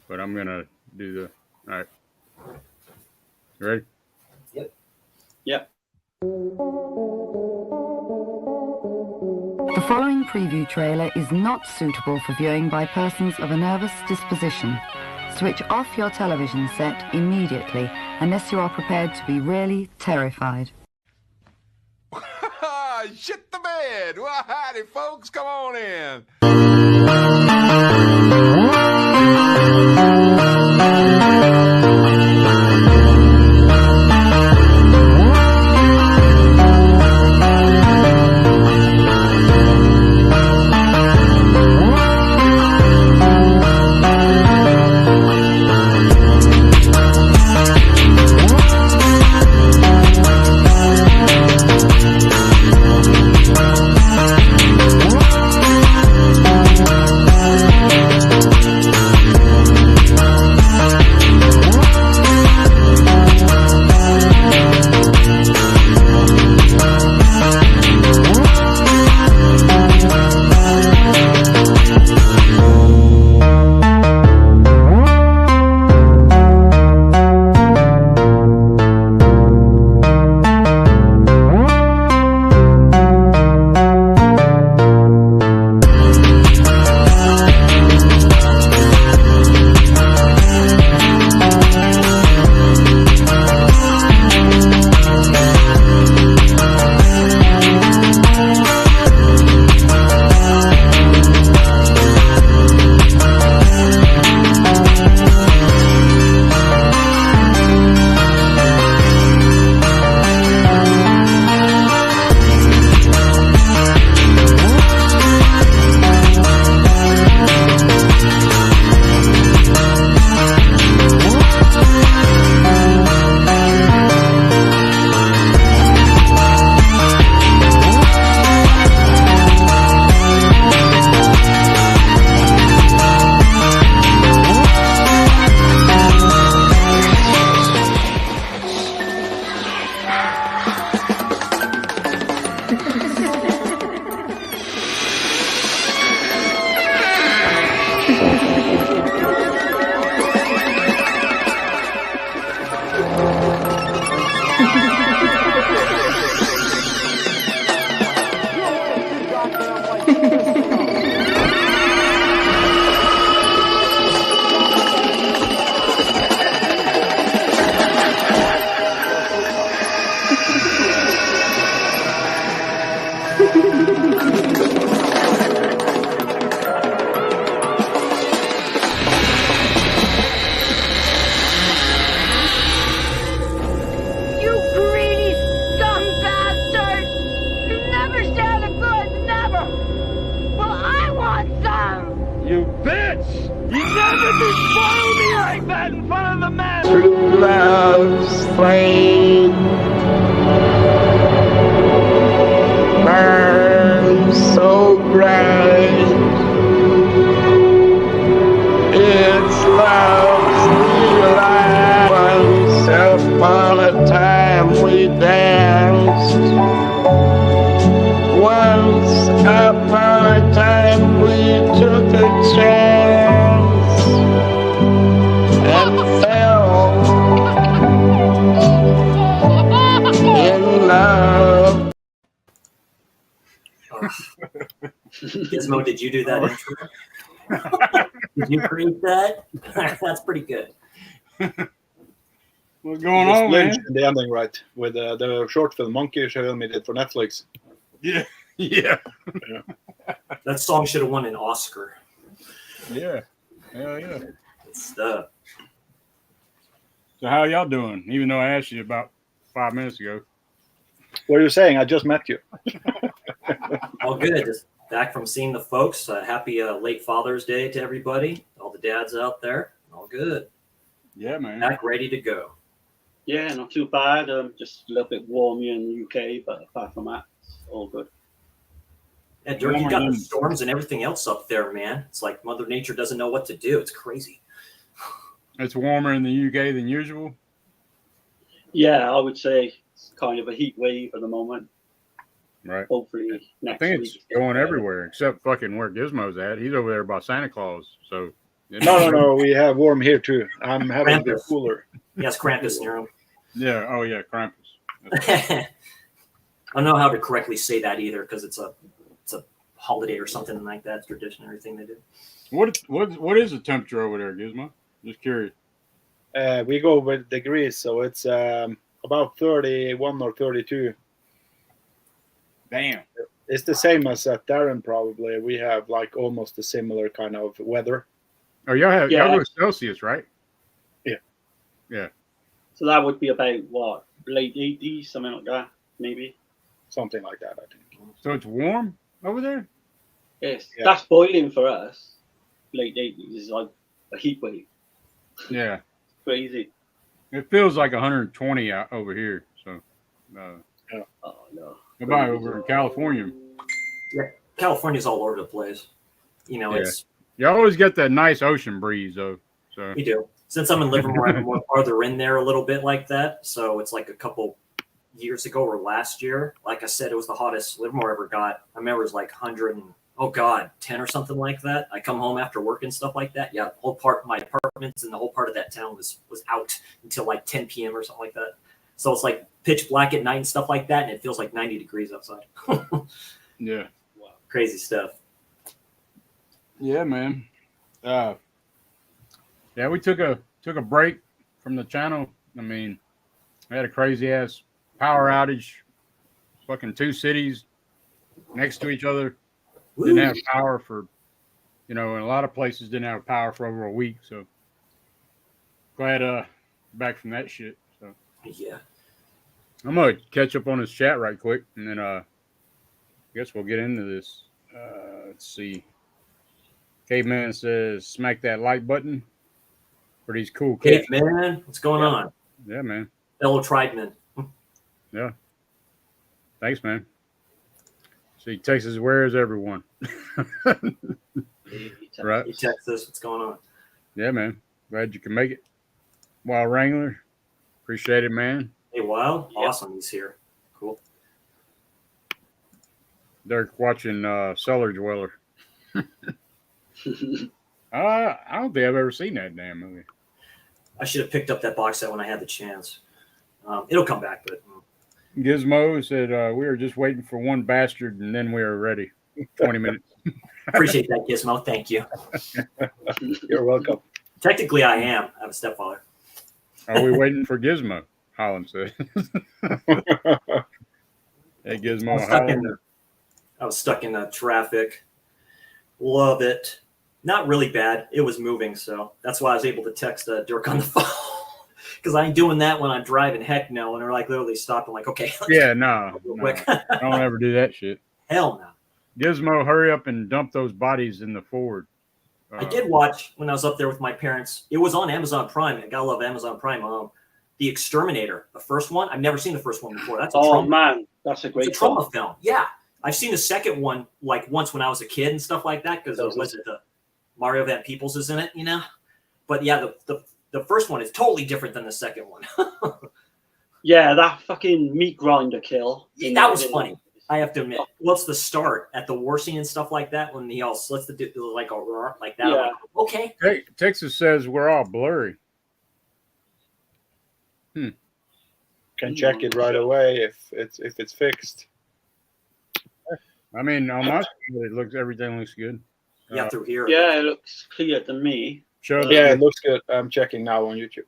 but I'm gonna do the. All right, you ready? Yep. Yep. The following preview trailer is not suitable for viewing by persons of a nervous disposition. Switch off your television set immediately unless you are prepared to be really terrified. Shit the bed. Well, howdy, folks. Come on in. You bitch! You never did spoil me like that in front of the man! True love's flame burns so bright. It's love's delight. Once upon a time we danced. Once upon a time we took a chance and fell in love. Gizmo, did you do that intro? Did you create that? That's pretty good. What's going on, man? The ending, right? With the short film Monkey film he did for Netflix. Yeah. Yeah. That song should have won an Oscar. Yeah. Hell yeah. Good stuff. So how y'all doing? Even though I asked you about 5 minutes ago. What are you saying? I just met you. All good. Just back from seeing the folks. Happy late Father's Day to everybody. All the dads out there. All good. Yeah, man. Back ready to go. Yeah, not too bad. Just a little bit warm here in the UK, but apart from that, it's all good. Yeah, Dirk, you got the storms and everything else up there, man. It's like Mother Nature doesn't know what to do. It's crazy. It's warmer in the UK than usual. Yeah, I would say it's kind of a heat wave at the moment. Right. Hopefully next I think week. it's going everywhere except fucking where Gizmo's at. He's over there by Santa Claus. So No. We have warm here too. I'm having the Krampus. cooler. Yes, Krampus near him. Yeah. Oh yeah, Krampus. I don't know how to correctly say that either because it's a holiday or something like that. It's tradition, everything they do. What is the temperature over there, Gizmo? Just curious. We go with degrees, so it's about 31 or 32. Damn. It's the same as at Darren, probably. We have like almost a similar kind of weather. Oh, y'all go Celsius, right? Yeah. Yeah. So that would be about what, late 80s, something like that, maybe. Something like that, I think. So it's warm over there? Yes, Yeah. that's boiling for us. Late 80s is like a heat wave. Yeah. Crazy. It feels like 120 out over here. So, Oh no. what about over in California? Yeah, California's all over the place. You know, Yeah. it's You always get that nice ocean breeze, though. So we do. Since I'm in Livermore, I'm more farther in there a little bit like that. So it's like a couple years ago or last year. Like I said, it was the hottest Livermore ever got. I remember it was like 10 or something like that. I come home after work and stuff like that. Yeah, the whole part of my apartments and the whole part of that town was out until like 10 p.m. or something like that. So it's like pitch black at night and stuff like that, and it feels like 90 degrees outside. yeah. Wow. Crazy stuff. Yeah, man. Yeah, we took a break from the channel. I mean, we had a crazy ass power outage. Fucking 2 cities next to each other. Didn't have power for, in a lot of places didn't have power for over a week. So glad back from that shit. So yeah, I'm gonna catch up on his chat right quick, and then I guess we'll get into this. Let's see. Caveman says, "Smack that like button for these cool kids." Caveman, what's going on? Yeah, man. Fellow tribeman. Yeah. Thanks, man. See, Texas, where is everyone? Right. He texts us, what's going on? Yeah, man. Glad you can make it. Wild Wrangler, appreciate it, man. Hey, Wild, awesome. He's here. Cool. They're watching Cellar Dweller. I don't think I've ever seen that damn movie. I should have picked up that box set when I had the chance. It'll come back, but Gizmo said we were just waiting for one bastard, and then we are ready. 20 minutes. appreciate that, Gizmo. Thank you. You're welcome. Technically, I am. I have a stepfather. Are we waiting for Gizmo? Holland said. Hey, Gizmo. I was stuck in the traffic. Love it. Not really bad. It was moving, so that's why I was able to text Dirk on the phone. Because I ain't doing that when I'm driving. Heck no. And they're like literally stopped. I'm like, okay. Yeah, no. Quick. Don't ever do that shit. Hell no. Gizmo, hurry up and dump those bodies in the Ford. I did watch when I was up there with my parents. It was on Amazon Prime. I gotta love Amazon Prime. The Exterminator, the first one. I've never seen the first one before. That's a that's a great trauma film. Yeah, I've seen the second one like once when I was a kid and stuff like that because was it the Mario Van Peebles is in it, But yeah, the first one is totally different than the second one. Yeah, that fucking meat grinder kill. That was funny. I have to admit. What's the start at the war scene and stuff like that when he all slits the dude like that? Yeah. Like, okay. Hey, Texas says we're all blurry. Can check it right away if it's fixed. I mean, on my screen, everything looks good. Yeah, through here. Yeah, it looks clear to me. Yeah, it looks good. I'm checking now on YouTube.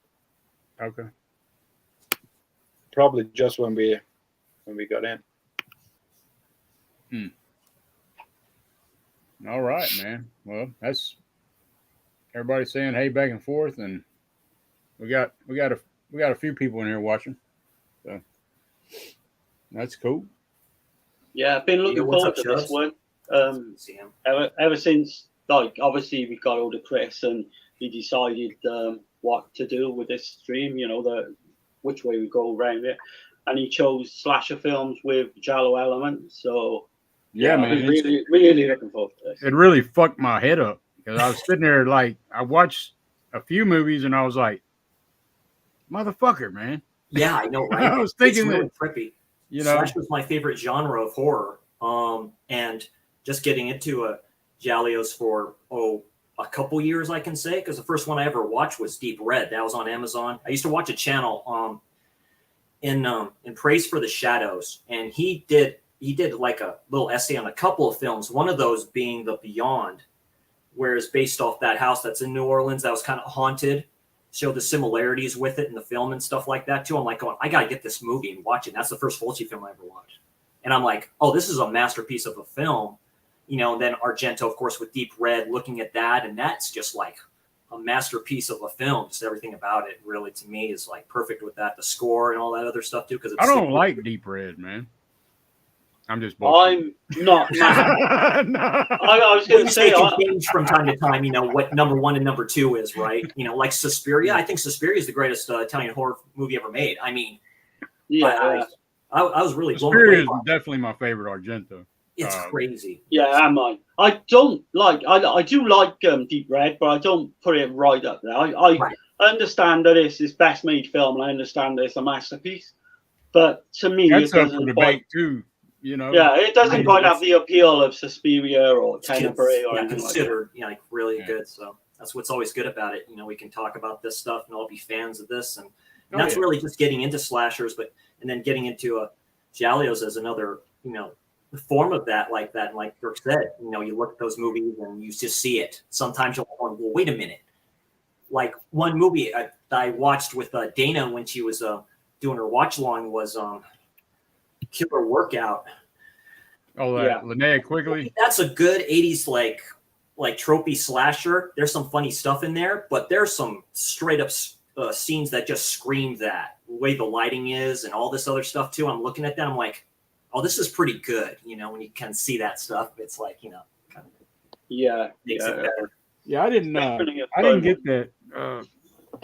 Okay. Probably just when we got in. All right, man. Well, that's everybody saying hey back and forth, and we got a few people in here watching, so that's cool. Yeah, I've been looking forward to this one. Ever since, like, obviously we got all the Chris and he decided what to do with this stream. Which way we go around it, and he chose slasher films with Giallo elements. So yeah, man, I'm really looking forward to this. It really fucked my head up because I was sitting there like I watched a few movies and I was like, motherfucker, man. Yeah, I know, right? I was thinking it's really trippy. Slasher was my favorite genre of horror. And just getting into Giallos for a couple years, I can say, because the first one I ever watched was Deep Red. That was on Amazon. I used to watch a channel in Praise for the Shadows, and he did like a little essay on a couple of films. One of those being The Beyond, where it's based off that house that's in New Orleans that was kind of haunted. Showed the similarities with it in the film and stuff like that too. I'm like, I gotta get this movie and watch it. And that's the first Fulci film I ever watched, and I'm like, oh, this is a masterpiece of a film. And then Argento, of course, with Deep Red, looking at that, and that's just like a masterpiece of a film. Just everything about it, really, to me, is like perfect with that. The score and all that other stuff too. Because I don't like Deep Red, man. I'm just. I'm not. No. I was going to say, can change from time to time. What number 1 and number 2 is, right? Like Suspiria. I think Suspiria is the greatest Italian horror movie ever made. I mean, yeah, I was really blown Suspiria away. is definitely my favorite Argento. It's crazy. Yeah, I don't like. I do like Deep Red, but I don't put it right up there. I understand that it's his best made film, and I understand that it's a masterpiece. But to me, That's it up doesn't for quite. debate too. Yeah, it doesn't quite have the appeal of Suspiria or Tenebrae or anything considered, like that. really good. So that's what's always good about it. We can talk about this stuff and all be fans of this, and that's really just getting into slashers, and then getting into Giallos as another, form of that, like that. And like Dirk said, you look at those movies and you just see it. Sometimes you'll go, well, wait a minute. Like one movie I watched with Dana when she was doing her watch along was Killer Workout. Oh, Linnea Quigley. That's a good 80s like tropey slasher. There's some funny stuff in there, but there's some straight up scenes that just scream that. The way the lighting is and all this other stuff too. I'm looking at that, I'm like, oh, this is pretty good. When you can see that stuff, it's like, kind of makes it better. Yeah, I didn't get that.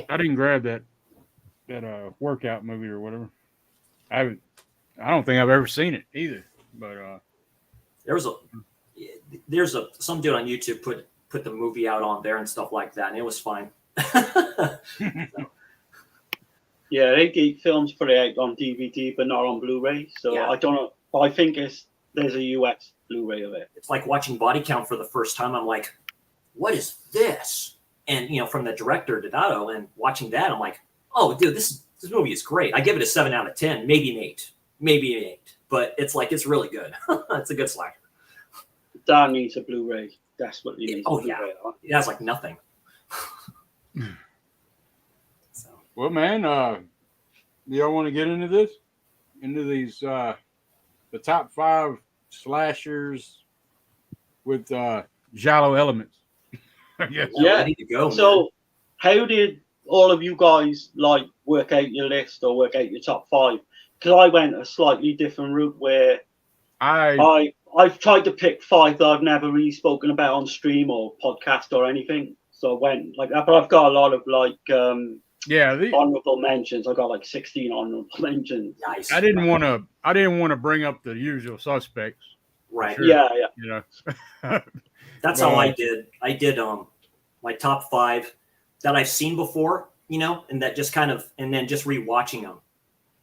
I didn't grab that workout movie or whatever. I don't think I've ever seen it either. But there's some dude on YouTube put the movie out on there and stuff like that, and it was fine. Yeah, they get films put out on DVD, but not on Blu-ray. So I don't know. But I think there's a US Blu-ray of it. It's like watching Body Count for the first time. I'm like, what is this? And from the director Deodato, and watching that, I'm like, oh, dude, this movie is great. I give it a 7 out of 10, maybe an 8, but it's really good. It's a good slasher. That needs a Blu-ray. Desperately needs a Blu-ray. It has like nothing. So. Well, man, do y'all want to get into this? Into these the top 5 slashers with Giallo elements. I guess. Yeah. I need to go. So, how did all of you guys work out your list or work out your top 5? Because I went a slightly different route where I've tried to pick 5 that I've never really spoken about on stream or podcast or anything. So I went like that, but I've got a lot of honorable mentions. I got like 16 honorable mentions. Nice. I didn't want to bring up the usual suspects. Right. Sure. Yeah. That's how I did. I did my top 5 that I've seen before, and that just kind of, and then just rewatching them.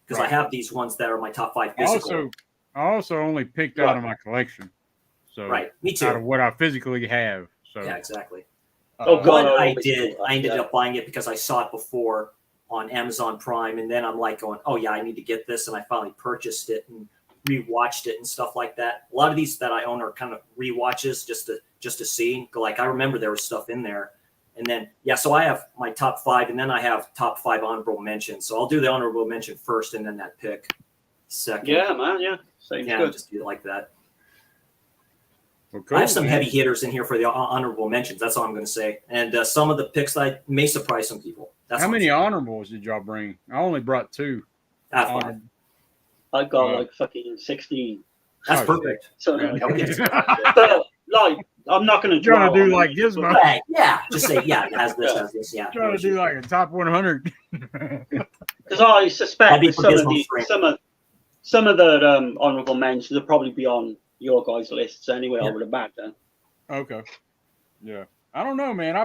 Because I have these ones that are my top 5 physical. I also only picked out of my collection. So me too. Out of what I physically have. So yeah, exactly. God, I ended up buying it because I saw it before on Amazon Prime, and then I'm like going, oh yeah, I need to get this, and I finally purchased it and rewatched it and stuff like that. A lot of these that I own are kind of rewatches just to see. Like I remember there was stuff in there. And then, so I have my top 5, and then I have top 5 honorable mentions. So I'll do the honorable mention first, and then that pick second. Yeah, man. Yeah, same. Good. Just do it like that. Well, cool, I have some heavy hitters in here for the honorable mentions. That's all I'm going to say. And some of the picks that may surprise some people. How many honorables did y'all bring? I only brought 2. I have 5. I got like fucking 16. That's perfect. So, I'm not going to try to do like Gizmo. Right. Yeah, just say it has this. Yeah, trying to do like a top 100. Because I suspect that some of the honorable mentions will probably be on your guys' lists anyway. I would imagine. Okay. Yeah, I don't know, man.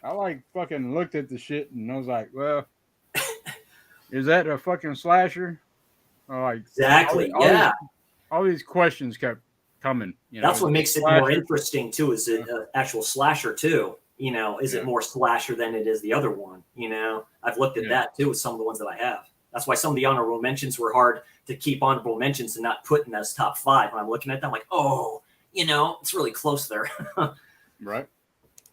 I like fucking looked at the shit and I was like, well, is that a fucking slasher? Like exactly. All these questions kept coming. That's what makes it more interesting too. Is it an actual slasher too? Is it more slasher than it is the other one? I've looked at that too with some of the ones that I have. That's why some of the honorable mentions were hard to keep honorable mentions and not put in as top 5. When I'm looking at them, I'm like, oh, it's really close there. Right.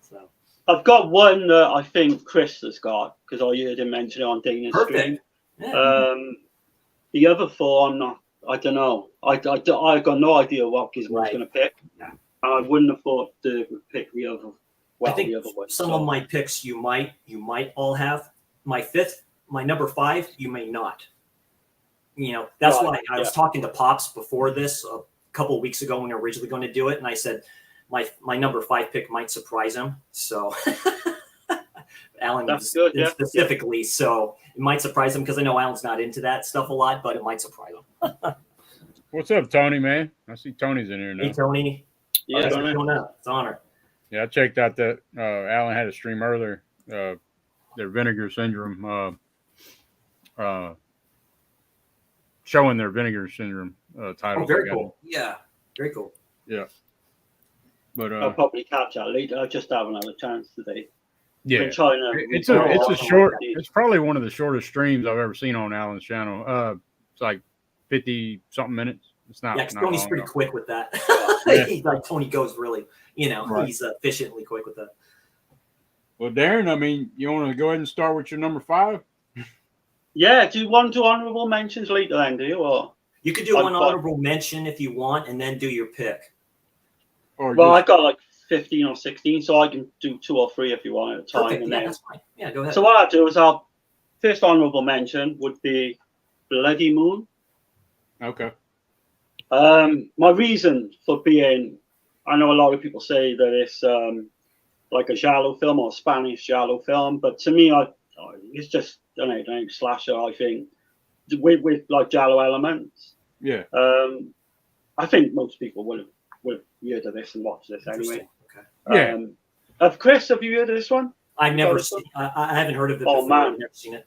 So I've got one that I think Chris has got because I heard him mention it on Dana's stream. Yeah. The other 4, I don't know. I got no idea what Gizmo's going to pick. Yeah. And I wouldn't have thought to pick the other. Well, I think the other one. Some of my picks you might all have. My number 5, you may not. That's why I was talking to Pops before this a couple of weeks ago when we were originally going to do it, and I said my number 5 pick might surprise him. So Alan specifically, so it might surprise him because I know Alan's not into that stuff a lot, but it might surprise him. What's up, Tony, man? I see Tony's in here now. Hey, Tony. Yeah, Tony. It's an honor. Yeah, I checked out that Alan had a stream earlier. Their vinegar syndrome, showing their vinegar syndrome title. Oh, very cool. Yeah, very cool. Yeah. But I'll probably catch that later. I just haven't had a chance today. Yeah, in China, it's a short. It's probably one of the shortest streams I've ever seen on Alan's channel. It's like 50 something minutes. It's not. Yeah, Tony's pretty quick with that. He's like Tony goes really. He's efficiently quick with that. Well, Darren, I mean, you want to go ahead and start with your number 5? Yeah. Do you want to honorable mentions later then? Do you? Or you could do one honorable mention if you want, and then do your pick. Well, I got like 15 or 16, so I can do 2 or 3 if you want at a time. Perfect. And Yeah, then, that's fine. Yeah, go ahead. So what I'll do is first honorable mention would be Bloody Moon. Okay. My reason for I know a lot of people say that it's like a Giallo film or a Spanish Giallo film, but to me, it's just an slasher. I think with like Giallo elements. Yeah. I think most people will have heard of this and watched this anyway. Okay. Yeah. Chris, have you heard of this one? I've never seen. I haven't heard of it Oh, before. man. I've never seen it.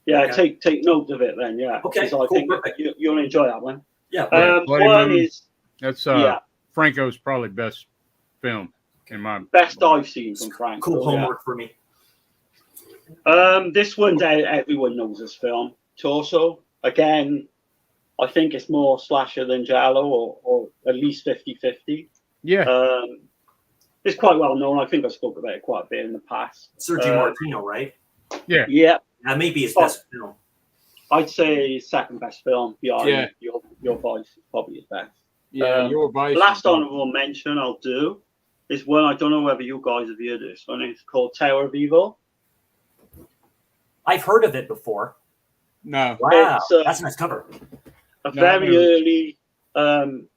Yeah, Okay. take note of it then. Yeah. Okay, I think perfect. you'll enjoy that one. Yeah. Bloody One Moon. is That's yeah. Franco's probably best film in my best I've seen from Frank. Cool so, yeah. homework for me. This one's everyone knows this film. Torso. Again, I think it's more slasher than Giallo, or at least 50-50. Yeah. It's quite well known. I think I spoke about it quite a bit in the past. Sergio Martino, right? Yeah. Yeah. That may be his best film. I'd say second best film behind Yeah. Your Voice is probably his best. Yeah. Your Vice. Last honorable mention I'll do is one I don't know whether you guys have heard of this one. It's called Tower of Evil. I've heard of it before. No. Wow, It's, that's a nice cover. A very early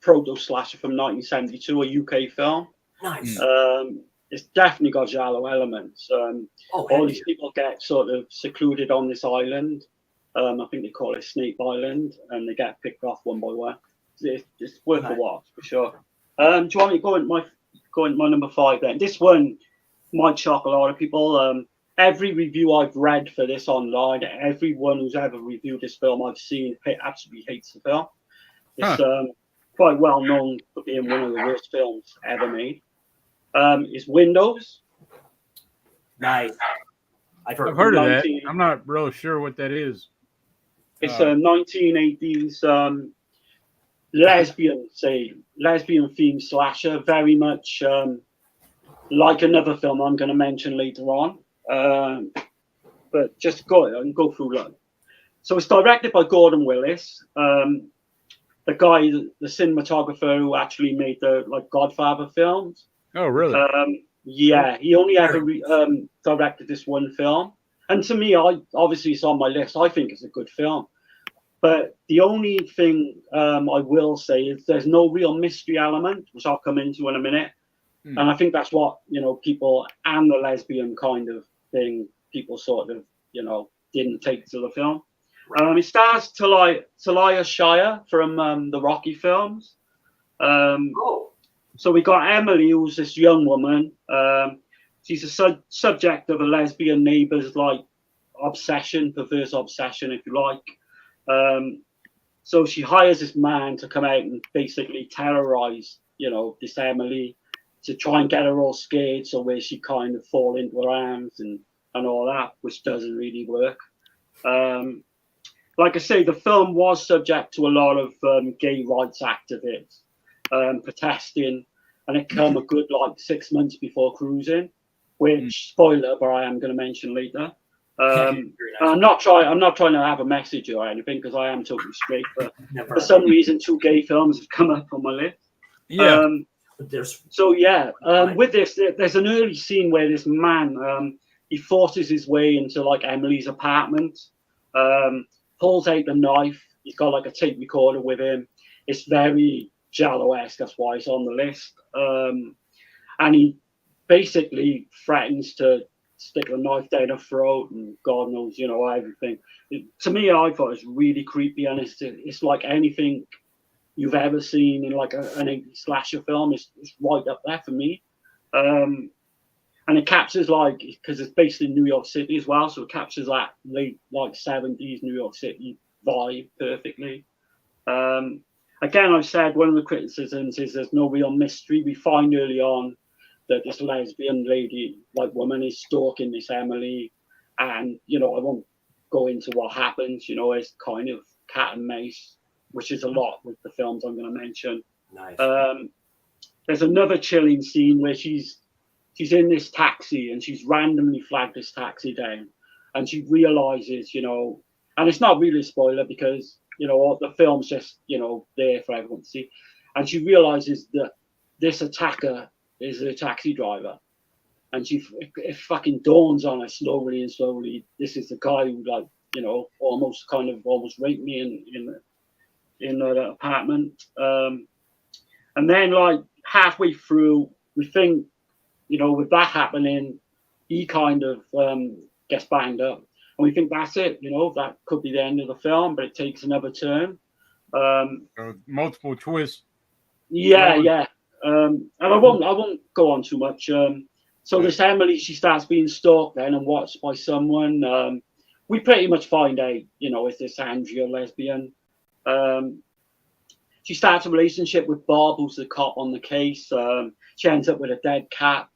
proto slasher from 1972, a UK film. Nice. It's definitely got Giallo elements. All these people get sort of secluded on this island. I think they call it Snake Island, and they get picked off one by one. It's worth a watch for sure. Do you want me to go into my number 5 then? This one might shock a lot of people. Every review I've read for this online, everyone who's ever reviewed this film I've seen absolutely hates the film. It's quite well known for being one of the worst films ever made. It's Windows. Nice. I've heard of that. I'm not real sure what that is. It's a 1980s lesbian themed slasher, very much like another film I'm going to mention later on. But just go through that. So it's directed by Gordon Willis, the guy, the cinematographer who actually made the Godfather films. Oh, really? Yeah, he only ever directed this one film, and to me, obviously it's on my list. I think it's a good film, but the only thing I will say is there's no real mystery element, which I'll come into in a minute. And I think that's what people and the lesbian kind of thing people sort of didn't take to the film. It stars Talia Shire from the Rocky films. So we got Emily, who's this young woman. She's a subject of a lesbian neighbor's obsession, perverse obsession, if you like. So she hires this man to come out and basically terrorize, this Emily, to try and get her all scared, so where she kind of fall into her arms and all that, which doesn't really work. Like I say, the film was subject to a lot of gay rights activists protesting, and it came a good 6 months before cruising, which spoiler, but I am going to mention later. I'm not trying to have a message or anything, because I am totally straight, but for some reason 2 gay films have come up on my list. Yeah. With this, there's an early scene where this man he forces his way into Emily's apartment, pulls out the knife. He's got a tape recorder with him. It's very Giallo-esque, that's why it's on the list. And he basically threatens to stick a knife down her throat, and God knows, everything. To me, I thought it was really creepy, and it's like anything you've ever seen in an 80s slasher film. It's right up there for me. And it captures because it's based in New York City as well, so it captures that late 70s New York City vibe perfectly. Again, I've said one of the criticisms is there's no real mystery. We find early on that this lesbian lady, woman, is stalking this Emily, and I won't go into what happens. It's kind of cat and mouse, which is a lot with the films I'm going to mention. Nice. There's another chilling scene where she's in this taxi, and she's randomly flagged this taxi down, and she realizes, and it's not really a spoiler because the film's just there for everyone to see, and she realizes that this attacker is a taxi driver, and it fucking dawns on her slowly and slowly. This is the guy who almost raped me in an apartment, and then halfway through we think, with that happening, he kind of gets banged up, and we think that's it. That could be the end of the film, but it takes another turn. Multiple twists. Yeah. And I won't go on too much. So this Emily, she starts being stalked then and watched by someone. We pretty much find out, is this Andrea lesbian? She starts a relationship with Bob, who's the cop on the case. She ends up with a dead cat.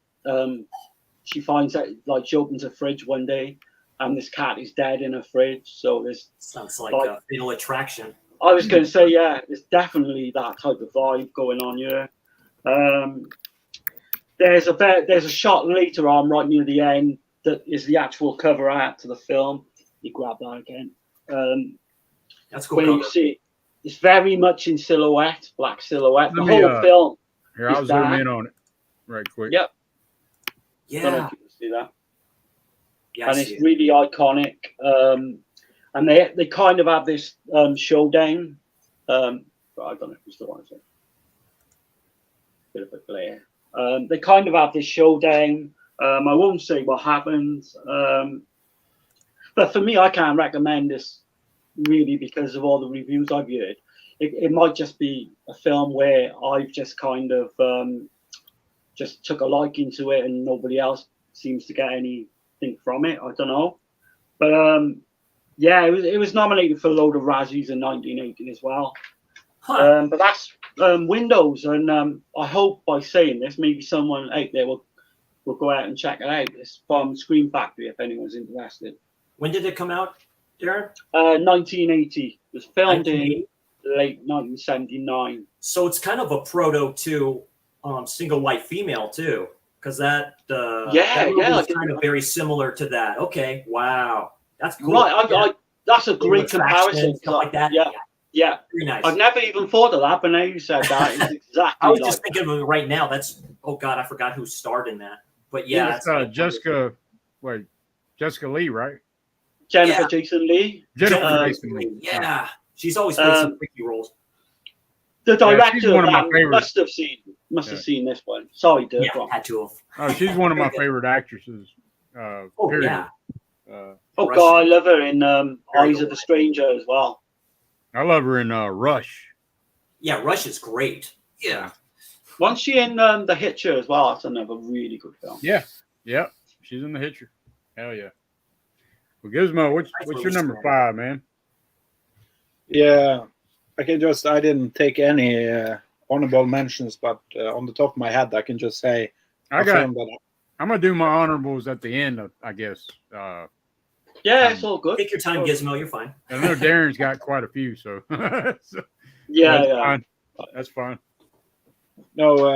She finds out, she opens a fridge one day, and this cat is dead in a fridge. So this sounds like a Fatal Attraction. I was going to say, yeah, there's definitely that type of vibe going on here. There's a shot later on, right near the end, that is the actual cover art to the film. You grab that again. That's cool. Where you see it's very much in silhouette, black silhouette. The whole film. Here, I'll zoom in on it right quick. Yep. Yeah. I don't know if you can see that. Yeah, and it's really iconic. And they kind of have this showdown. But I don't know if you still want to say. Bit of a glare. They kind of have this showdown. I won't say what happens. But for me, I can't recommend this really because of all the reviews I've heard. It might just be a film where I've just kind of just took a liking to it, and nobody else seems to get anything from it. I don't know. But yeah, it was nominated for a load of Razzies in 1980 as well. Huh. But that's Windows, and I hope by saying this, maybe someone out there will go out and check it out. It's from Scream Factory if anyone's interested. When did it come out, Darren? 1980. It was filmed in late 1979. So it's kind of a proto to Single White Female too, because that is kind of very similar to that. Okay, wow, that's cool. Right, that's a great comparison. Stuff like that. Yeah, very nice. I've never even thought of that, but now you said that, it's exactly. I was just thinking of it right now. That's I forgot who starred in that. But yeah, it's Jessica Lee, right? Jennifer Jason Lee. Jennifer Jason Lee. Yeah, she's always played some freaky roles. The director must have seen this one. Sorry, Dirk. Yeah, had to have. Oh, she's one of my favorite actresses. Period. Yeah. God, I love her in Eyes of the Stranger as well. I love her in Rush. Yeah, Rush is great. Yeah. Wasn't she in The Hitcher as well? That's another really good film. Yeah. She's in The Hitcher. Hell yeah. Well, Gizmo, what's your number 5, man? Yeah. I didn't take any honorable mentions, but on the top of my head, I can just say I'm gonna do my honorables at the end, I guess. Yeah, it's all good. Take your time, Gizmo. You're fine. I know Darren's got quite a few, so, Yeah, that's fine. No,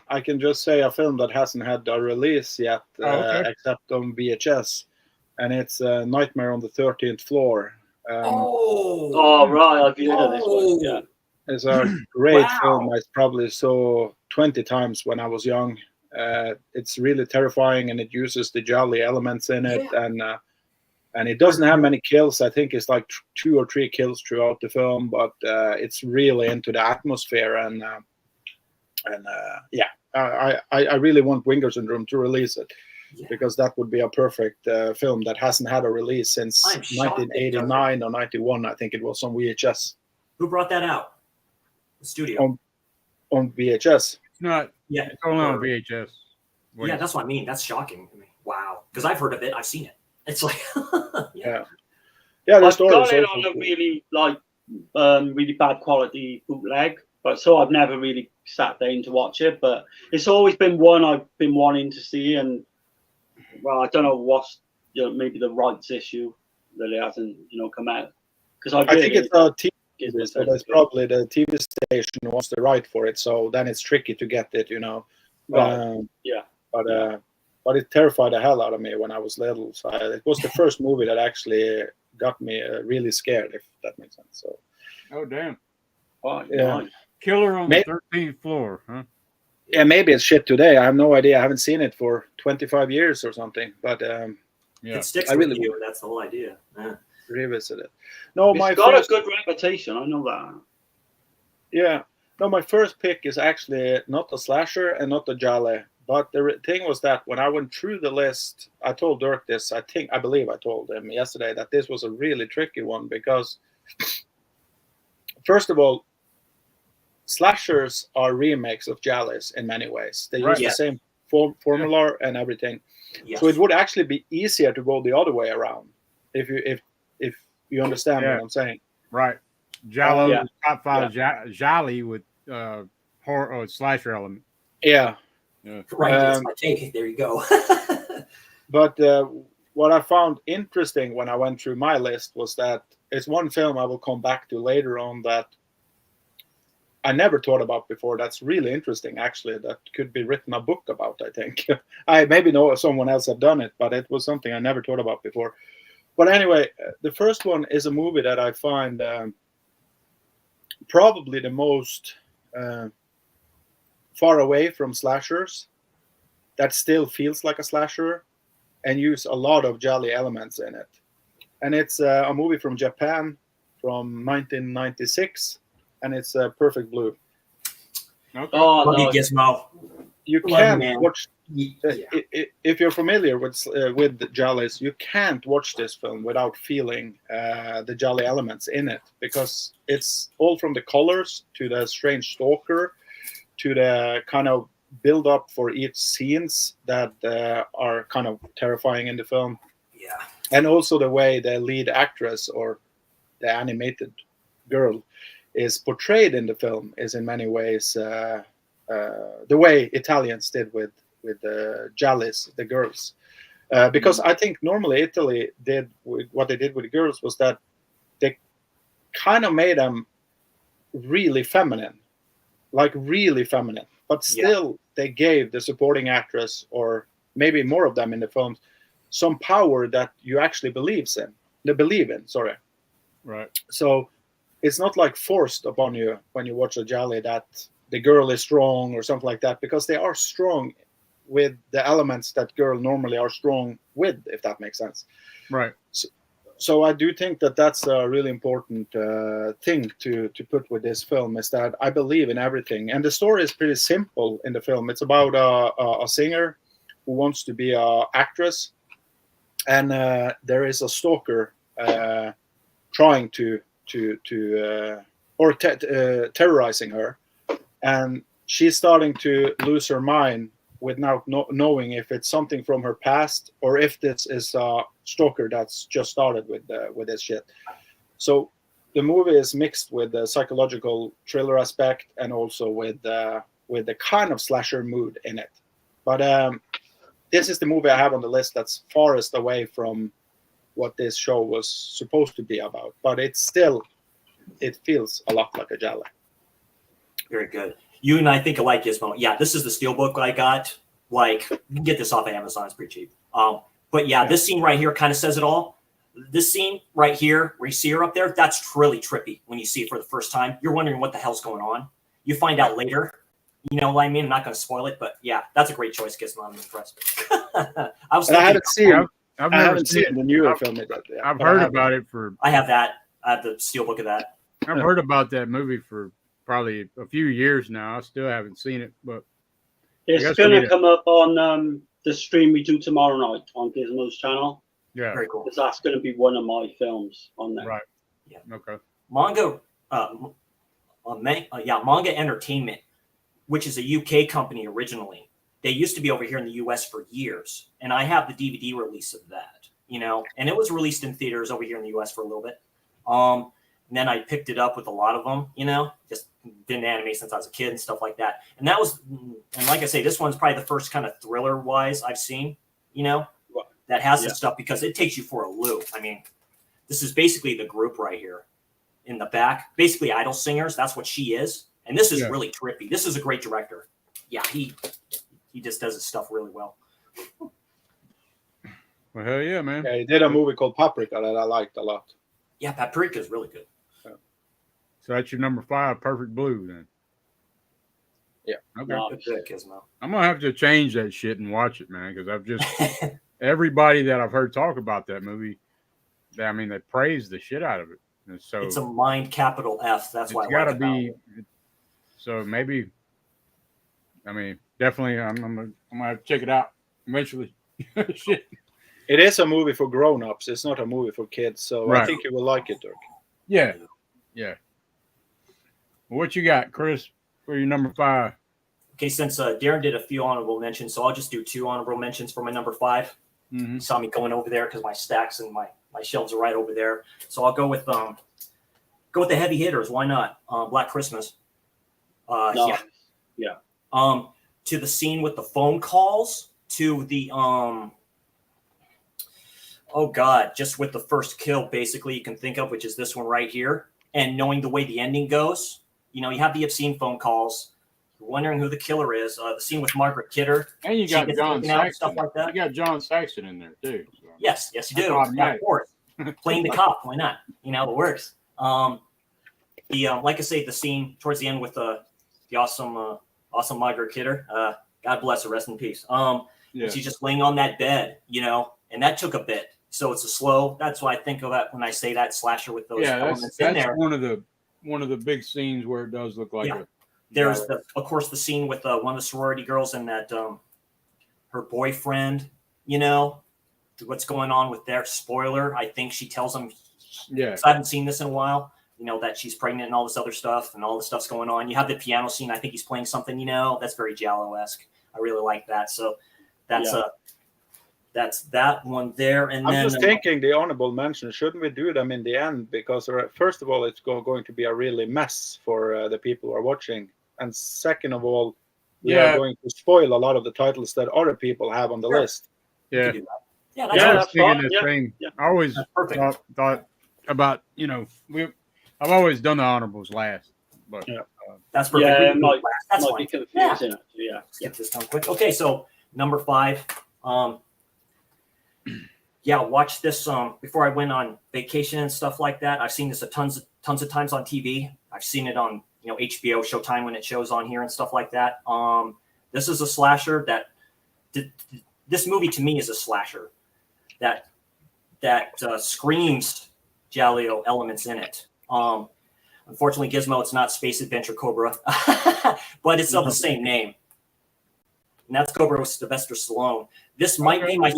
I can just say a film that hasn't had a release yet, okay. except on VHS, and it's Nightmare on the 13th Floor. Right, I've heard of this one. Yeah, it's a great Wow. film. I probably saw 20 times when I was young. It's really terrifying, and it uses the jolly elements in it, and it doesn't have many kills. I think it's like 2 or 3 kills throughout the film, but it's really into the atmosphere and I really want Winger Syndrome to release it, because that would be a perfect film that hasn't had a release since 1989 or 91. I think it was on VHS. Who brought that out? The studio. On VHS. It's not. Yeah, it's only on VHS. That's what I mean. That's shocking to me. Wow, because I've heard of it. I've seen it. It's like yeah. The story I've got it is on a really really bad quality bootleg, but so I've never really sat down to watch it. But it's always been one I've been wanting to see, and well, I don't know what's maybe the rights issue that it hasn't come out, because I think it's a TV, so that's probably the TV station wants the right for it, so then it's tricky to get it, Right. But it terrified the hell out of me when I was little. So it was the first movie that actually got me really scared, if that makes sense. So. Oh damn! Oh, yeah. Killer on the 13th Floor, huh? Yeah, maybe it's shit today. I have no idea. I haven't seen it for 25 years or something. But it sticks with you, and that's the whole idea. Yeah. Revisit it. No, it's got a good reputation. I know that. Yeah. No, my first pick is actually not a slasher and not a Giallo. But the thing was that when I went through the list, I told Dirk this. I believe I told him yesterday that this was a really tricky one, because, first of all, slashers are remakes of Giallos in many ways. They use the same formula and everything. Yes. So it would actually be easier to go the other way around, if you understand what I'm saying. Right. Giallo top 5 Jolly with horror or slasher element. Yeah. Right, that's my take. There you go. But what I found interesting when I went through my list was that it's one film I will come back to later on that I never thought about before. That's really interesting, actually. That could be written a book about, I think. I maybe know someone else had done it, but it was something I never thought about before. But anyway, the first one is a movie that I find probably the most far away from slashers, that still feels like a slasher and use a lot of jolly elements in it. And it's a movie from Japan from 1996, and it's Perfect Blue. Okay. Oh, love you, Gizmo. You can't watch. If you're familiar with Jollies, you can't watch this film without feeling the Jolly elements in it, because it's all from the colors to the strange stalker to the kind of build up for each scenes that are kind of terrifying in the film. Yeah. And also the way the lead actress or the animated girl is portrayed in the film is in many ways the way Italians did with the Giallis, the girls. Because I think normally Italy did what they did with the girls was that they kind of made them really feminine, but still they gave the supporting actress, or maybe more of them in the films, some power that you actually believe in. Right. So it's not like forced upon you when you watch a Giallo that the girl is strong or something like that, because they are strong with the elements that girl normally are strong with, if that makes sense. Right. So I do think that that's a really important thing to put with this film, is that I believe in everything. And the story is pretty simple in the film. It's about a singer who wants to be an actress, and there is a stalker trying to terrorizing her, and she's starting to lose her mind without knowing if it's something from her past or if this is a stalker that's just started with this shit. So the movie is mixed with the psychological thriller aspect and also with the kind of slasher mood in it. But this is the movie I have on the list that's farthest away from what this show was supposed to be about. But it feels a lot like a Giallo. Very good. You and I think alike, Gizmo. Yeah, this is the steelbook I got. Like, you can get this off of Amazon. It's pretty cheap. But yeah, this scene right here kind of says it all. This scene right here, where you see her up there, that's really trippy when you see it for the first time. You're wondering what the hell's going on. You find out later. You know what I mean? I'm not going to spoil it, but yeah, that's a great choice, Gizmo. I'm impressed. I haven't seen the newer film. I've heard about it for. I have that. I have the steelbook of that. I've heard about that movie for probably a few years now. I still haven't seen it, but it's going to come up on the stream we do tomorrow night on Gizmo's channel. Yeah, very cool. Because that's going to be one of my films on there. Right. Yeah. Okay. Manga Entertainment, which is a UK company originally. They used to be over here in the US for years, and I have the DVD release of that. You know, and it was released in theaters over here in the US for a little bit. And then I picked it up with a lot of them, you know, just been anime since I was a kid and stuff like that. And that was, and like I say, this one's probably the first kind of thriller wise I've seen, you know, that has this stuff because it takes you for a loop. I mean, this is basically the group right here in the back, basically Idol Singers. That's what she is. And this is really trippy. This is a great director. Yeah. He just does his stuff really well. Well, hell yeah, man. Yeah, he did a movie called Paprika that I liked a lot. Yeah. Paprika is really good. So that's your number 5, Perfect Blue, then. Yeah. Okay. I'm gonna have to change that shit and watch it, man, because I've just everybody that I've heard talk about that movie, they praise the shit out of it. And so it's a mind capital F. That's why it's got to be. So maybe, definitely, I'm gonna have to check it out eventually. Shit. It is a movie for grown-ups. It's not a movie for kids, so I think you will like it, Dirk. Yeah. What you got, Chris, for your number 5? Okay, since Darren did a few honorable mentions, so I'll just do 2 honorable mentions for my number 5. Mm-hmm. You saw me going over there because my stacks and my shelves are right over there. So I'll go with the heavy hitters. Why not? Black Christmas. To the scene with the phone calls, to the just with the first kill basically you can think of, which is this one right here, and knowing the way the ending goes. You know, you have the obscene phone calls. You're wondering who the killer is. The scene with Margaret Kidder. And you got John Saxon. Stuff like that. You got John Saxon in there, too. So. Yes, you do. Yeah, of course. Playing the cop. Why not? You know, it works. Like I say, the scene towards the end with the awesome Margaret Kidder. God bless her. Rest in peace. She's just laying on that bed, you know, and that took a bit. So it's a slow. That's why I think of that when I say that slasher with those elements in there. One of the big scenes where it does look like a. There's of course the scene with one of the sorority girls and that her boyfriend. You know what's going on with their spoiler. I think she tells him. Yeah. I haven't seen this in a while. You know that she's pregnant and all this other stuff and all this stuff's going on. You have the piano scene. I think he's playing something. You know that's very Giallo-esque. I really like that. So that's that's that one there. And I'm just thinking the honorable mention. Shouldn't we do them in the end? Because first of all, it's going to be a really mess for the people who are watching, and second of all, we are going to spoil a lot of the titles that other people have on the list. Yeah. That's I always thought about I've always done the honorables last, but that's perfect. Yeah, might be confusing. Yeah. Skip this down quick. Okay, so number 5. Watch this before I went on vacation and stuff like that. I've seen this tons of times on TV. I've seen it on HBO, Showtime when it shows on here and stuff like that. This is a slasher this movie to me is a slasher that screams Giallo elements in it. Unfortunately, Gizmo, it's not Space Adventure Cobra, but it's of the same name. And that's Cobra with Sylvester Stallone. This might be my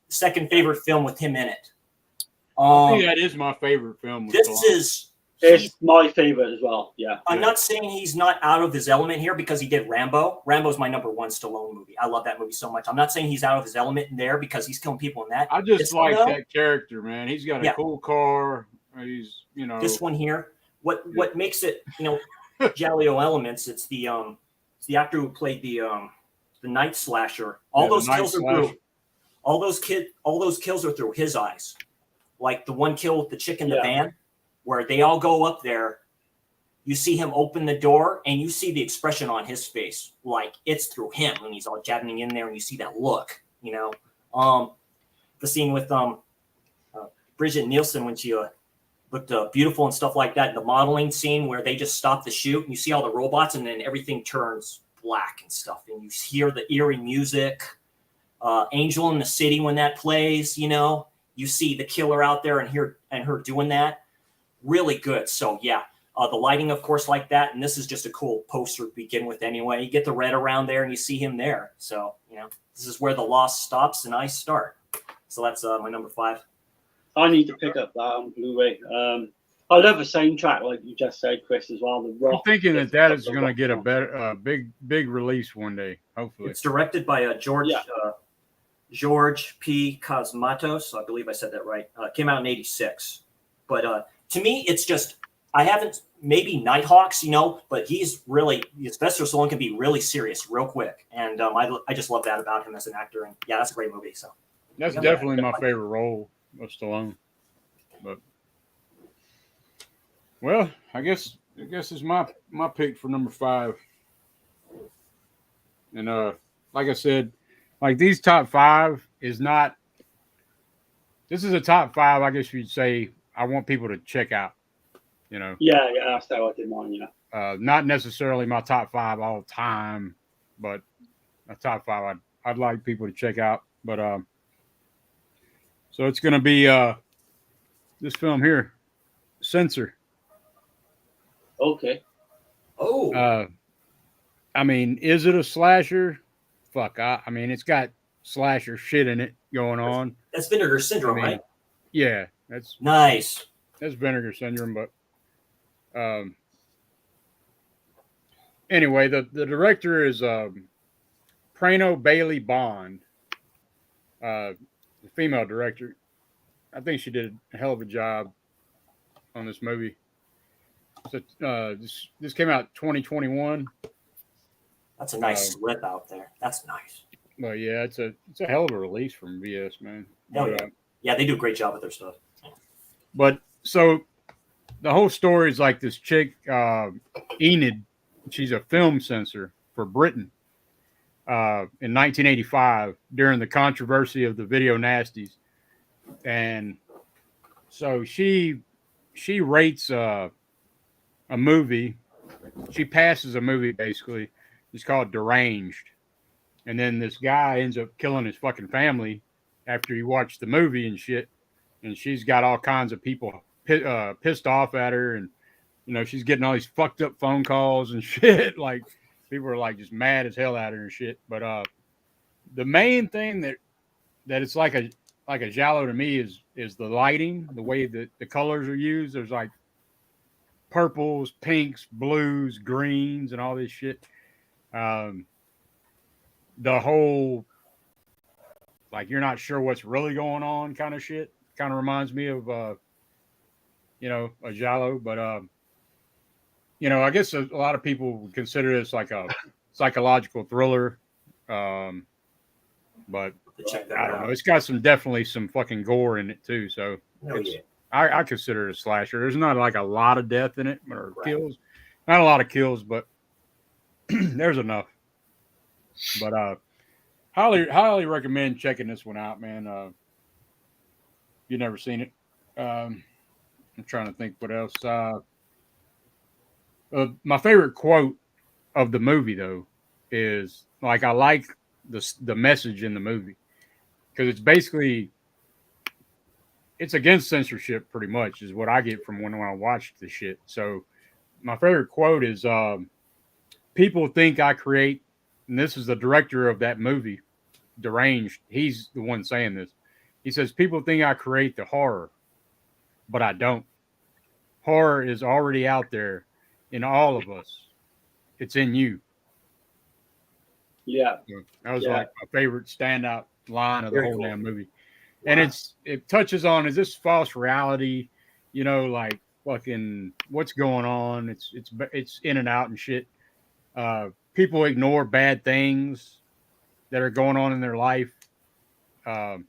second favorite film with him in it. I think that is my favorite film. It's my favorite as well. Yeah. I'm not saying he's not out of his element here because he did Rambo. Rambo's my number 1 Stallone movie. I love that movie so much. I'm not saying he's out of his element in there because he's killing people in that. I just like that character, man. He's got a cool car. He's this one here. What makes it Giallo elements? It's the actor who played the night slasher. All those kills are through. All those kills are through his eyes. Like the one kill with the chick in the van, where they all go up there. You see him open the door, and you see the expression on his face, like it's through him when he's all jabbing in there, and you see that look. The scene with Bridget Nielsen when she looked beautiful and stuff like that. The modeling scene where they just stop the shoot, and you see all the robots, and then everything turns black and stuff, and you hear the eerie music. Angel in the City when that plays, you see the killer out there and her doing that. Really good. So yeah, the lighting, of course, like that. And this is just a cool poster to begin with anyway. You get the red around there and you see him there. So, this is where the loss stops and I start. So that's my number 5. I need to pick up that on Blu-ray. I love the soundtrack, like you just said, Chris, as well. The rock, I'm thinking that is going to get a better, big release one day, hopefully. It's directed by George P. Cosmatos. I believe I said that right. Came out in 1986. But to me, it's just, I haven't, maybe Nighthawks, but he's really, Sylvester Stallone can be really serious real quick. And I just love that about him as an actor. And yeah, that's a great movie. So that's definitely my favorite role of Stallone. But well, I guess it's my pick for number 5. And like I said, like these top 5 is not. This is a top 5. I guess you'd say I want people to check out. Yeah, that's how I did mine. Yeah. Not necessarily my top 5 all time, but a top 5 I'd like people to check out. But so it's going to be this film here, Censor. Okay. Oh. I mean, is it a slasher? Fuck. I mean, it's got slasher shit in it going on. That's Vinegar Syndrome, right? Yeah, that's nice. That's Vinegar Syndrome, but anyway, the director is Prano Bailey Bond, the female director. I think she did a hell of a job on this movie. So this came out 2021. That's a nice slip out there. That's nice. Well, yeah, it's a hell of a release from VS, man. Hell yeah. Yeah, they do a great job with their stuff. But so the whole story is like this chick, Enid. She's a film censor for Britain in 1985 during the controversy of the video nasties, and so she rates a movie. She passes a movie basically. It's called Deranged, and then this guy ends up killing his fucking family after he watched the movie and shit. And she's got all kinds of people pissed off at her, and she's getting all these fucked up phone calls and shit. Like people are like just mad as hell at her and shit. But the main thing that it's like a Giallo to me is the lighting, the way that the colors are used. There's like purples, pinks, blues, greens, and all this shit. The whole like you're not sure what's really going on kind of shit kind of reminds me of a Giallo, but I guess a lot of people would consider this like a psychological thriller, but I don't know. It's got definitely some fucking gore in it too, so I consider it a slasher. There's not like a lot of death in it or kills, not a lot of kills, but there's enough. But highly recommend checking this one out, man. You've never seen it. I'm trying to think what else. My favorite quote of the movie, though, is like I like the message in the movie because it's basically against censorship, pretty much, is what I get from when I watch the shit. So my favorite quote is, "People think I create," and this is the director of that movie, Deranged. He's the one saying this. He says, "People think I create the horror, but I don't. Horror is already out there in all of us. It's in you." Yeah. So that was like my favorite standout line of the whole damn movie. Wow. And it touches on, is this false reality? you know, like fucking what's going on. It's in and out and shit. People ignore bad things that are going on in their life to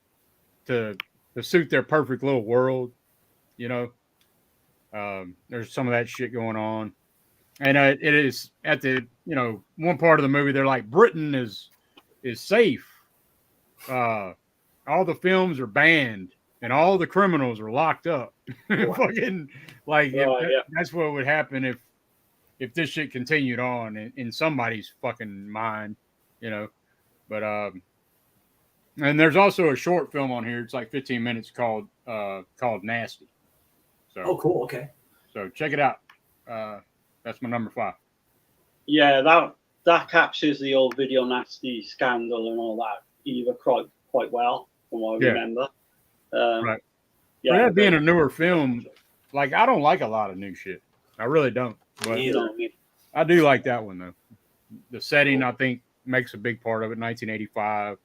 suit their perfect little world. You know, there's some of that shit going on, and it is at the one part of the movie they're like Britain is safe. All the films are banned and all the criminals are locked up. Fucking like that's what would happen if this shit continued on in somebody's fucking mind, you know. But and there's also a short film on here. It's like 15 minutes called Nasty. So cool. Okay. So check it out. That's my number 5. Yeah, that captures the old Video Nasty scandal and all that either quite well, from what I remember. Right. Yeah, but that being a newer film, like I don't like a lot of new shit. I really don't. But I do like that one though. The setting, I think, makes a big part of it. 1985,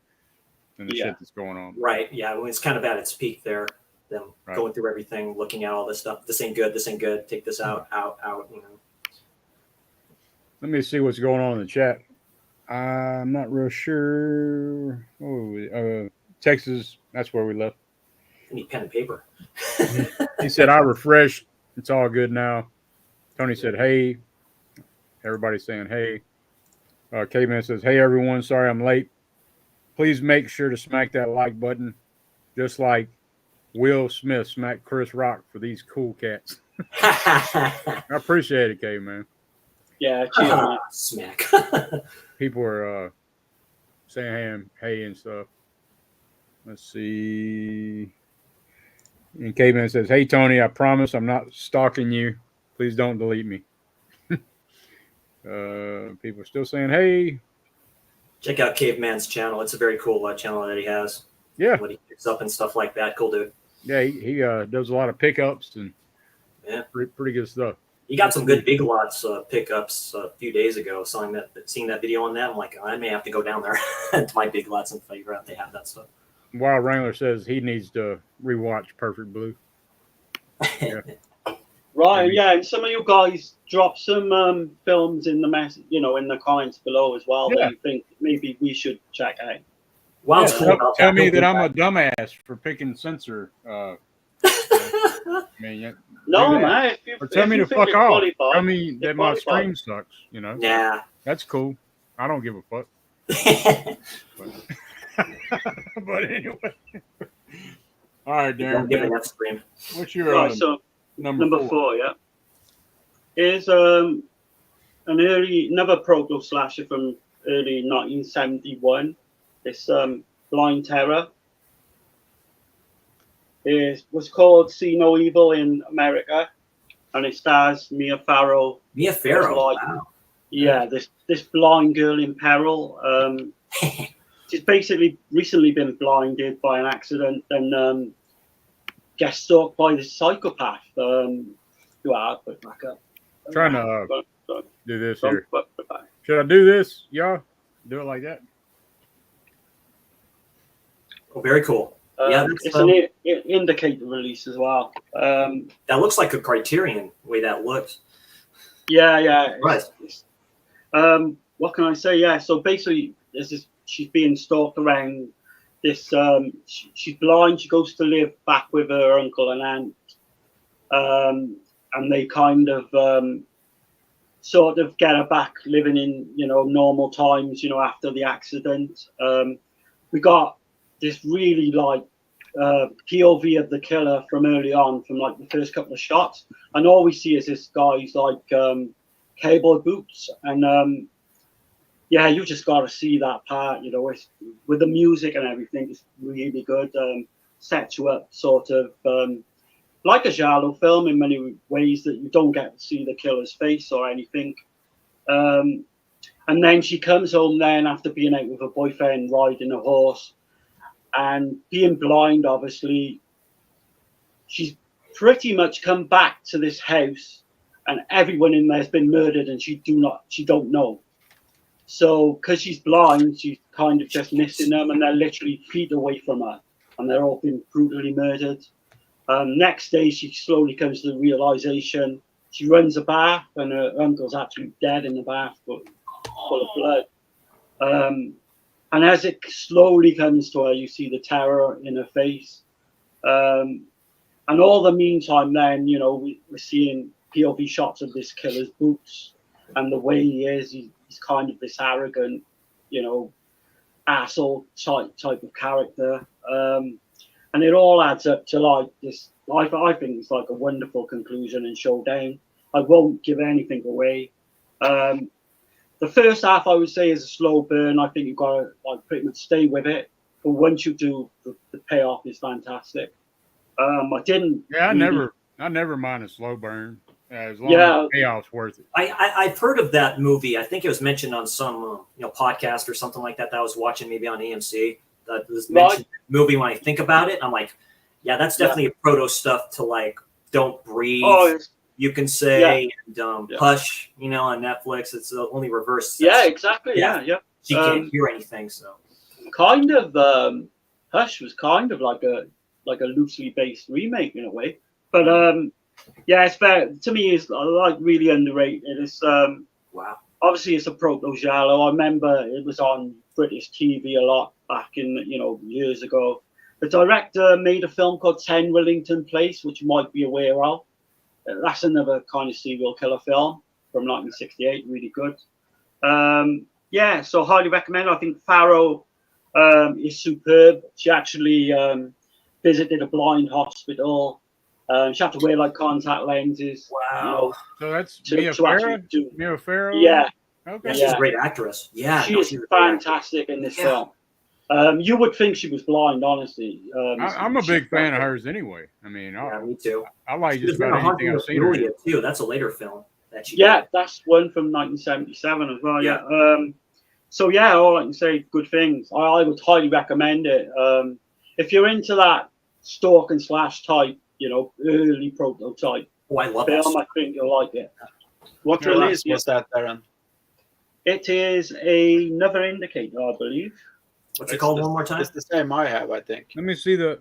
and the shit that's going on. Right. Yeah. Well, it's kind of at its peak there. Them going through everything, looking at all this stuff. This ain't good. This ain't good. Take this out. You know. Let me see what's going on in the chat. I'm not real sure. Oh, Texas. That's where we left. I need pen and paper. He said, I refreshed. It's all good now. Tony said, hey. Everybody's saying, hey. Caveman says, hey, everyone. Sorry I'm late. Please make sure to smack that like button. Just like Will Smith smacked Chris Rock for these cool cats. I appreciate it, Caveman. Yeah, smack. People are saying hey and stuff. Let's see. And Caveman says, hey, Tony, I promise I'm not stalking you. Please don't delete me. People are still saying, hey. Check out Caveman's channel. It's a very cool channel that he has. Yeah. What he picks up and stuff like that. Cool dude. Yeah, he does a lot of pickups and pretty good stuff. He got some good Big Lots pickups a few days ago. Seeing that video on that, I'm like, I may have to go down there to my Big Lots and figure out if they have that stuff. Wild Wrangler says he needs to rewatch Perfect Blue. Yeah. Right, yeah, and some of you guys drop some films in the in the comments below as well that you think maybe we should check out. Wow, tell me that I'm a dumbass for picking censor. No, man. Or tell me to fuck off. Tell me that my stream sucks. You know. Yeah. That's cool. I don't give a fuck. But anyway. All right, Darren. What's your number 4? Yeah, is another proto slasher from early 1971. This Blind Terror was called See No Evil in America, and it stars Mia Farrow. Wow. Yeah, this blind girl in peril. She's basically recently been blinded by an accident and gets stalked by this psychopath. Put back up. Trying to do this here. Should I do this, y'all? Do it like that. Oh, very cool. It's an indicator release as well. That looks like a Criterion, the way that looks. Yeah. Right. What can I say? Yeah, so basically, she's being stalked around this. She's blind. She goes to live back with her uncle and aunt. And they kind of sort of get her back living in, normal times, after the accident. We got this really POV of the killer from early on, from like the first couple of shots, and all we see is this guy's like cowboy boots, and you just got to see that part, it's, with the music and everything. It's really good. Sets you up sort of like a Giallo film in many ways, that you don't get to see the killer's face or anything. And then she comes home then after being out with her boyfriend, riding a horse. And being blind, obviously, she's pretty much come back to this house, and everyone in there has been murdered, and she don't know. So, because she's blind, she's kind of just missing them, and they're literally feet away from her, and they're all been brutally murdered. Next day, she slowly comes to the realization. She runs a bath, and her uncle's actually dead in the bath, but full of blood. And as it slowly comes to her, you see the terror in her face. And all the meantime, then, you know, we're seeing POV shots of this killer's boots and the way he is. He's kind of this arrogant, you know, asshole type of character. And it all adds up to like this. I think it's like a wonderful conclusion and showdown. I won't give anything away. The first half, I would say, is a slow burn. I think you've got to like pretty much stay with it. But once you do, the payoff is fantastic. I didn't. Yeah, I never mind a slow burn as long as the payoff's worth it. I've heard of that movie. I think it was mentioned on some podcast or something like that I was watching, maybe on AMC. That was mentioned movie. When I think about it, I'm like, yeah, that's definitely a proto stuff to like Don't Breathe. Oh, you can say and Hush, you know, on Netflix. It's the only reverse. Yeah, exactly. Yeah. She can't hear anything, so kind of Hush was kind of like a loosely based remake in a way, but it's fair to me. It's like really underrated. It's wow. Obviously, it's a proto Giallo. I remember it was on British TV a lot back in years ago. The director made a film called 10 Wellington Place, which you might be aware of. That's another kind of serial killer film from 1968. Really good. So highly recommend. I think Farrow is superb. She actually visited a blind hospital. She had to wear like contact lenses. Wow. So that's Mia Farrow? Yeah. Okay. Yeah, she's a great actress. Yeah. She is fantastic in this film. You would think she was blind, honestly. I'm a big fan of hers anyway. I mean, me too. I like just about anything I've seen her in. Too. That's a later film that she did. That's one from 1977 as well. Yeah. All I can say, good things. I would highly recommend it. If you're into that stalk and slash type, early prototype I love film, that. I think you'll like it. What release was that, Darren? It is another indicator, I believe. What's it called one more time? It's the same I have, I think. Let me see the.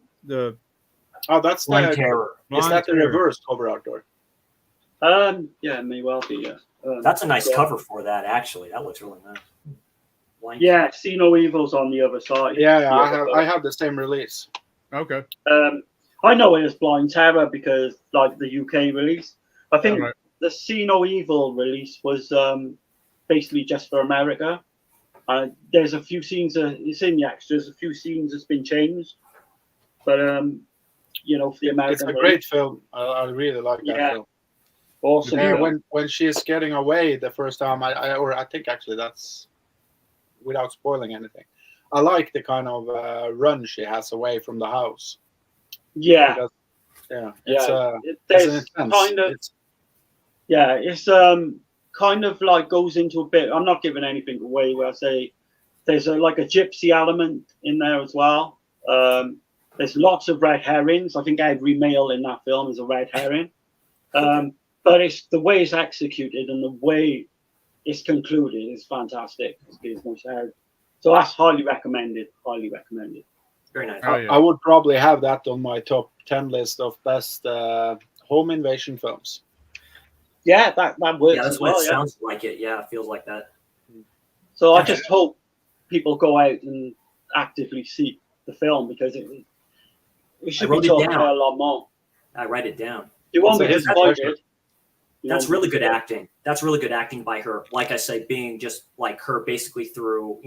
Oh, that's Blind Terror. Is that the reverse cover outdoor? Yeah, it may well be. Yeah. That's a nice cover for that. Actually, that looks really nice. See No Evil's on the other side. Yeah, I have the same release. Okay. I know it as Blind Terror because like the UK release. I think the See No Evil release was basically just for America. There's a few scenes. It's in the extras. A few scenes that's been changed, but for the American. It's a great film. I really like that film. Awesome. Yeah, when she's getting away the first time, I think actually that's without spoiling anything. I like the kind of run she has away from the house. Yeah. Because, it's kind of like goes into a bit. I'm not giving anything away. Where I say there's like a gypsy element in there as well. There's lots of red herrings. I think every male in that film is a red herring. But it's the way it's executed and the way it's concluded is fantastic. So that's highly recommended. Highly recommended. Very nice. I would probably have that on my top 10 list of best home invasion films. Yeah, that works. Yeah, that's what it sounds like. It feels like that. So I just hope people go out and actively seek the film because it should be talked about a lot more. I write it down. You won't be disappointed. That's really good acting. That's really good acting by her. Like I say, being just like her, basically through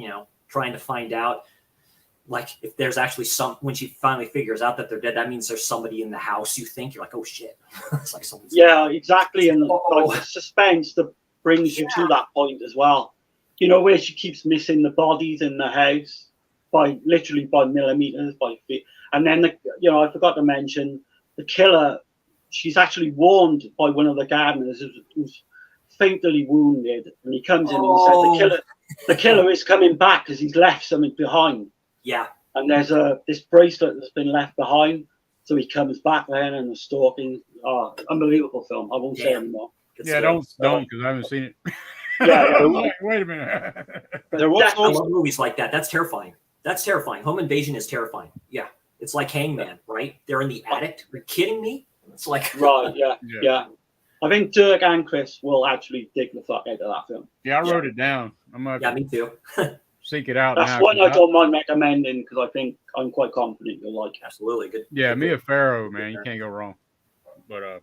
trying to find out. Like if there's actually when she finally figures out that they're dead, that means there's somebody in the house. You think you're like, oh shit, it's like someone's. Yeah, exactly, and like the suspense that brings you to that point as well. Where she keeps missing the bodies in the house by millimeters, by feet, and then I forgot to mention the killer. She's actually warned by one of the gardeners who's fatally wounded, and he comes in and says the killer is coming back because he's left something behind. Yeah, and there's this bracelet that's been left behind, so he comes back then and the stalking. Unbelievable film. I won't say anymore. Yeah, don't because I haven't seen it. Wait a minute. I love movies like that. That's terrifying. Home invasion is terrifying. Yeah, It's like Hangman, right? They're in the attic. Are you kidding me? It's like Right, yeah. I think Dirk and Chris will actually dig the fuck out of that film. Yeah, I wrote it down. I'm gonna me too. seek it out That's now. one I don't mind recommending because I think I'm quite confident you'll like it. Absolutely good. Yeah, Mia Farrow, man, you can't go wrong. But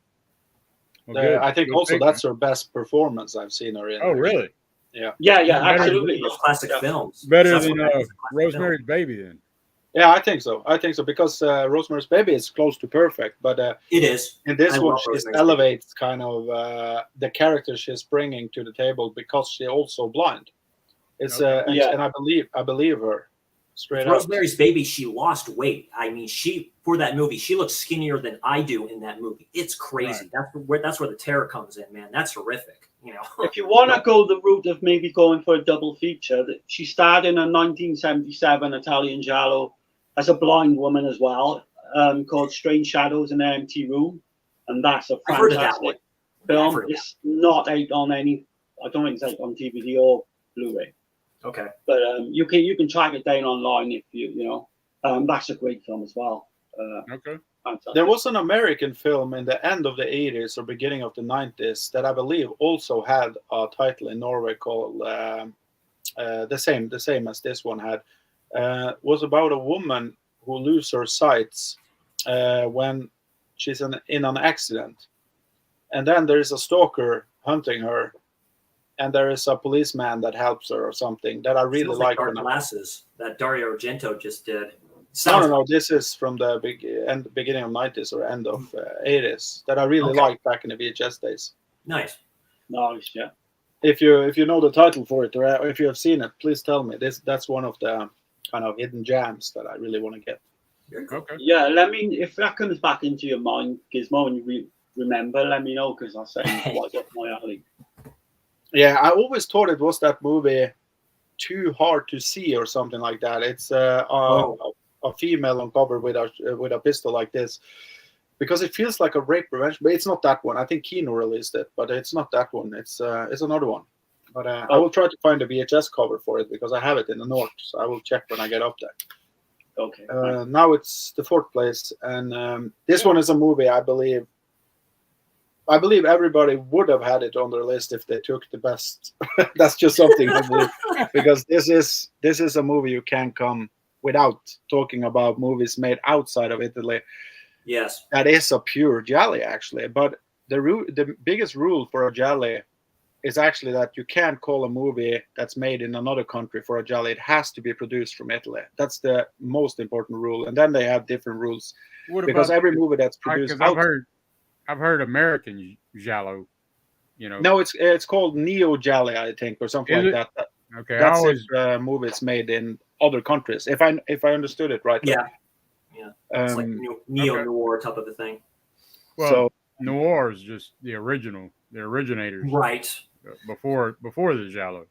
good. I think Good also pick, that's her best performance I've seen her in. Oh, really? Yeah. Yeah, Better- absolutely. Those classic films. Better That's than what makes a classic Rosemary's Baby, then. Yeah, I think so. Because Rosemary's Baby is close to perfect, but film. It is. in this I one, love she Rosemary's elevates kind of the character she's bringing to the table because she's also blind. It's and I believe her straight up. Rosemary's Baby, she lost weight. I mean, for that movie, she looks skinnier than I do in that movie. It's crazy. Right. That's where the terror comes in, man. That's horrific. You know. If you want to go the route of maybe going for a double feature, she starred in a 1977 Italian Giallo as a blind woman as well, called Strange Shadows in an Empty Room, and that's a I've heard of that one. fantastic film. It's not out on any. I don't think it's out on DVD or Blu-ray. Okay. But you can track it down online if you know. That's a great film as well. Okay. Fantastic. There was an American film in the end of the 80s or beginning of the 90s that I believe also had a title in Norway called the same as this one had. Was about a woman who loses her sights when she's in an accident, and then there is a stalker hunting her, and there is a policeman that helps her or something that I really Smells like. Dark Glasses that Dario Argento just did. No. This is from the beginning of 90s or end of 80s that I really liked back in the VHS days. Nice, yeah. If you know the title for it or if you have seen it, please tell me. That's one of the kind of hidden gems that I really want to get. Very cool. Okay. Yeah, let me if that comes back into your mind, Gizmo, and you remember, let me know because I say right up my alley. Yeah, I always thought it was that movie Too Hard to See or something like that. It's a female on cover with a pistol like this, because it feels like a rape revenge, but it's not that one. I think Kino released it, but it's not that one. It's another one. But I will try to find a VHS cover for it because I have it in the north, so I will check when I get up there. Okay. Now it's the fourth place, and this one is a movie I believe everybody would have had it on their list if they took the best. That's just something I believe, because this is a movie you can't come without talking about movies made outside of Italy. Yes. That is a pure giallo, actually. But the biggest rule for a giallo is actually that you can't call a movie that's made in another country for a giallo. It has to be produced from Italy. That's the most important rule. And then they have different rules. Because every movie that's produced I've heard American giallo, you know. No, it's called Neo Giallo, I think, or something like that. Okay, that's if movies made in other countries. If I understood it right. Yeah. It's like neo-noir type of a thing. Well, so noir is just the originators, right? Before the giallo.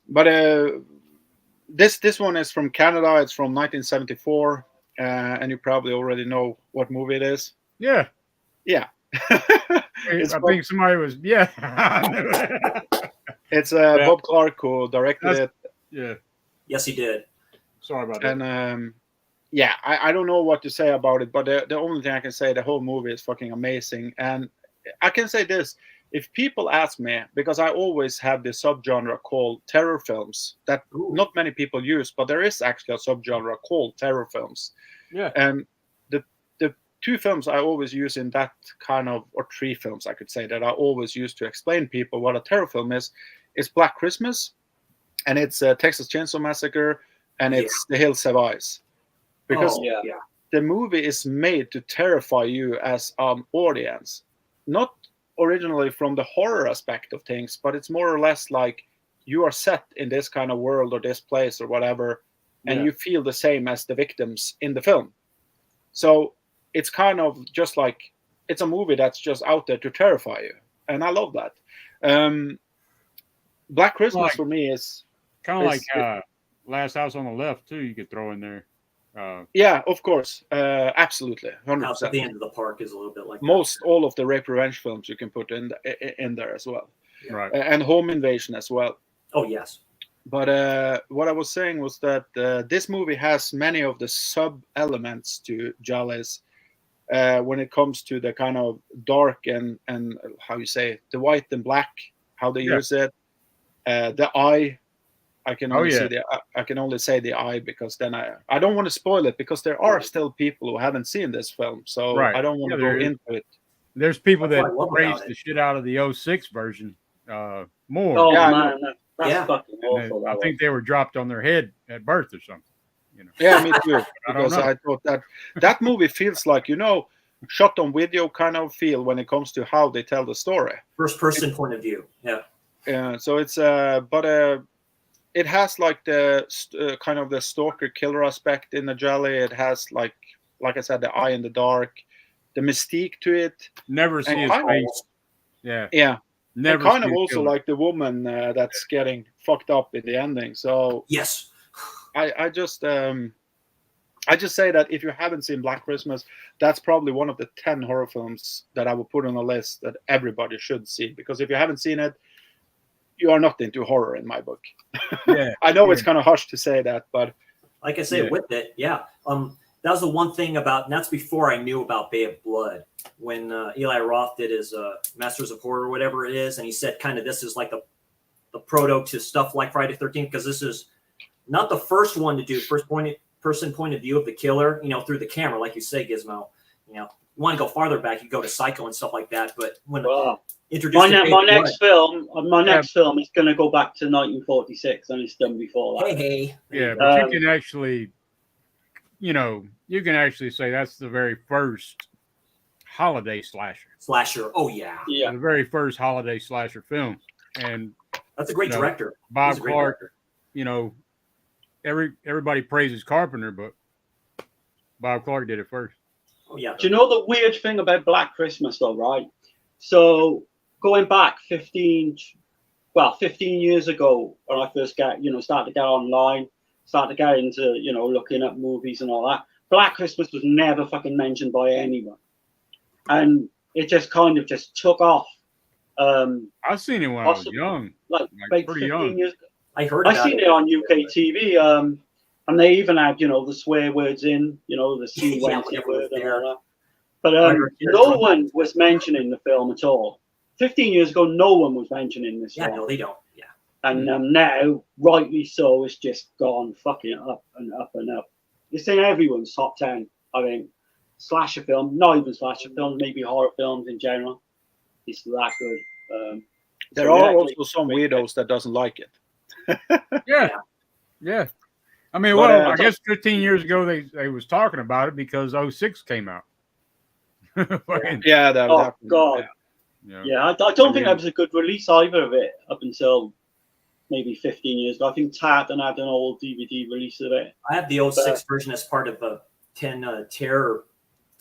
But this one is from Canada. It's from 1974, and you probably already know what movie it is. Yeah. I think somebody was. Yeah. It's Bob Clark who directed it. Yeah. Yes, he did. Sorry about that. And I don't know what to say about it, but the only thing I can say, the whole movie is fucking amazing. And I can say this: if people ask me, because I always have this subgenre called terror films that not many people use, but there is actually a subgenre called terror films. Yeah. And the two films I always use in that kind of, or three films I could say that I always use to explain people what a terror film is Black Christmas, and it's Texas Chainsaw Massacre, and it's The Hills Have Eyes. Because the movie is made to terrify you as an audience, not originally from the horror aspect of things, but it's more or less like you are set in this kind of world or this place or whatever, and you feel the same as the victims in the film. So it's kind of just like, it's a movie that's just out there to terrify you, and I love that. Black Christmas for me is kind of like Last House on the Left too. You could throw in there. Yeah, of course, absolutely, 100%. House at the End of the Park is a little bit like all of the rape revenge films you can put in there as well, right? And Home Invasion as well. Oh yes. But what I was saying was that this movie has many of the sub elements to Giallo's when it comes to the kind of dark and how you say the white and black, how they use it. The eye, I can only see I can only say the eye because then I don't want to spoil it because there are still people who haven't seen this film, so I don't want to go into it. There's people that praise the shit out of the 06 version more. Oh man, that's fucking awful. I think they were dropped on their head at birth or something. You know. Yeah, me too. Because I thought that movie feels like, you know, shot on video kind of feel when it comes to how they tell the story. First person point of view. Yeah. Yeah. So it's but it has like the kind of the stalker killer aspect in the Giallo. It has like I said, the eye in the dark, the mystique to it. Never see his face. Yeah. Yeah. Never. And kind of also like the woman that's getting fucked up in the ending. So yes. I just say that if you haven't seen Black Christmas, that's probably one of the 10 horror films that I would put on a list that everybody should see. Because if you haven't seen it, you are not into horror in my book. Yeah, I know it's kind of harsh to say that, but like I say, with it, that was the one thing about, and that's before I knew about Bay of Blood, when Eli Roth did his Masters of Horror, whatever it is, and he said kind of this is like the proto to stuff like Friday the 13th, because this is not the first one to do person point of view of the killer, you know, through the camera, like you say, Gizmo. You know, you want to go farther back, you go to Psycho and stuff like that. But when introduced my next film is going to go back to 1946, and it's done before that. Hey. Yeah, but you can actually, you know, say that's the very first holiday slasher. Oh yeah. The very first holiday slasher film, and that's a great director. Bob Clark. You know, everybody praises Carpenter, but Bob Clark did it first. Oh yeah. Do you know the weird thing about Black Christmas though, right? So going back 15 years ago when I first started to get online, started to get into, you know, looking at movies and all that, Black Christmas was never fucking mentioned by anyone. And it just kind of just took off. I seen it when I was young. Like pretty young. Years ago. I seen it on UK TV, and they even had, you know, the swear words in, you know, the C word and all that. But no one was mentioning the film at all. 15 years ago, no one was mentioning this film. No, they don't. Yeah. And now, rightly so, it's just gone fucking up and up and up. It's in everyone's top 10, I think. Slasher film, not even slasher films, maybe horror films in general. It's that good. There are also some weirdos that doesn't like it. Yeah. I mean, I guess 15 years ago they was talking about it because 06 came out. God. Yeah, I don't think that was a good release either of it up until maybe 15 years ago. I think Tartan had an old DVD release of it. I have the 06 version as part of a 10 Terror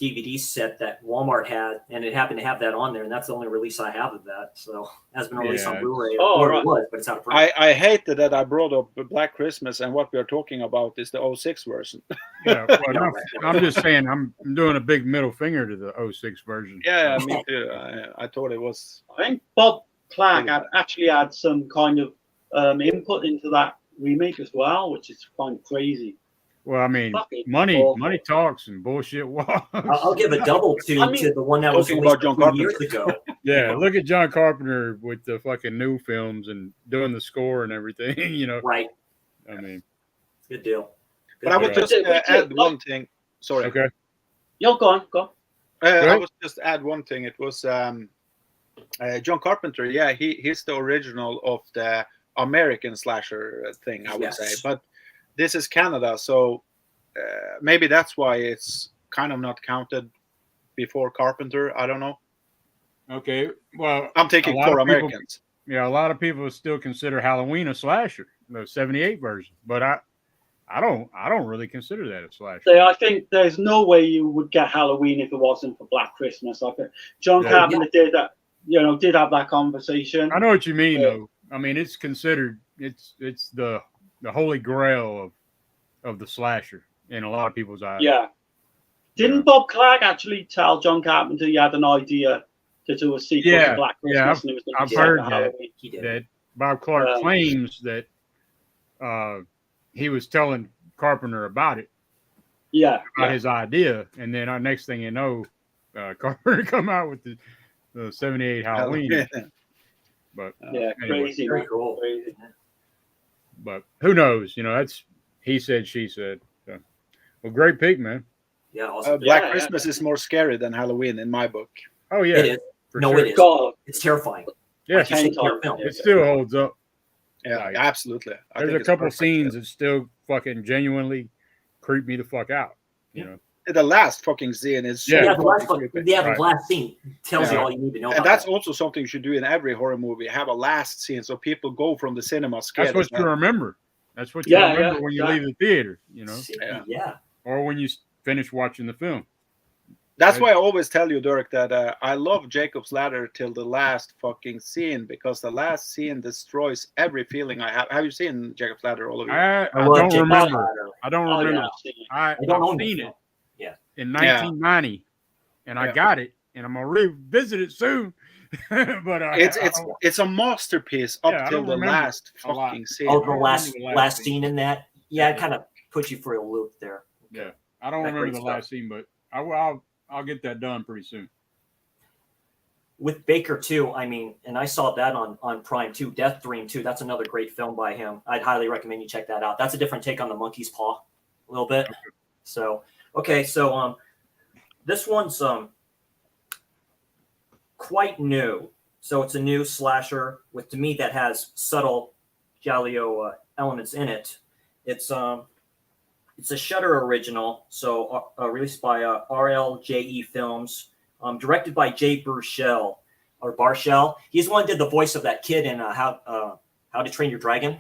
DVD set that Walmart had, and it happened to have that on there, and that's the only release I have of that. So it has been released on Blu-ray. It was, but it's out of print. I hated that I brought up Black Christmas, and what we are talking about is the 06 version. Yeah, well, I'm just saying I'm doing a big middle finger to the 06 version. Yeah, me too. I thought it was. I think Bob Clark actually had some kind of input into that remake as well, which is kind of crazy. Well, I mean, money talks and bullshit walks. I'll give a double to the one that was released 2 years ago. Yeah, look at John Carpenter with the fucking new films and doing the score and everything, you know. Right. I mean, good deal. But I would just add one thing. Sorry. Okay. Yo, go on. I would just add one thing. It was John Carpenter. Yeah, he's the original of the American slasher thing, I would say. But this is Canada, so maybe that's why it's kind of not counted before Carpenter. I don't know. Okay, well, I'm taking for Americans. A lot of people still consider Halloween a slasher, the '78 version, but I don't really consider that a slasher. So I think there's no way you would get Halloween if it wasn't for Black Christmas. I think John Carpenter did that. You know, did have that conversation. I know what you mean, though. I mean, it's considered it's the holy grail of the slasher in a lot of people's eyes. Yeah. Didn't Bob Clark actually tell John Carpenter he had an idea to do a sequel to Black Christmas? I've heard that Bob Clark claims that he was telling Carpenter about it, about his idea, and then our next thing you know, Carpenter come out with the 78 Halloween. But yeah, anyway. crazy, Very man. cool. Crazy. But who knows? You know, that's he said, she said. So, well, great pick, man. Yeah, awesome. Black Christmas is more scary than Halloween in my book. Oh yeah, It is. for No, sure. it is. God. It's terrifying. Yeah, Like you said, your film. it still holds up. Yeah, Like, absolutely. There's a couple scenes that still fucking genuinely creep me the fuck out. You know, the last fucking scene is so Yeah, the last, creepy. the last scene tells you all you need to know. And that's also something you should do in every horror movie. Have a last scene so people go from the cinema scared. That's what you remember. That's what you remember when you leave the theater. You know. Yeah. Or when you finish watching the film. That's why I always tell you, Dirk, that I love Jacob's Ladder till the last fucking scene, because the last scene destroys every feeling I have. Have you seen Jacob's Ladder, all of you? I don't remember. I don't remember. I've seen it. Yeah. In 1990, and I got it, and I'm gonna revisit it soon. But it's a masterpiece up till the last fucking scene. Oh, the last scene in that. Yeah, it kind of puts you for a loop there. Yeah, I don't remember the last scene, but I'll get that done pretty soon. With Baker too, I mean, and I saw that on Prime too. Death Dream too. That's another great film by him. I'd highly recommend you check that out. That's a different take on the monkey's paw, a little bit. Okay. So this one's quite new. So it's a new slasher with, to me, that has subtle Giallo elements in it. It's a Shudder original, so released by RLJE Films, directed by Jay Baruchel or Barshell. He's the one who did the voice of that kid in How to Train Your Dragon.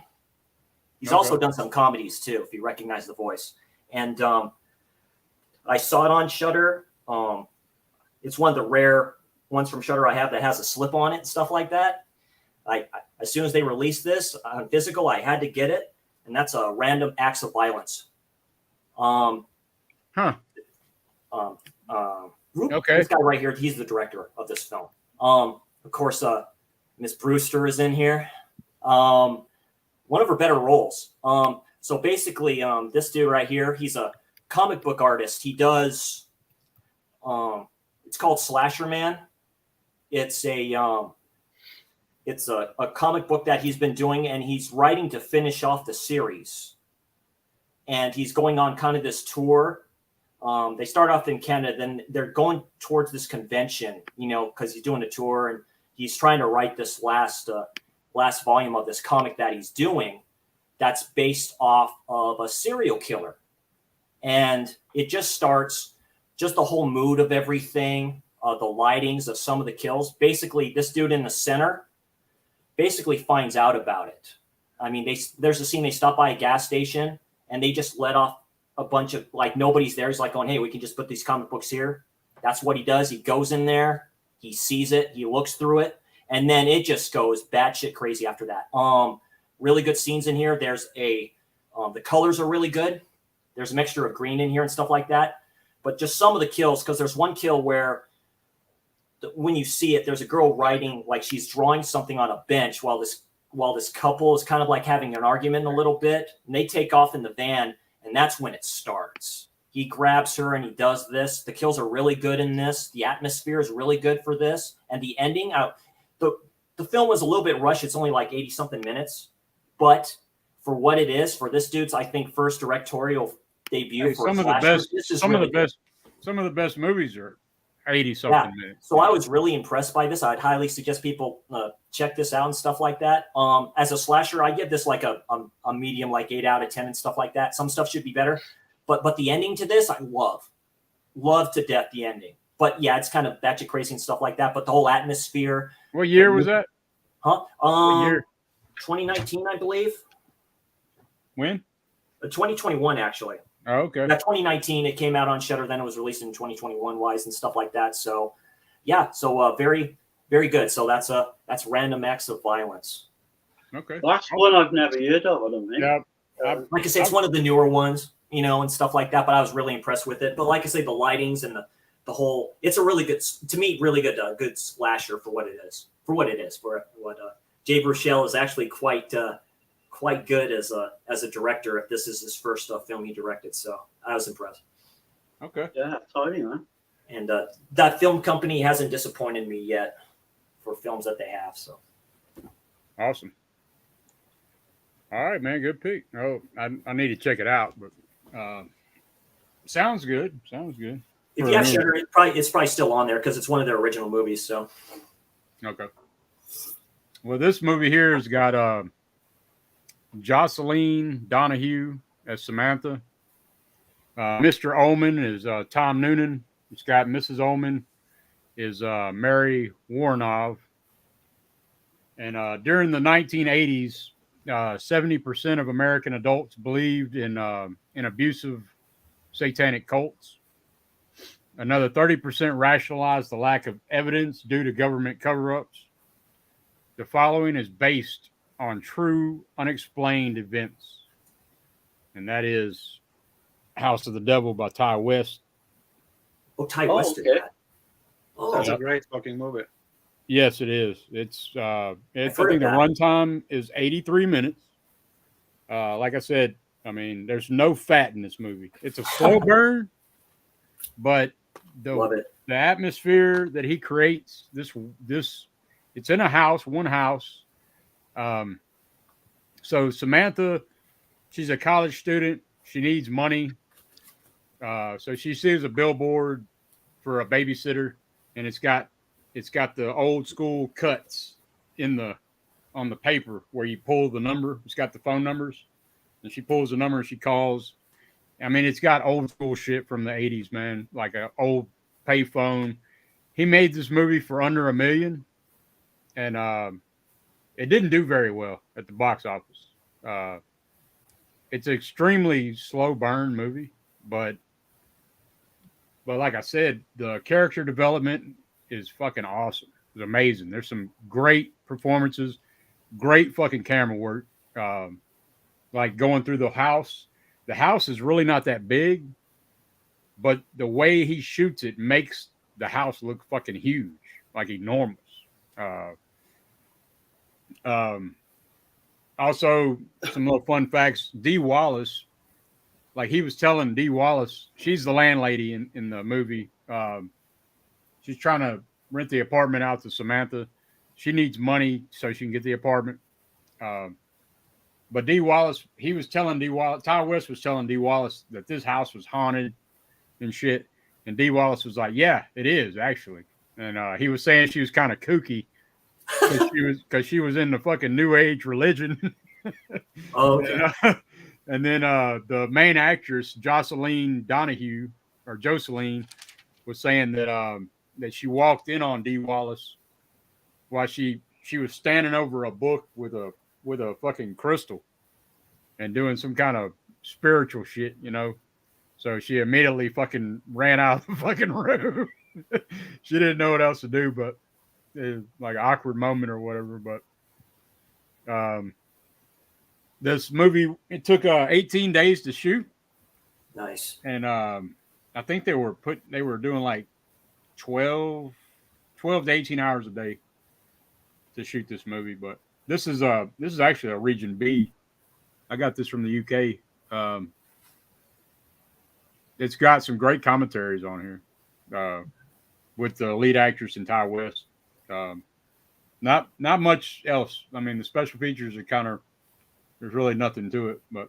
He's also done some comedies too, if you recognize the voice. And I saw it on Shudder. It's one of the rare ones from Shudder I have that has a slip on it and stuff like that. As soon as they released this on physical, I had to get it, and that's a Random Acts of Violence. Okay. This guy right here, he's the director of this film. Of course, Miss Brewster is in here. One of her better roles. So basically, this dude right here, he's a comic book artist. He does. It's called Slasher Man. It's a comic book that he's been doing, and he's writing to finish off the series. And he's going on kind of this tour. They start off in Canada, then they're going towards this convention, because he's doing a tour, and he's trying to write this last volume of this comic that he's doing that's based off of a serial killer. And it just starts, just the whole mood of everything, the lightings of some of the kills. Basically, this dude in the center basically finds out about it. I mean, there's a scene, they stop by a gas station, and they just let off a bunch of, like, nobody's there. He's like going, hey, we can just put these comic books here. That's what he does. He goes in there, he sees it, he looks through it, and then it just goes batshit crazy after that. Really good scenes in here. There's the colors are really good. There's a mixture of green in here and stuff like that. But just some of the kills, because there's one kill where when you see it, there's a girl writing, like she's drawing something on a bench while this couple is kind of like having an argument a little bit, and they take off in the van, and that's when it starts. He grabs her and he does this. The kills are really good in this. The atmosphere is really good for this. And the ending, the film was a little bit rushed. It's only like 80 something minutes, but for what it is, for this dude's, I think, first directorial debut for some of the best movies are 80 something minutes. So I was really impressed by this. I'd highly suggest people check this out and stuff like that. As a slasher, I give this like a medium, like 8 out of 10 and stuff like that. Some stuff should be better, but the ending to this, I love to death, the ending. But yeah, it's kind of batshit crazy and stuff like that. But the whole atmosphere. What year was that? Huh? What year? 2019, I believe. When? 2021, actually. Oh, okay. That 2019, it came out on Shudder. Then it was released in 2021 wise and stuff like that. So, yeah. So very, very good. So that's Random Acts of Violence. Okay. That's one I've never heard of. I don't think. Yeah. Like I said, it's one of the newer ones, and stuff like that. But I was really impressed with it. But like I say, the lightings and the whole, it's a really good, to me, really good, good slasher for what it is. For what Jay Baruchel is actually quite quite good as a director. If this is his first film he directed, so I was impressed. Okay. Yeah, totally, man. And that film company hasn't disappointed me yet for films that they have. So awesome. All right, man. Good pick. Oh, I need to check it out, but sounds good. Sounds good. If you have Shudder, it's probably still on there because it's one of their original movies. So okay. Well, this movie here has got Jocelyn Donahue as Samantha. Mr. Ullman is Tom Noonan. It's got Mrs. Ullman is Mary Warnov. And during the 1980s, 70% of American adults believed in abusive satanic cults. Another 30% rationalized the lack of evidence due to government cover-ups. The following is based on true, unexplained events. And that is House of the Devil by Ty West. Oh, Ty West did that. Oh, That's a great fucking movie. Yes, it is. It's I think the that. runtime is 83 minutes. Like I said, I mean, there's no fat in this movie. It's a slow burn, but the atmosphere that he creates, this it's in a house, one house. So Samantha, she's a college student. She needs money. So she sees a billboard for a babysitter, and it's got the old school cuts on the paper where you pull the number. It's got the phone numbers, and she pulls the number and she calls. I mean, it's got old school shit from the 80s, man, like an old payphone. He made this movie for under $1 million, and it didn't do very well at the box office. It's an extremely slow burn movie, but like I said, the character development is fucking awesome. It's amazing. There's some great performances, great fucking camera work. Like going through the house. The house is really not that big, but the way he shoots it makes the house look fucking huge, like enormous. Also, some little fun facts. Dee Wallace, like he was telling Dee Wallace, she's the landlady in the movie. She's trying to rent the apartment out to Samantha. She needs money so she can get the apartment. But Dee Wallace, he was telling Dee Wallace, Ty West was telling Dee Wallace that this house was haunted and shit. And Dee Wallace was like, yeah, it is actually. And he was saying she was kind of kooky because she was in the fucking New Age religion. Oh, okay. And then the main actress, Jocelyn Donahue, or Jocelyn, was saying that that she walked in on Dee Wallace while she was standing over a book with a fucking crystal and doing some kind of spiritual shit, you know. So she immediately fucking ran out of the fucking room. She didn't know what else to do, but it was like an awkward moment or whatever. But this movie, it took 18 days to shoot. Nice. And I think they were doing like 12 to 18 hours a day to shoot this movie. But this is actually a region B. I got this from the UK. It's got some great commentaries on here with the lead actress and Ty West. Not much else. I mean, the special features are kind of, there's really nothing to it, but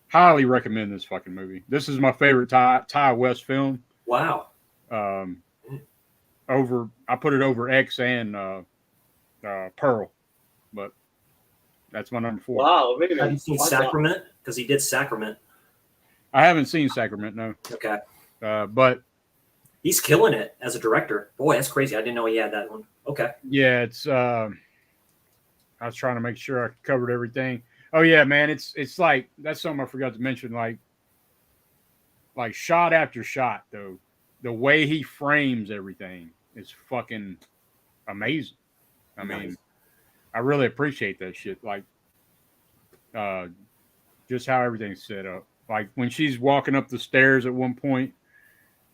highly recommend this fucking movie. This is my favorite Ty West film. Wow. I put it over X and Pearl, but that's my number 4. Wow, really? Have you seen Sacrament? Because he did Sacrament. I haven't seen Sacrament, no. Okay. But he's killing it as a director. Boy, that's crazy. I didn't know he had that one. Okay. Yeah, it's I was trying to make sure I covered everything. Oh yeah, man, it's like, that's something I forgot to mention, like shot after shot though. The way he frames everything is fucking amazing. I mean, I really appreciate that shit. Like just how everything's set up. Like when she's walking up the stairs at one point,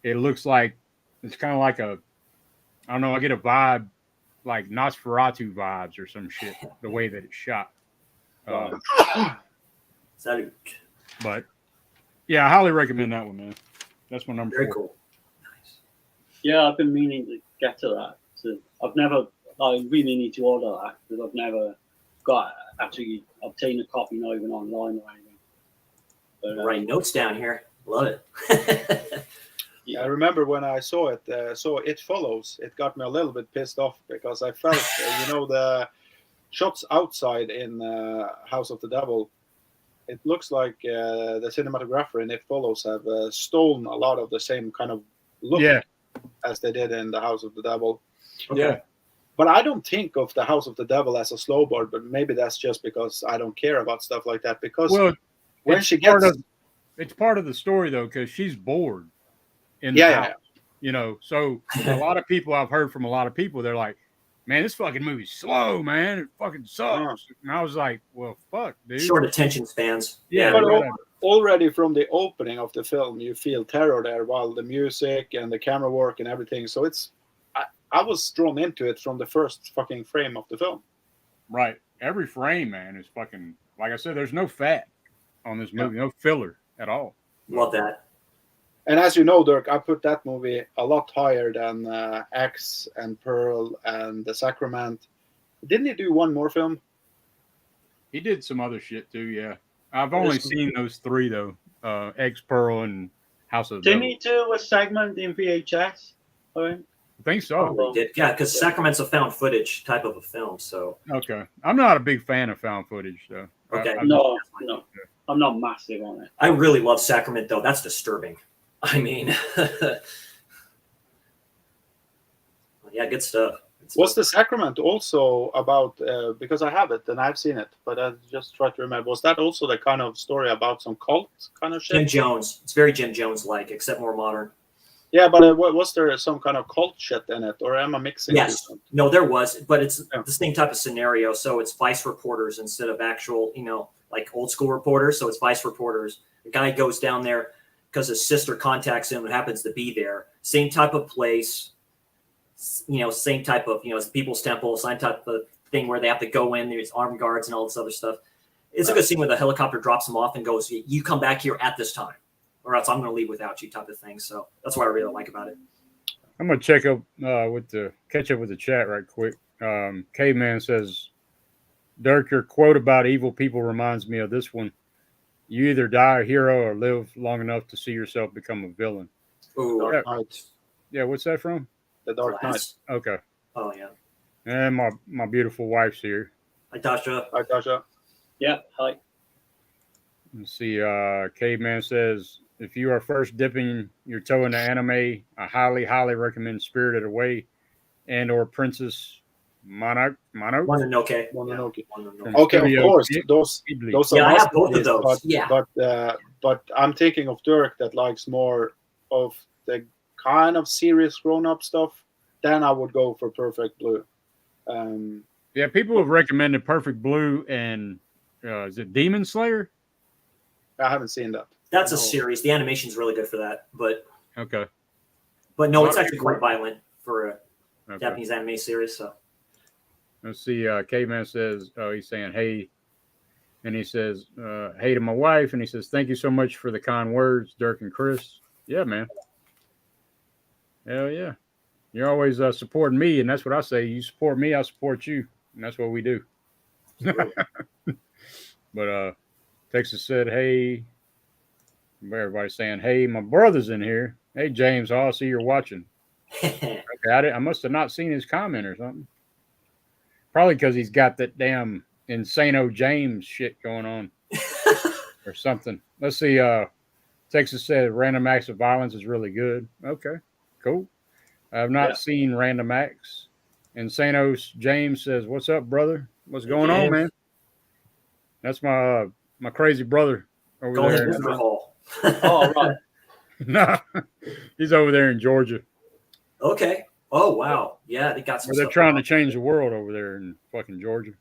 it looks like it's kind of like I don't know, I get a vibe like Nosferatu vibes or some shit, the way that it's shot. Salute. But yeah, I highly recommend that one, man. That's my number Very 4. cool. Nice. Yeah, I've been meaning to get to that. So I really need to order that because I've never actually obtained a copy, not even online or anything. But, Writing notes down here. Love it. I remember when I saw It Follows, it got me a little bit pissed off because I felt, the shots outside in House of the Devil, it looks like the cinematographer in It Follows have stolen a lot of the same kind of look as they did in the House of the Devil. Okay. Yeah. But I don't think of the House of the Devil as a slow burn, but maybe that's just because I don't care about stuff like that. Because when she gets... It's part of the story, though, because she's bored in the house. So a lot of people, I've heard from a lot of people, they're like, man, this fucking movie's slow, man. It fucking sucks. And I was like, well, fuck, dude. Short attention spans. Yeah. But already from the opening of the film, you feel terror there while the music and the camera work and everything. So I was drawn into it from the first fucking frame of the film. Right. Every frame, man, is fucking, like I said, there's no fat on this movie, no filler at all. Love that. And as you know, Dirk, I put that movie a lot higher than X and Pearl and The Sacrament. Didn't he do one more film? He did some other shit too, yeah. I've only seen those 3 though. X, Pearl, and House of the Devil. Didn't he do a segment in VHS? I think so. Oh, did. Yeah, because Sacrament's a found footage type of a film. So okay, I'm not a big fan of found footage though. Okay, no, I'm not massive on it. I really love Sacrament though. That's disturbing. I mean, yeah, good stuff. Was The Sacrament also about, because I have it and I've seen it, but I just try to remember, was that also the kind of story about some cult kind of shit? Jim Jones. It's very Jim Jones-like, except more modern. Yeah, but was there some kind of cult shit in it, or am I mixing? Yes. No, there was, but it's the same type of scenario. So it's vice reporters instead of actual, like old school reporters. So it's vice reporters. The guy goes down there because his sister contacts him and happens to be there. Same type of place, same type of, it's People's Temple, same type of thing where they have to go in, there's armed guards and all this other stuff. It's a good scene where the helicopter drops him off and goes, you come back here at this time, or else I'm going to leave without you type of thing. So that's what I really like about it. I'm going to catch up with the chat right quick. Caveman says, Dirk, your quote about evil people reminds me of this one. You either die a hero or live long enough to see yourself become a villain. Ooh. Dark Knight. Yeah, what's that from? The Dark Knight. Okay. Oh, yeah. And my beautiful wife's here. Hi, Tasha. Hi, Tasha. Yeah, hi. Let's see. Caveman says, if you are first dipping your toe into anime, I highly, highly recommend Spirited Away and or Princess Mononoke. Mononoke. Okay, of course. Those are I have both of those. But I'm thinking of Dirk that likes more of the kind of serious grown-up stuff. Then I would go for Perfect Blue. Yeah, people have recommended Perfect Blue and is it Demon Slayer? I haven't seen that. That's a series. The animation's really good for that, but okay. But no, it's actually quite violent for a Japanese anime series. So let's see. Caveman says, he's saying hey, and he says hey to my wife, and he says thank you so much for the kind words, Dirk and Chris. Yeah, man. Hell yeah. You're always supporting me, and that's what I say. You support me, I support you, and that's what we do. But Texas said, hey. Everybody's saying, hey, my brother's in here. Hey, James, I see you're watching. Okay, I must have not seen his comment or something. Probably because he's got that damn Insano James shit going on or something. Let's see. Texas said Random Acts of Violence is really good. Okay, cool. I have not seen Random Acts. Insano James says, what's up, brother? What's going on, man? That's my crazy brother over there. Oh, right. No, he's over there in Georgia. Okay. Oh, wow. Yeah, they got some. They're trying to change the world over there in fucking Georgia.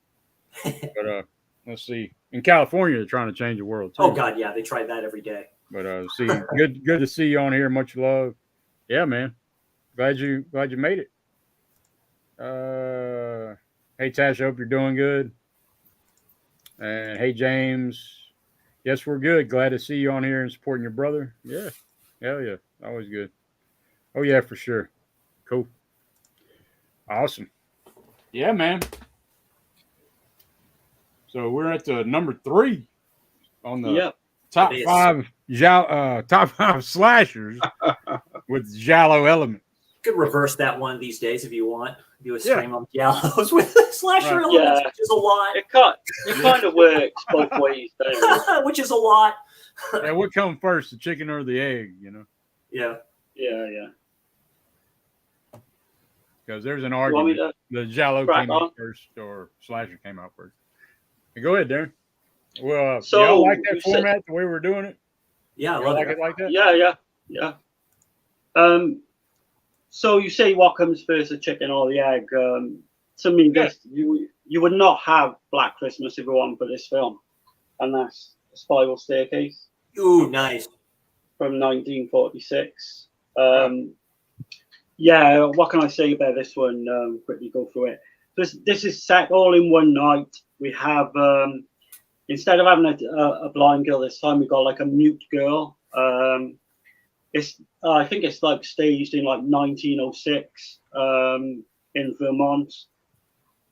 But let's see. In California, they're trying to change the world too. Oh God, yeah, they try that every day. But see, good to see you on here. Much love. Yeah, man. Glad you made it. Hey Tash, I hope you're doing good. And hey, James. Yes, we're good. Glad to see you on here and supporting your brother. Yeah. Hell yeah. Always good. Oh, yeah, for sure. Cool. Awesome. Yeah, man. So we're at the number 3 on the top five slashers with Giallo elements. You could reverse that one of these days if you want. Do a stream on Giallos with slasher elements, which is a lot. It kind of works both ways, which is a lot. Yeah, what come first, the chicken or the egg? You know. Yeah. Because there's an argument. The Giallo came out first, or slasher came out first. Go ahead, Darren. Well, so y'all like that format, the way we're doing it? Yeah, I love it. Like that? Yeah. So you say what comes first, the chicken or the egg? To me, you would not have Black Christmas if it wasn't for this film, and that's The Spiral Staircase. Ooh, nice. From 1946. Yeah, what can I say about this one? Quickly go through it. This is set all in one night. We have instead of having a blind girl this time, we got like a mute girl. I think it's like staged in like 1906 in Vermont,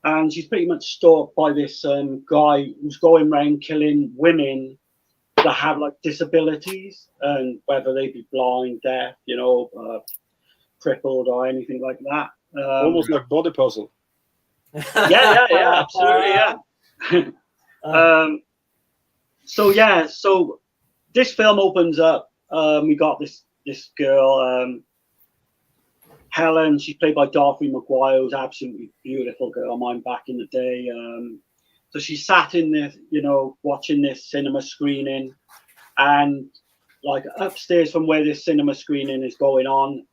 and she's pretty much stalked by this guy who's going around killing women that have like disabilities, and whether they be blind, deaf, crippled or anything like that. Almost like Body Puzzle. Yeah, absolutely, yeah. So this film opens up. We got this girl, Helen. She's played by Dorothy McGuire, who's absolutely beautiful girl, mine back in the day. So she sat in this, watching this cinema screening, and like upstairs from where this cinema screening is going on,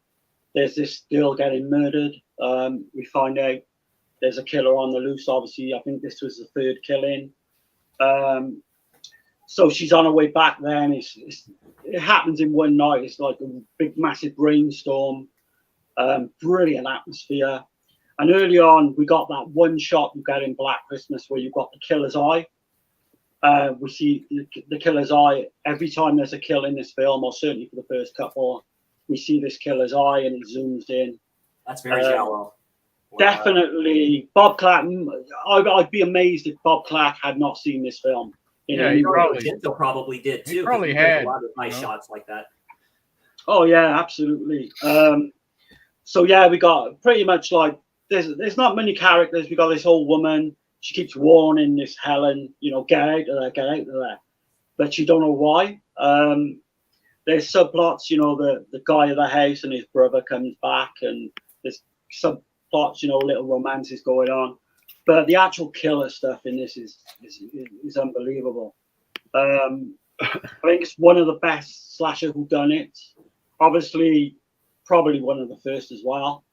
there's this girl getting murdered. We find out there's a killer on the loose. Obviously, I think this was the third killing. So she's on her way back there, and it happens in one night. It's like a big, massive rainstorm, brilliant atmosphere. And early on, we got that one shot you get in Black Christmas where you've got the killer's eye. We see the killer's eye every time there's a kill in this film, or certainly for the first couple. We see this killer's eye, and it zooms in. That's very Giallo. Wow. Definitely, Bob Clark. I'd be amazed if Bob Clark had not seen this film. Yeah, he probably did too. He probably had a lot of nice shots like that. Oh yeah, absolutely. So yeah, we got pretty much like there's not many characters. We got this old woman. She keeps warning this Helen, get out of there, but she don't know why. There's subplots, the guy of the house and his brother comes back, and there's subplots, little romances going on. But the actual killer stuff in this is unbelievable. I think it's one of the best slasher whodunit. Obviously, probably one of the first as well.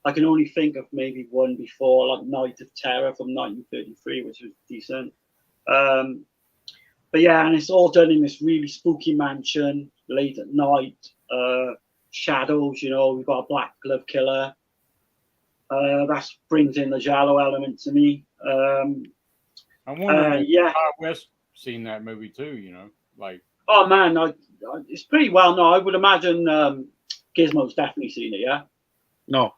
I can only think of maybe one before, like Night of Terror from 1933, which was decent. But yeah, and it's all done in this really spooky mansion, late at night, shadows, we've got a black glove killer. That brings in the Giallo element to me. I wonder if West seen that movie too, like. Oh man, it's pretty well known. I would imagine Gizmo's definitely seen it, yeah? No.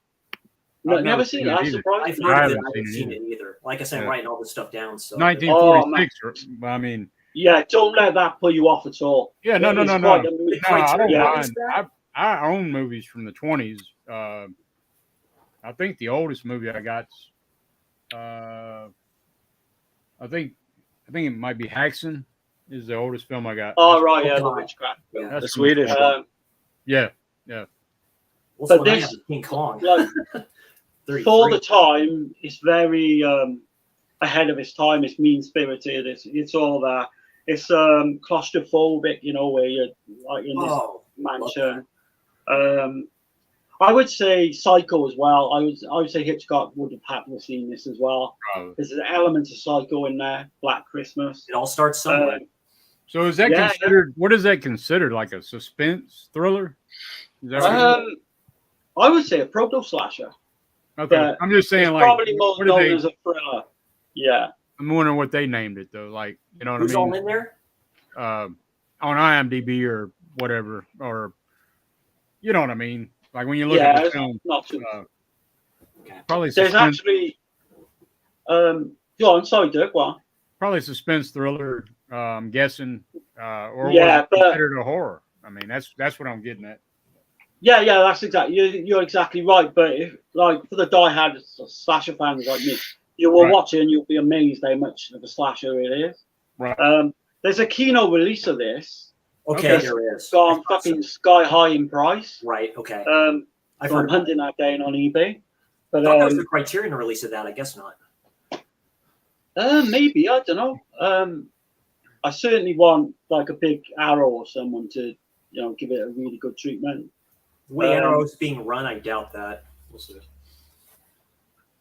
No, never seen it. I'm surprised. I haven't seen it either. Like I said, I'm writing all this stuff down. So 1946. I mean. Yeah, don't let that pull you off at all. Yeah, no. I don't mind. I own movies from the 20s. I think the oldest movie I got, I think it might be Haxon is the oldest film I got. Oh, right, yeah, the witchcraft. Yeah. That's the Swedish one. Yeah. But this, King Kong. For the time, it's very ahead of its time. It's mean-spirited. It's all that. It's claustrophobic, where you're like in this mansion. I would say Psycho as well. I would say Hitchcock would have had to have seen this as well. There's an element of Psycho in there. Black Christmas. It all starts somewhere. So is that considered? What is that considered? Like a suspense thriller? Is that I would say a proto slasher. Okay, I'm just saying, like probably most known as a thriller. Yeah. I I'm wondering what they named it though. Like, you know what Who's I mean? all in there? On IMDb or whatever, or you know what I mean? Like when you look at the film, not too. probably There's suspense, actually. Go on, sorry, Dirk. What? probably suspense thriller. I'm guessing, or was Yeah, it but considered a horror? I mean, that's what I'm getting at. yeah, that's exactly. You're exactly right. But if, like, for the die-hard slasher fans like me, you will watch it and you'll be amazed how much of a slasher it is. Right. There's a keynote release of this. Okay, there is. Gone fucking sky high in price. Right. Okay. I'm hunting that down on eBay. But I thought that was the Criterion release of that. I guess not. Maybe, I don't know. I certainly want like a big Arrow or someone to, give it a really good treatment. The way Arrow's being run, I doubt that. We'll see.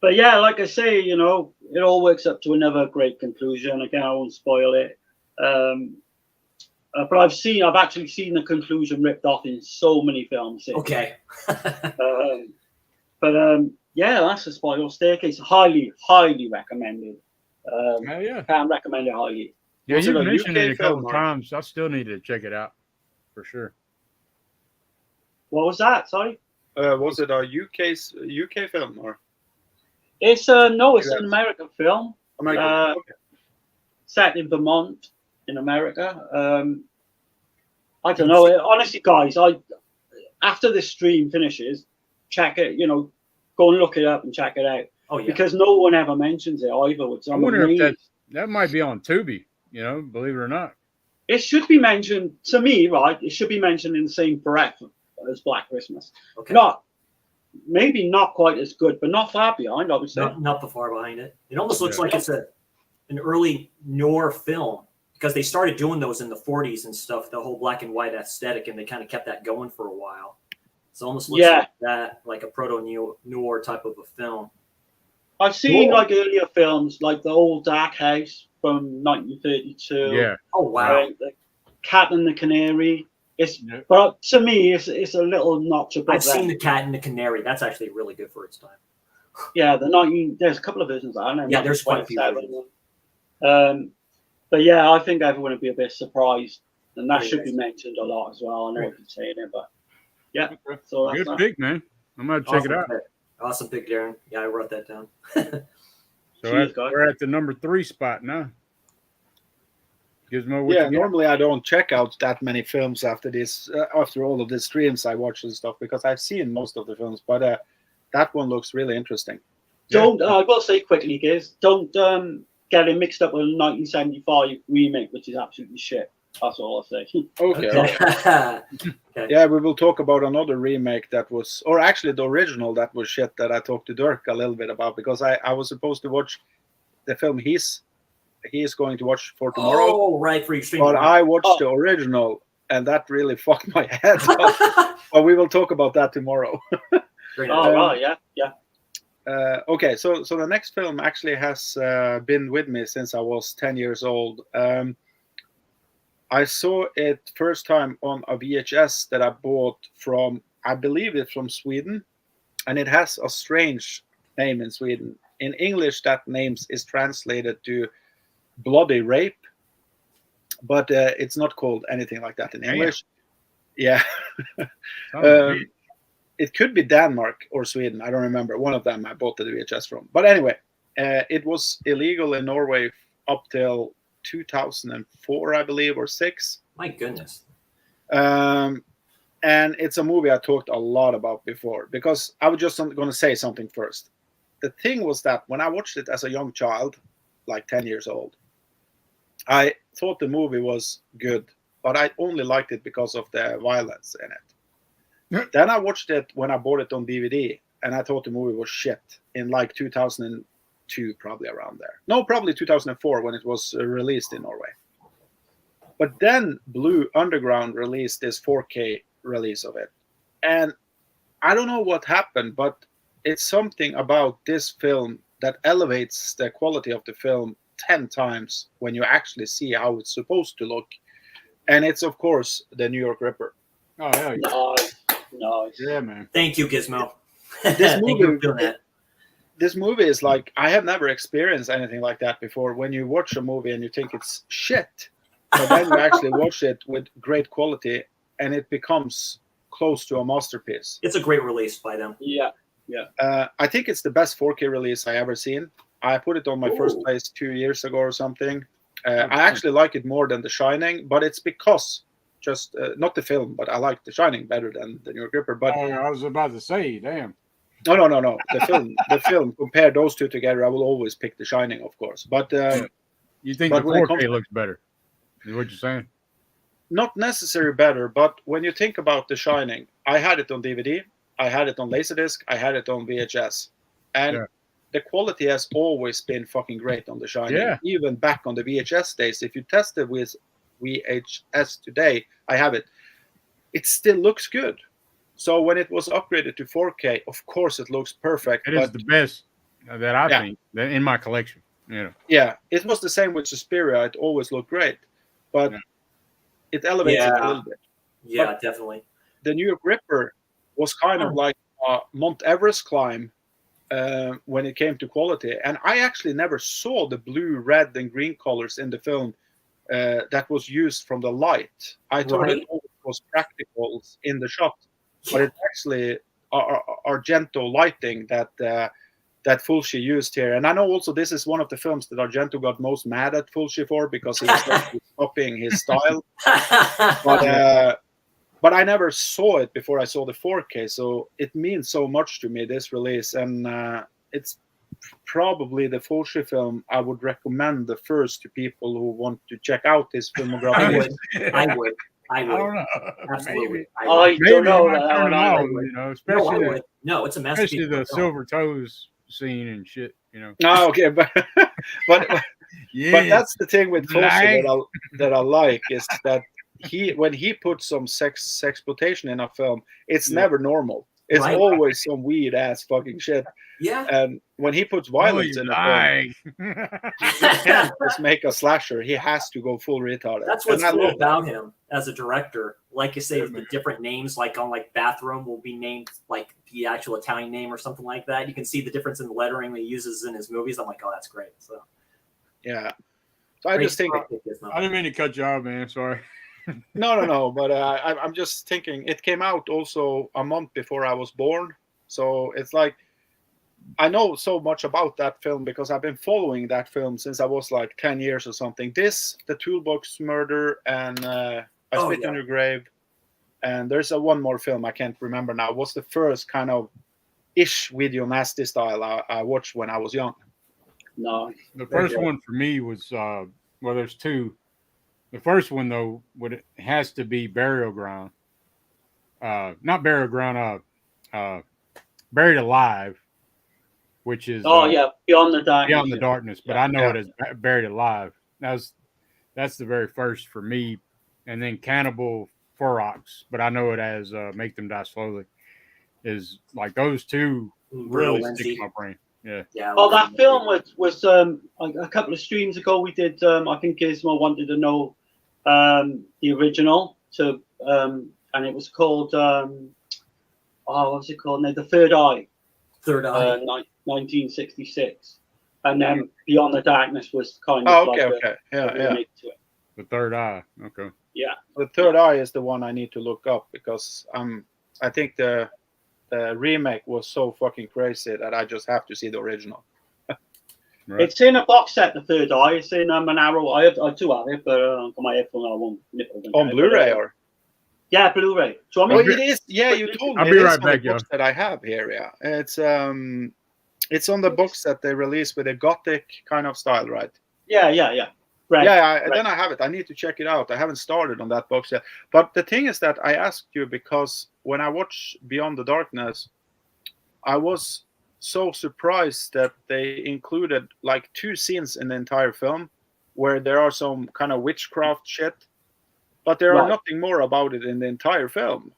But yeah, like I say, it all works up to another great conclusion. Again, I won't spoil it. But I've actually seen the conclusion ripped off in so many films. Okay. Yeah, that's a Spiral Staircase. Highly, highly recommended. Can't recommend it highly. Yeah, Was you've it a mentioned UK it a couple film, or- times. I still need to check it out for sure. What was that? Sorry. Was it a UK film or? It's no, it's an American film. American. Set in Vermont, in America. I don't know. Honestly, guys, after this stream finishes, check it. Go and look it up and check it out. Oh yeah. Because no one ever mentions it either. Which I wonder if that might be on Tubi. Believe it or not. It should be mentioned to me, right? It should be mentioned in the same breath as Black Christmas. Okay. Maybe not quite as good, but not far behind, obviously. Not too far behind it. It almost looks like it's an early noir film because they started doing those in the 40s and stuff, the whole black and white aesthetic, and they kind of kept that going for a while. So it almost looks like that, like a proto-noir type of a film. I've seen like earlier films, like The Old Dark House from 1932. Yeah. Oh wow. The Cat and the Canary. But to me, it's a little notch above. I've seen The Cat and the Canary. That's actually really good for its time. Yeah, there's a couple of versions. There's quite a few versions. But yeah, I think everyone would be a bit surprised, and that should be mentioned a lot as well. I know you're saying it, but yeah. So good pick, man. I'm gonna check it out. Awesome pick, Darren. Yeah, I wrote that down. So we're at the number 3 spot now. Gizmo, Yeah, normally I don't check out that many films after this, after all of the streams I watch and stuff, because I've seen most of the films. But that one looks really interesting. I will say quickly, Giz, don't get it mixed up with a 1975 remake, which is absolutely shit. That's all I'll say. Okay. Yeah, we will talk about another remake that was, or actually the original that was shit that I talked to Dirk a little bit about, because I was supposed to watch the film he is going to watch for tomorrow. Oh, right, for Extreme. But I watched the original, and that really fucked my head up. But we will talk about that tomorrow. Yeah. Okay, so the next film actually has been with me since I was 10 years old. I saw it first time on a VHS that I bought from, I believe it's from Sweden, and it has a strange name in Sweden. In English, that name is translated to Bloody Rape, but it's not called anything like that in English. Yeah. It could be Denmark or Sweden. I don't remember. One of them I bought the VHS from. But anyway, it was illegal in Norway up till 2004, I believe, or 6. My goodness. And it's a movie I talked a lot about before, because I was just going to say something first. The thing was that when I watched it as a young child, like 10 years old, I thought the movie was good, but I only liked it because of the violence in it. Then I watched it when I bought it on DVD, and I thought the movie was shit in like 2002, probably around there. No, probably 2004 when it was released in Norway. But then Blue Underground released this 4K release of it. And I don't know what happened, but it's something about this film that elevates the quality of the film 10 times when you actually see how it's supposed to look. And it's, of course, the New York Ripper. Oh, hell yeah. Nice. Yeah, man. Thank you, Gizmo. This Thank you for movie, doing that. this movie is like, I have never experienced anything like that before. When you watch a movie and you think it's shit, but then you actually watch it with great quality, and it becomes close to a masterpiece. It's a great release by them. Yeah. I think it's the best 4K release I ever seen. I put it on my first place 2 years ago or something. I actually like it more than The Shining, but it's because just not the film, but I like The Shining better than The New York Ripper. But I was about to say, damn. No. The film. Compare those two together, I will always pick The Shining, of course. But you think but the when it 4K looks better? Is what you're saying? Not necessarily better, but when you think about The Shining, I had it on DVD, I had it on Laserdisc, I had it on VHS, and the quality has always been fucking great on The Shining. Yeah. Even back on the VHS days, if you test it with VHS today, I have it. It still looks good. So when it was upgraded to 4K, of course it looks perfect. It is the best that I think in my collection. Yeah, it was the same with Suspiria. It always looked great, but it elevates it a little bit. Yeah, but definitely. The New York Ripper was kind of like a Mount Everest climb when it came to quality. And I actually never saw the blue, red, and green colors in the film that was used from the light. I thought it was practicals in the shot, but it's actually Argento lighting that Fulci used here. And I know also this is one of the films that Argento got most mad at Fulci for, because he was copying his style. But I never saw it before I saw the 4K, so it means so much to me, this release. And it's probably the Fulci film I would recommend the first to people who want to check out his filmography. I would. I don't know. Absolutely. I don't know. Especially no, it's a masterpiece. Especially the silver toes scene and shit. Oh, okay, but that's the thing with Fulci that I like, is that when he puts some sex exploitation in a film, it's never normal. It's always some weird ass fucking shit. Yeah. And when he puts violence in a film, he can't just make a slasher. He has to go full retarded. That's what's cool about him as a director. Like you say, the different names, like on Bathroom, will be named like the actual Italian name or something like that. You can see the difference in the lettering that he uses in his movies. I'm like, oh, that's great. So yeah. So I just think I didn't mean to cut you off, man. Sorry. No. But I'm just thinking it came out also a month before I was born. So it's like I know so much about that film because I've been following that film since I was like 10 years or something. This, The Toolbox Murder, and I Spit on Your Grave. And there's one more film I can't remember now. It was the first kind of ish video nasty style I watched when I was young. No. The first one for me was, there's two. The first one, though, it has to be Burial Ground. Not Burial Ground, Buried Alive, which is... Beyond the Darkness. Beyond the Darkness, but I know it as Buried Alive. That's the very first for me. And then Cannibal Ferox, but I know it as Make Them Die Slowly. Is like those two really stick in my brain. Yeah. Well, that film was a couple of streams ago. We did. I think Gizmo wanted to know the original and it was called. What's it called now? The Third Eye. 1966, and then Beyond the Darkness was kind of okay. Yeah. To it. The Third Eye. Okay. Yeah. The Third Eye is the one I need to look up because I think the remake was so fucking crazy that I just have to see the original. Right. It's in a box set, The Third Eye. It's in an arrow. I do have it, but on my headphone I won't nipple them. On Blu-ray or? Yeah, Blu-ray. So it is. Yeah, you told me. I'll be right back, the box that I have here. Yeah, it's on the box that they released with a gothic kind of style, right? Yeah. Right. Yeah, then I have it. I need to check it out. I haven't started on that box yet. But the thing is that I asked you because when I watched Beyond the Darkness, I was so surprised that they included like 2 scenes in the entire film where there are some kind of witchcraft shit, but there are nothing more about it in the entire film.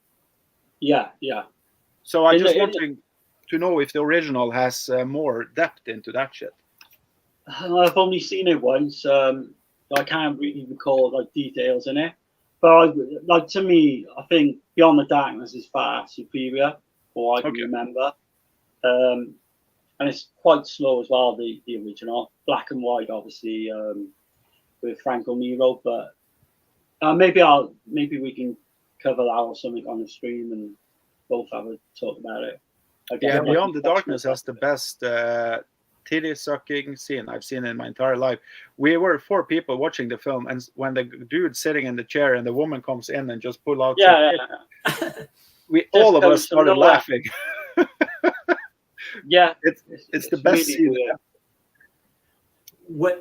Yeah. So I just wanted to know if the original has more depth into that shit. I've only seen it once. I can't really recall like details in it, but to me, I think Beyond the Darkness is far superior, or I can remember. and it's quite slow as well. The original, black and white, obviously, with Franco Nero. But maybe we can cover that or something on the stream and both have a talk about it. Yeah, Beyond the Darkness has the best titty sucking scene I've seen in my entire life. We were 4 people watching the film, and when the dude's sitting in the chair and the woman comes in and just pull out, all of us started laughing. Yeah, it's the best scene. What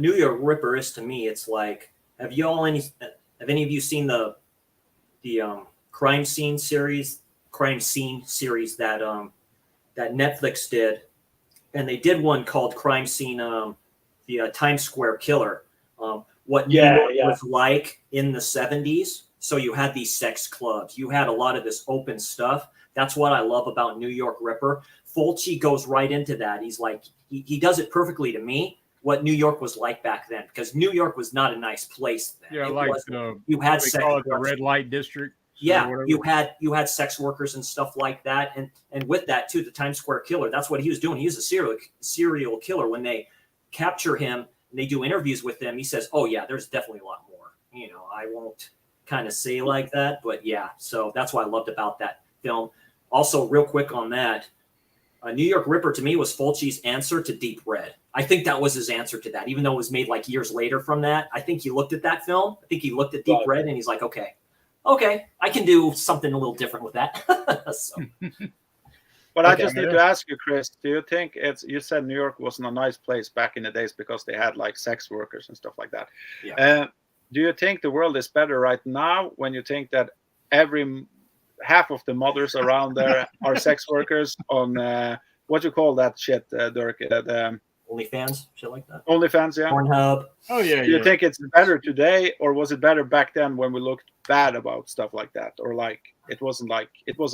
New York Ripper is to me, it's like, have any of you seen the crime scene series that that Netflix did? And they did one called Crime Scene, the Times Square Killer. What New York was like in the 70s. So you had these sex clubs. You had a lot of this open stuff. That's what I love about New York Ripper. Fulci goes right into that. He's like, he does it perfectly to me, what New York was like back then. Because New York was not a nice place then. Yeah, you had sex call it the red light district. Yeah, you had sex workers and stuff like that, and with that too, the Times Square Killer. That's what he was doing. He was a serial killer. When they capture him and they do interviews with him, he says, "Oh yeah, there's definitely a lot more." You know, I won't kind of say like that, but yeah. So that's what I loved about that film. Also, real quick on that, New York Ripper to me was Fulci's answer to Deep Red. I think that was his answer to that, even though it was made like years later from that. I think he looked at that film. I think he looked at Deep Red and he's like, okay, I can do something a little different with that. But I just need to ask you, Chris, do you think you said New York wasn't a nice place back in the days because they had like sex workers and stuff like that. Yeah. Do you think the world is better right now when you think that half of the mothers around there are sex workers on what you call that shit, Dirk? OnlyFans, shit like that. OnlyFans, yeah. Pornhub. Oh yeah. Do you think it's better today, or was it better back then when we looked bad about stuff like that, or like it was on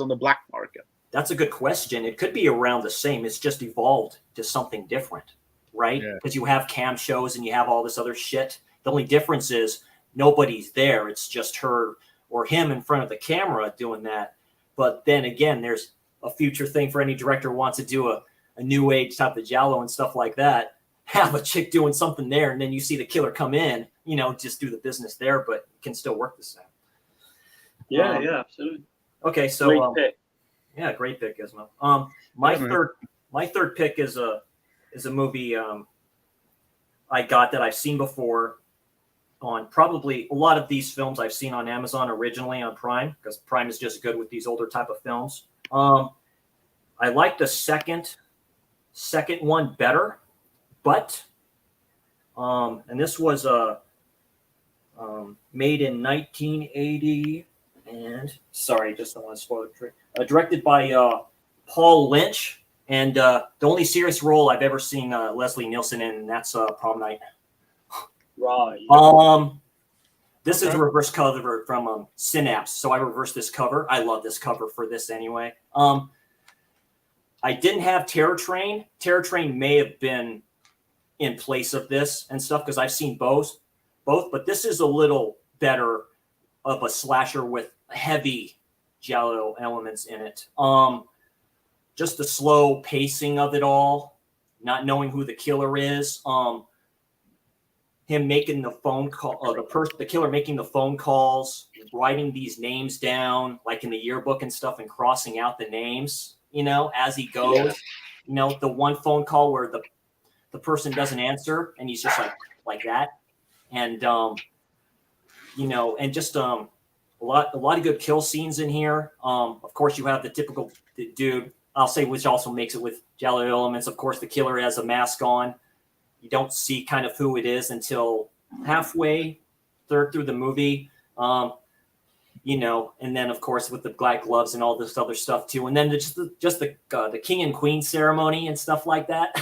the black market? That's a good question. It could be around the same. It's just evolved to something different, right? Because you have cam shows and you have all this other shit. The only difference is nobody's there. It's just her or him in front of the camera doing that. But then again, there's a future thing for any director who wants to do a new age type of Giallo and stuff like that. Have a chick doing something there, and then you see the killer come in, just do the business there, but it can still work the same. Yeah, absolutely. Okay, so great pick. Yeah, great pick, Gizmo. My third pick is a movie I got that I've seen before on probably a lot of these films I've seen on Amazon originally on Prime, because Prime is just good with these older type of films. I like the second one better, but and this was made in 1980, and sorry, just don't want to spoil it. Directed by Paul Lynch, and the only serious role I've ever seen Leslie Nielsen in, and that's Prom Night. Right. This is a reverse cover from Synapse, so I reversed this cover. I love this cover for this anyway. I didn't have Terror Train. Terror Train may have been in place of this and stuff because I've seen both, but this is a little better of a slasher with heavy Giallo elements in it. Just the slow pacing of it all, not knowing who the killer is. Him making the phone call, the killer making the phone calls, writing these names down like in the yearbook and stuff, and crossing out the names, as he goes. Yeah. The one phone call where the person doesn't answer and he's just like that, and and just a lot of good kill scenes in here. Of course, you have the typical dude. I'll say, which also makes it with Giallo elements. Of course, the killer has a mask on. You don't see kind of who it is until halfway third through the movie, and then of course with the black gloves and all this other stuff too, and then just the king and queen ceremony and stuff like that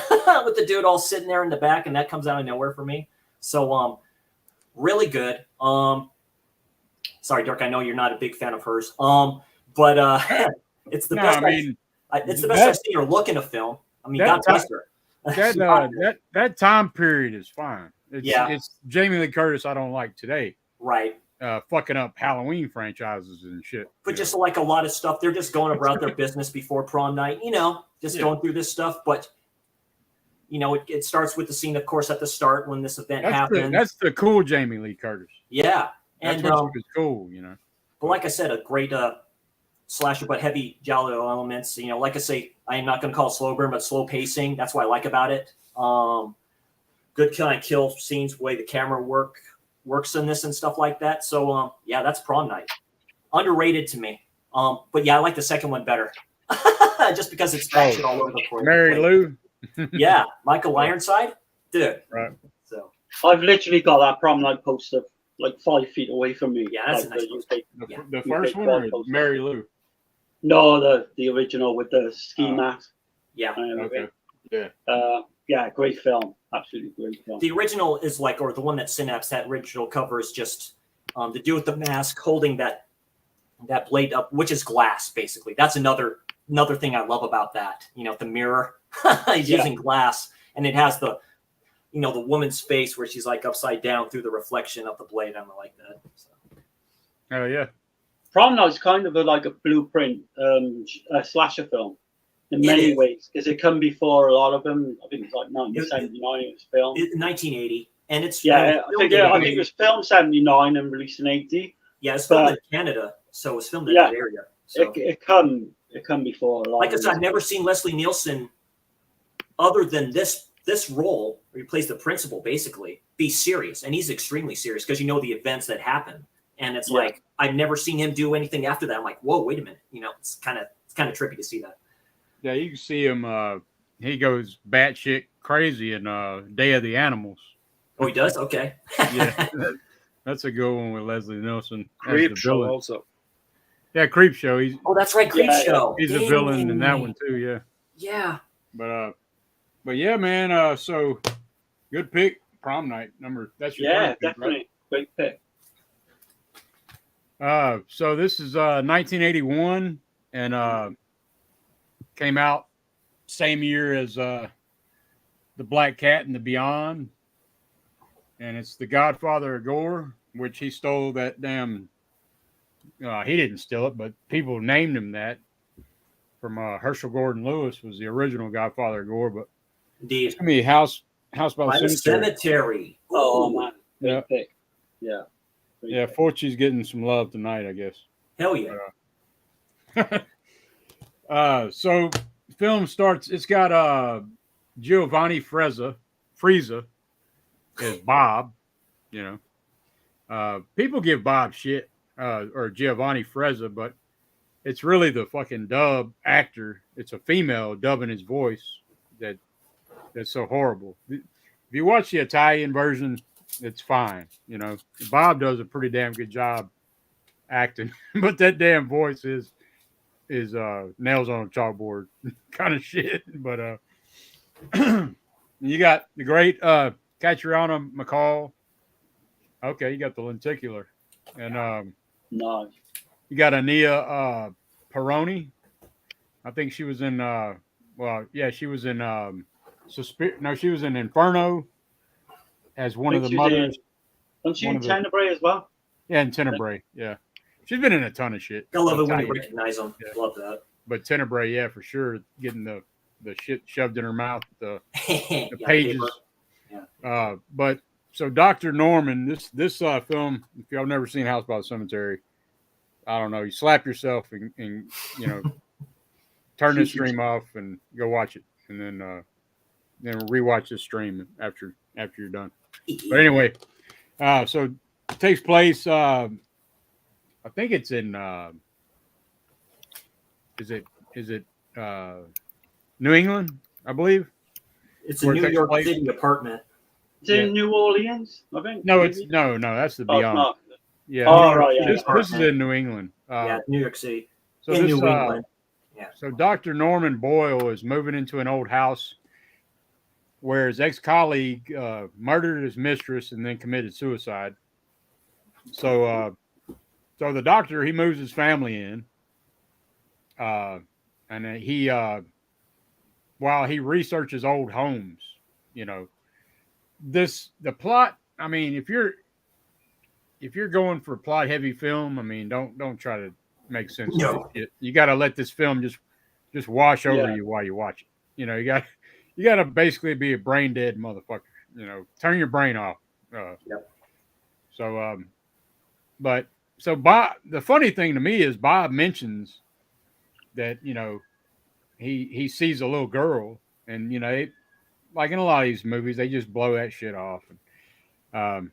with the dude all sitting there in the back, and that comes out of nowhere for me. So really good. Sorry, Dirk, I know you're not a big fan of hers, but it's the best. It's the best I've seen her look in a film. I mean, God bless her. That time period is fine. It's Jamie Lee Curtis I don't like today. Right. fucking up Halloween franchises and shit. But just like a lot of stuff, they're just going about their business before prom night, just going through this stuff. But, it starts with the scene, of course, at the start when this event happened. That's the cool Jamie Lee Curtis. Yeah. That's what was cool, But like I said, a great slasher, but heavy Giallo elements. Like I say, I am not going to call it slow burn, but slow pacing. That's what I like about it. Good kind of kill scenes, way the camera works in this and stuff like that. So, that's Prom Night. Underrated to me. But yeah, I like the second one better. Just because it's action all over the place. Mary Lou. Yeah, Michael Ironside. Dude. Right. So I've literally got that Prom Night poster like 5 feet away from me. Yeah, that's like a nice poster. The first one or Mary Lou? No, the original with the ski mask. Yeah. Okay. Yeah. Yeah, great film. Absolutely great film. The original is or the one that Synapse, that original cover is just the dude with the mask holding that blade up, which is glass, basically. That's another thing I love about that. The mirror. He's using glass, and it has the woman's face where she's like upside down through the reflection of the blade. I like that. So. Oh yeah. Prom Night's kind of like a blueprint a slasher film in many ways, because it come before a lot of them. I think it's like 1979 it was filmed. 1980, and it's I think it was filmed 79 and released in 80. Yeah, it's filmed in Canada, so it was filmed in that area. So. It come before a lot. Like I said, I've never seen Leslie Nielsen, other than this role where he plays the principal, basically be serious, and he's extremely serious because the events that happen, and it's like I've never seen him do anything after that. I'm like, whoa, wait a minute, it's kind of trippy to see that. Yeah, you can see him. He goes batshit crazy in Day of the Animals. Oh, he does? Okay. Yeah, that's a good one with Leslie Nielsen. Creep Show also. Yeah, Creep Show. That's right, Creep Show. He's a villain in that one too. Yeah. Yeah. But yeah, man. So good pick, Prom Night number. That's your pick, definitely right? Great pick. So this is 1981 and came out same year as The Black Cat and the Beyond, and it's the Godfather of Gore, which he stole that damn. He didn't steal it, but people named him that from Herschel Gordon Lewis was the original Godfather of Gore, but indeed, it's gonna be House by the Cemetery. Oh man, yeah, pick. Yeah, yeah. Fortune's getting some love tonight, I guess. Hell yeah. So film starts. It's got Giovanni Frieza as Bob. People give Bob shit or Giovanni Frieza, but it's really the fucking dub actor. It's a female dubbing his voice that's so horrible. If you watch the Italian version, it's fine. Bob does a pretty damn good job acting, but that damn voice is nails on a chalkboard kind of shit. But you got the great Catriona McCall. Okay, you got the lenticular, and nice. You got Ania Peroni. I think she was in. She was in. She was in Inferno as one of the mothers. Wasn't she in Tenebrae as well? Yeah, in Tenebrae. Yeah, she's been in a ton of shit. I love it when you recognize them. Yeah. Love that. But Tenebrae, yeah, for sure, getting the shit shoved in her mouth, the pages. Yeah. But so Dr. Norman, this film, if y'all never seen House by the Cemetery, I don't know, you slap yourself and turn this stream off and go watch it, and then rewatch this stream after you're done. But anyway, so it takes place. I think it's in. Is it New England? I believe it's a New York City apartment. It's in New Orleans, I think. No, no. That's the Beyond. Not. Yeah. Oh, right. Yeah. This is in New England. New York City. So in New England. Yeah. So Dr. Norman Boyle is moving into an old house where his ex-colleague murdered his mistress and then committed suicide. So the doctor, he moves his family in, and he while he researches old homes, the plot. I mean, if you're if you're going for a plot heavy film, I mean, don't try to make sense No. of it. You got to let this film just wash over you while you watch it. You know, you got to basically be a brain dead motherfucker. You know, turn your brain off. Yep. So, but so Bob, the funny thing to me is Bob mentions that, you know, he sees a little girl, and, you know, like in a lot of these movies, they just blow that shit off. And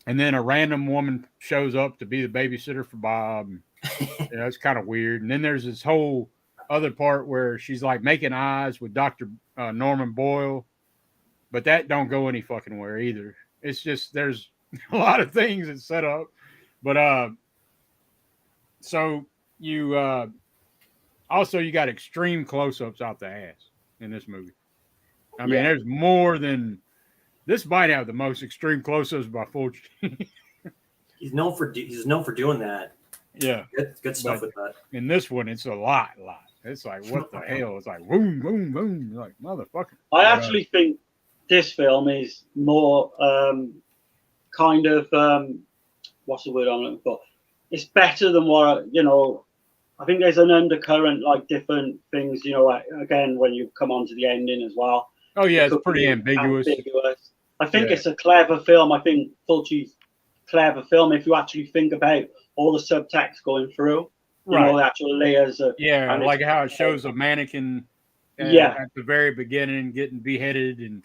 then a random woman shows up to be the babysitter for Bob. You know, it's kind of weird. And then there's this whole other part where she's like making eyes with Dr. Norman Boyle, but that don't go any fucking where either. It's just, there's a lot of things that's set up. But so you also, you got extreme close-ups out the ass in this movie. I mean, there's more than this. Might have the most extreme close-ups by Fulci. He's known for doing that. Yeah, good stuff with that. In this one, it's a lot. It's like, what the hell? It's like boom, boom, boom. You're like, motherfucker. I actually think this film is more kind of what's the word I'm looking for? It's better than what, you know. I think there's an undercurrent, like different things, you know, like, again, when you come on to the ending as well. Oh, yeah, it's pretty ambiguous. I think it's a clever film. I think Fulci's clever film, if you actually think about all the subtext going through, you know, the actual layers of. Yeah, like how it shows a mannequin at the very beginning getting beheaded, and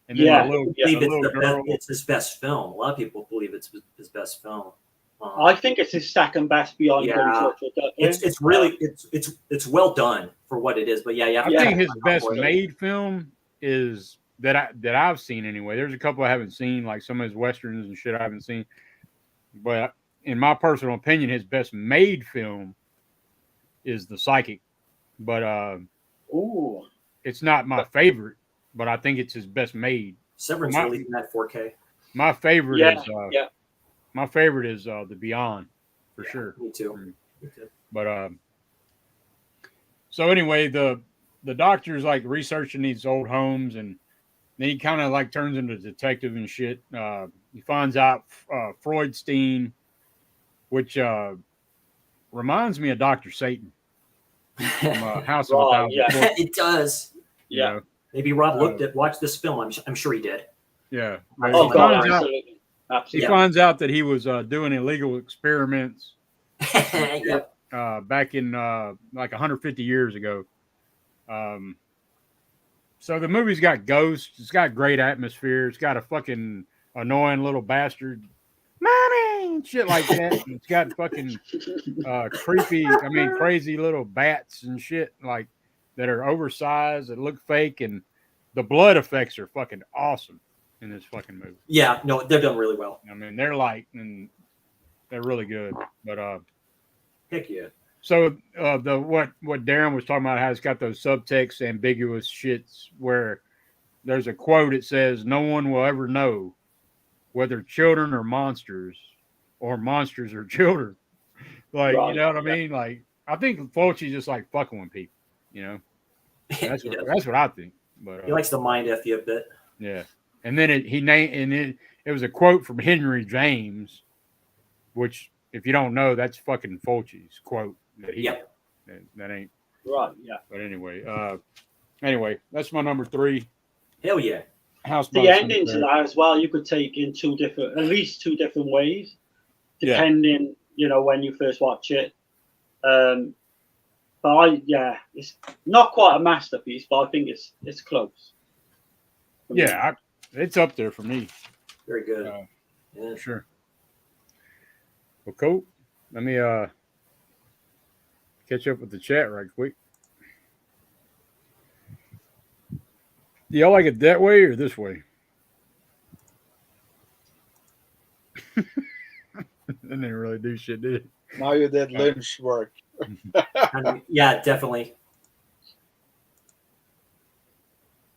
then a little girl. It's his best film. A lot of people believe it's his best film. I think it's his second best beyond. Yeah, it's really it's well done for what it is. But I think his best made film is that I've seen anyway. There's a couple I haven't seen, like some of his westerns and shit I haven't seen. But in my personal opinion, his best made film is The Psychic. But it's not my favorite, but I think it's his best made. Severance releasing that 4K. My favorite is my favorite is The Beyond, for sure. Me too. But so anyway, the doctor's like researching these old homes, and then he kind of like turns into a detective and shit. He finds out Freudstein, which reminds me of Dr. Satan from House of a Thousand Corpses. It does. You know? Maybe Rob watched this film. I'm sure he did. Yeah. Absolutely. He finds out that he was doing illegal experiments back in like 150 years ago. So the movie's got ghosts. It's got great atmosphere. It's got a fucking annoying little bastard, mommy, shit like that. It's got fucking crazy little bats and shit like that are oversized that look fake, and the blood effects are fucking awesome in this fucking movie. Yeah, no, they're done really well. I mean, they're really good. But heck yeah. So what Darren was talking about, how it's got those subtext ambiguous shits where there's a quote. It says, "No one will ever know whether children are monsters or monsters are children." Like, you know what I mean? Like, I think Fulci's just like fucking with people. You know, that's what I think. But he likes to mind F you a bit. Yeah. And then it was a quote from Henry James, which, if you don't know, that's fucking Fulci's quote. That ain't right. Yeah. But anyway, that's my number 3. Hell yeah. The ending to that as well, you could take in at least two different ways, depending, you know, when you first watch it. But it's not quite a masterpiece, but I think it's close. Yeah, it's up there for me. Very good. For sure. Well, cool. Let me catch up with the chat right quick. Do y'all like it that way or this way? That didn't really do shit, did it? Now you did Lynch work. Yeah, definitely.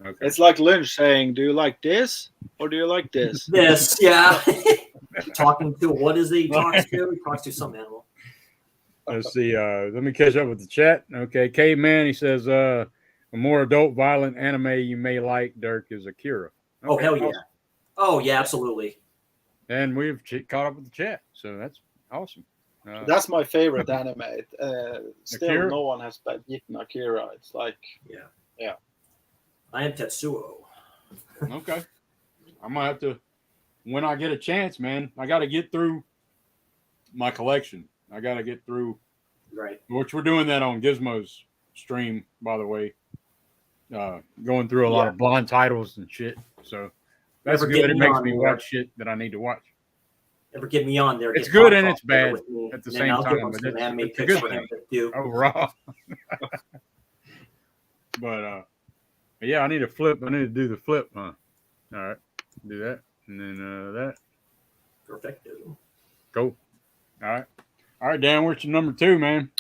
Okay. It's like Lynch saying, "Do you like this or do you like this?" This, yeah. Talking to, what is he talks to? He talks to some animal. Let's see. Let me catch up with the chat. Okay, Caveman, he says, a more adult, violent anime you may like, Dirk, is Akira. Okay, oh hell yeah! Oh yeah, absolutely. and we've caught up with the chat, so that's awesome. That's my favorite anime. Still, Akira? no one has beaten Akira. It's like, yeah. I am Tetsuo. Okay, I'm gonna have to when I get a chance, man. I got to get through my collection. I got to get through, right? Which we're doing that on Gizmo's stream, by the way. Going through a lot of blind titles and shit. So that's good. It makes me watch shit that I need to watch. Ever get me on there? It's good and it's bad at the same time. But it's a good thing overall. But yeah, I need a flip. I need to do the flip, huh? All right, do that, and then that. Perfect. Cool. All right, Dan. What's your number 2, man?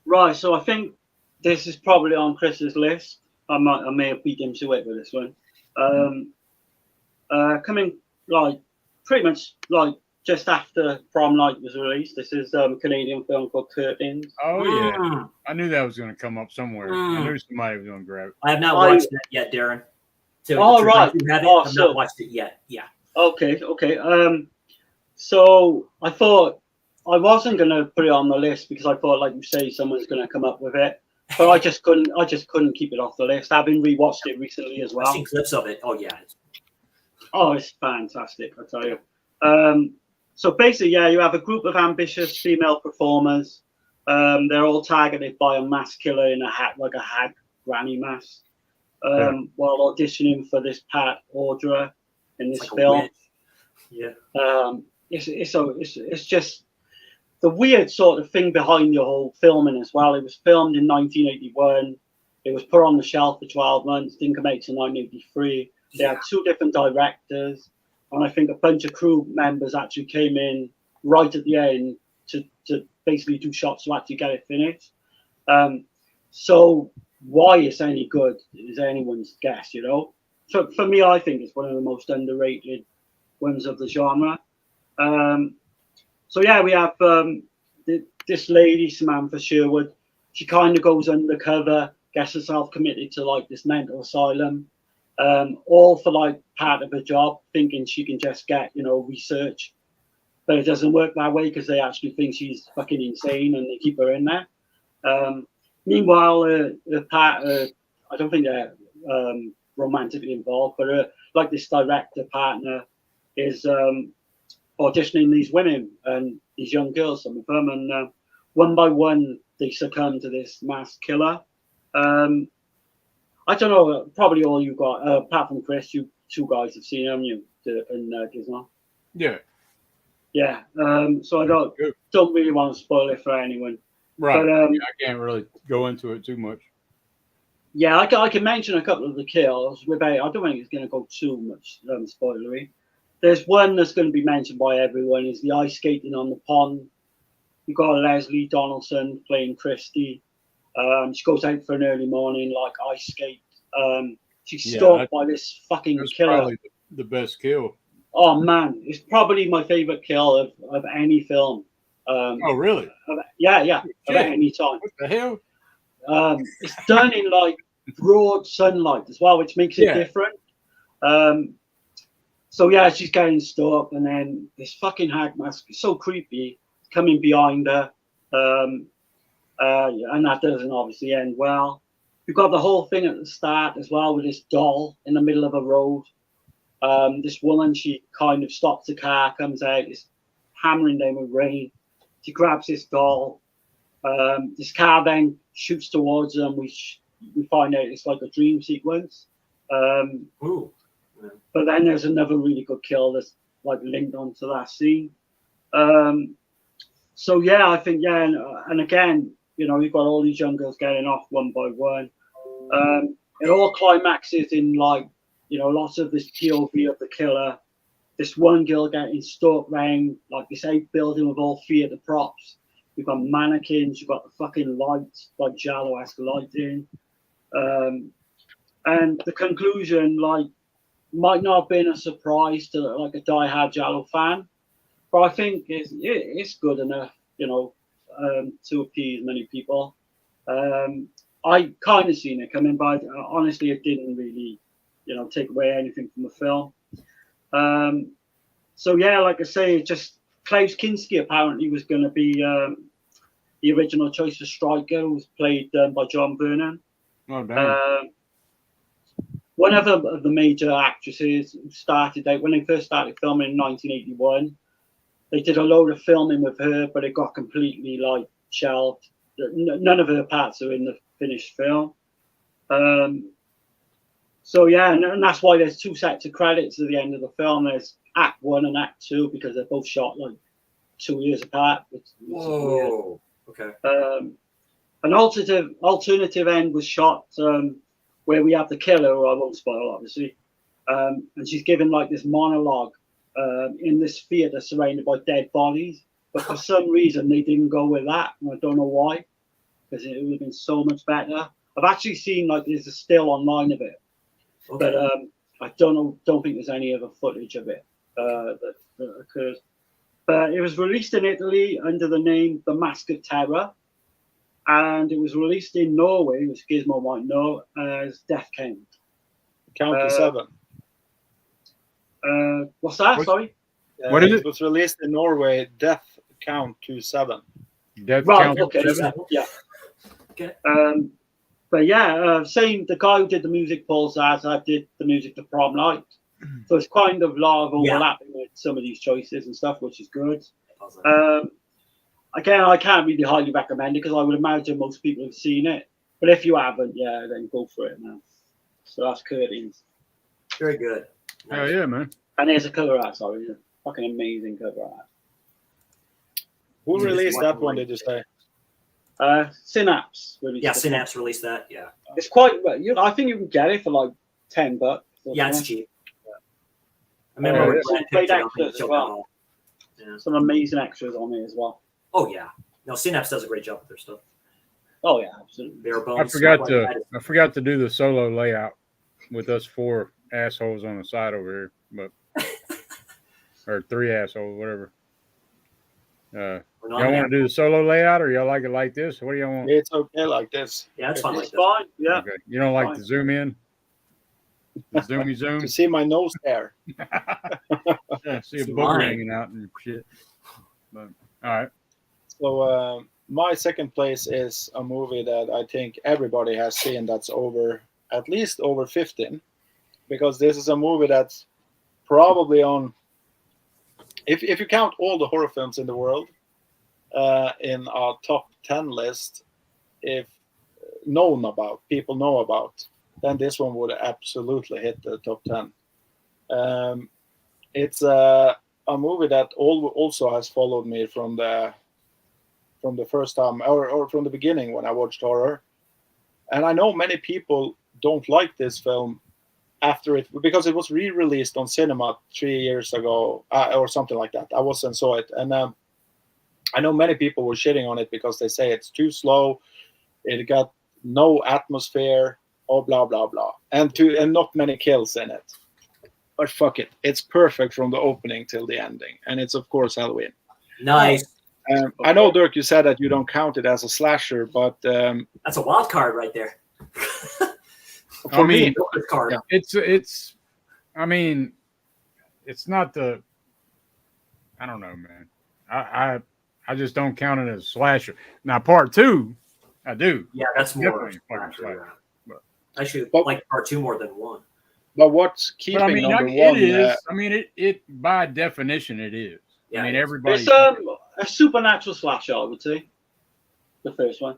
Right. So I think this is probably on Chris's list. I may have beat him to it with this one. Coming like pretty much like just after Prom Night was released. This is a Canadian film called Curtains. Oh yeah, I knew that was going to come up somewhere. I knew somebody was going to grab it. I have not watched that yet, Darren. Right. You have it? I've not watched it yet. Yeah. Okay. So I thought I wasn't going to put it on the list because I thought, like you say, someone's going to come up with it. But I just couldn't keep it off the list. I've been rewatched it recently as well. I've seen clips of it. Oh yeah. Oh, it's fantastic, I tell you. So basically, you have a group of ambitious female performers. They're all targeted by a mass killer in a hat, like a hag granny mask, while auditioning for this part, Audra, in this film. Yeah. It's just the weird sort of thing behind the whole filming as well. It was filmed in 1981. It was put on the shelf for 12 months. Didn't come out till 1983. They had 2 different directors, and I think a bunch of crew members actually came in right at the end to basically do shots to actually get it finished. So why it's any good is anyone's guess, you know. So for me, I think it's one of the most underrated ones of the genre. So yeah, we have this lady, Samantha Sherwood. She kind of goes undercover, gets herself committed to like this mental asylum, all for like part of her job, thinking she can just get, you know, research. But it doesn't work that way because they actually think she's fucking insane and they keep her in there. Meanwhile, the part, I don't think they're romantically involved, but like this director partner is auditioning these women and these young girls, some of them, and one by one they succumb to this mass killer. I don't know, probably all you got, apart from Chris, you 2 guys have seen them, you in Gizmo. Yeah. So I don't really want to spoil it for anyone. Right. But, I can't really go into it too much. Yeah, I can mention a couple of the kills without. I don't think it's going to go too much spoilery. There's one that's going to be mentioned by everyone is the ice skating on the pond. You've got Leslie Donaldson playing Christy. She goes out for an early morning, like ice skate. She's stalked by this fucking killer. Probably the best kill. Oh man, it's probably my favorite kill of any film. Oh really? Yeah, of any time. What the hell? It's done in like broad sunlight as well, which makes it different. So yeah, she's getting stalked, and then this fucking hag mask is so creepy coming behind her, and that doesn't obviously end well. You've got the whole thing at the start as well with this doll in the middle of a road. This woman, she kind of stops the car, comes out, it's hammering down with rain. She grabs this doll. This car then shoots towards them. We find out it's like a dream sequence. But then there's another really good kill that's like linked onto that scene. So yeah, I think and again, you know, you've got all these young girls getting off one by one. It all climaxes in like, you know, lots of this POV of the killer. This one girl getting stalked around like this building with all 3 of the props. You've got mannequins, you've got the fucking lights, like Giallo-esque lighting. And the conclusion, like, might not have been a surprise to like a die-hard Giallo fan, but I think it's good enough, you know, to appease many people. I kind of seen it coming, but honestly, it didn't really, you know, take away anything from the film. So yeah, like I say, just Klaus Kinski apparently was going to be the original choice for Stryker, who was played by John Vernon. Oh, damn. One of the major actresses who started out when they first started filming in 1981. They did a load of filming with her, but it got completely like shelved. None of her parts are in the finished film. So yeah, and that's why there's 2 sets of credits at the end of the film. There's Act 1 and Act 2 because they're both shot like 2 years apart. Whoa. Okay. An alternative end was shot where we have the killer, who I won't spoil, obviously, and she's given like this monologue in this theater surrounded by dead bodies. But for some reason, they didn't go with that, and I don't know why, because it would have been so much better. I've actually seen like there's a still online of it, Okay. but I don't think there's any other footage of it that occurs. But it was released in Italy under the name The Mask of Terror, and it was released in Norway, which Gizmo might know, as Death Count. Count to 7. What's that? Sorry. What is it? It was released in Norway. Death Count to 7. Death Right. Count Okay. 7? Yeah. Okay. But yeah, same. The guy who did the music, Paul Zaza, did the music to Prom Night. So it's kind of a lot of overlapping with some of these choices and stuff, which is good. Again, I can't really highly recommend it because I would imagine most people have seen it. But if you haven't, yeah, then go for it now. So that's Curtains. Very good. Hell yeah, man. And there's a cover art, sorry. Yeah. Fucking amazing cover art. Who Yeah, released it's that one, like- did you say? Synapse. Released Yeah, it. Synapse released that. Yeah. It's quite, I think you can get it for like $10. Yeah, it's cheap. I Oh, remember yeah. Brad Great picked it up actors and as killed well. them all. Yeah. Some amazing extras on it as well. Oh yeah. No, Synapse does a great job with their stuff. Oh yeah, absolutely. Bare bones. I forgot stuff to to do the solo layout with us 4 assholes on the side over here, but or 3 assholes, whatever. We're not Y'all now. want to do the solo layout, or y'all like it like this? What do y'all want? It's okay like this. Yeah, it's fine like It's this. fine. Yeah. Okay. You don't like Fine. the zoom in? The zoomy zoom? To see my nose there. Yeah, see a It's booger mine. hanging out and shit. But, all right. So my second place is a movie that I think everybody has seen that's at least over 15, because this is a movie that's probably on, if you count all the horror films in the world in our top 10 list, if people know about, then this one would absolutely hit the top 10. It's a movie that also has followed me from the first time or from the beginning when I watched horror. And I know many people don't like this film after it, because it was re-released on cinema 3 years ago or something like that. I wasn't saw it, and I know many people were shitting on it because they say it's too slow, it got no atmosphere, or blah blah blah, and not many kills in it. But fuck it, it's perfect from the opening till the ending, and it's of course Halloween. Nice. I know, Dirk, you said that you don't count it as a slasher, but That's a wild card right there. I mean, card. Yeah. it's. I mean, it's not the. I don't know, man. I just don't count it as a slasher. Now, part 2, I do. Yeah, that's more. Definitely fucking slasher. But- I should But- like part 2 more than 1. but what's keeping But I mean, number it one? is. I mean, it by definition it is. Yeah, I mean, it is. everybody. It's a supernatural slasher, I would say. The first one.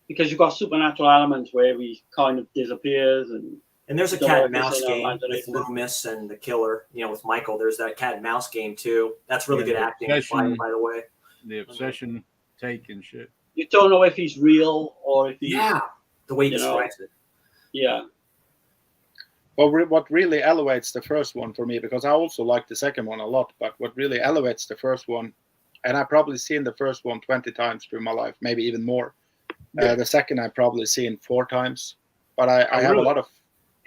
Because you've got supernatural elements where he kind of disappears and And there's a Don't cat know and if it's mouse in our game with imagination. Loomis and the killer. You know, with Michael, there's that cat and mouse game too. That's really Yeah, good the acting, obsession. by the way. The obsession take and shit. you don't know if he's real or if he's Yeah, the way he You know. describes it. yeah. Well, what really elevates the first one for me, because I also like the second one a lot, but what really elevates the first one, and I've probably seen the first one 20 times through my life, maybe even more. The second I've probably seen 4 times, but I have really?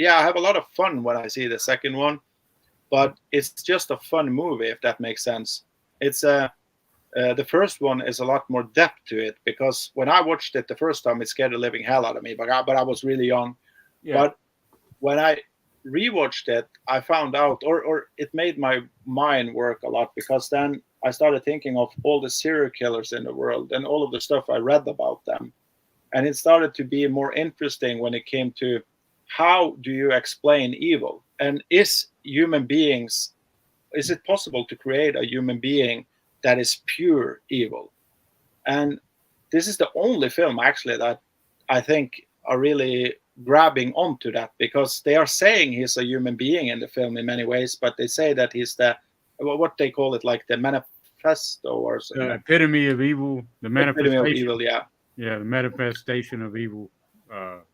I have a lot of fun when I see the second one, but it's just a fun movie, if that makes sense. It's the first one is a lot more depth to it, because when I watched it the first time, it scared the living hell out of me, but I was really young. Yeah. But when I rewatched it, I found out, or it made my mind work a lot, because then I started thinking of all the serial killers in the world and all of the stuff I read about them. And it started to be more interesting when it came to how do you explain evil? And is it possible to create a human being that is pure evil? And this is the only film actually that I think are really grabbing onto that, because they are saying he's a human being in the film in many ways, but they say that he's what they call it, like the manifesto or something. The epitome of evil, the manifestation. Epitome of evil, yeah. Yeah, the manifestation of evil.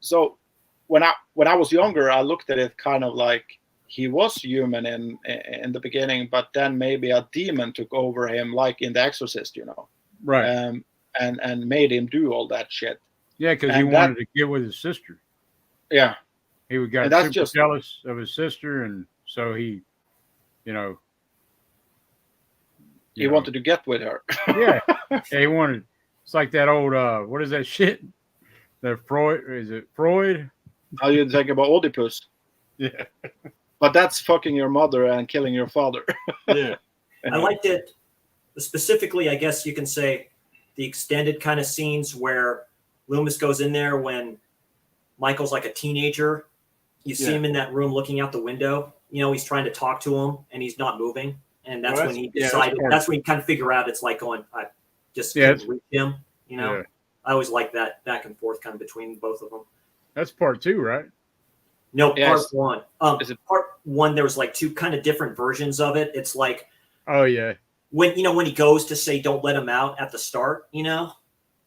So when I was younger, I looked at it kind of like he was human in the beginning, but then maybe a demon took over him, like in The Exorcist, Right. And made him do all that shit. Yeah, because he wanted to get with his sister. Yeah. He got super jealous of his sister, and so he wanted to get with her. Yeah, he wanted. It's like that old what is that shit? That Freud, is it Freud? How you think about Oedipus? Yeah, but that's fucking your mother and killing your father. Yeah, I liked it specifically. I guess you can say the extended kind of scenes where Loomis goes in there when Michael's like a teenager. You see him in that room looking out the window. He's trying to talk to him and he's not moving. And that's when he decided. That's when you kind of figure out it's like going, I just couldn't reach him. I always like that back and forth kind of between both of them. That's part 2, right? No, part 1. Part 1, there was like 2 kind of different versions of it. It's like, oh yeah, when he goes to say don't let him out at the start, Yeah,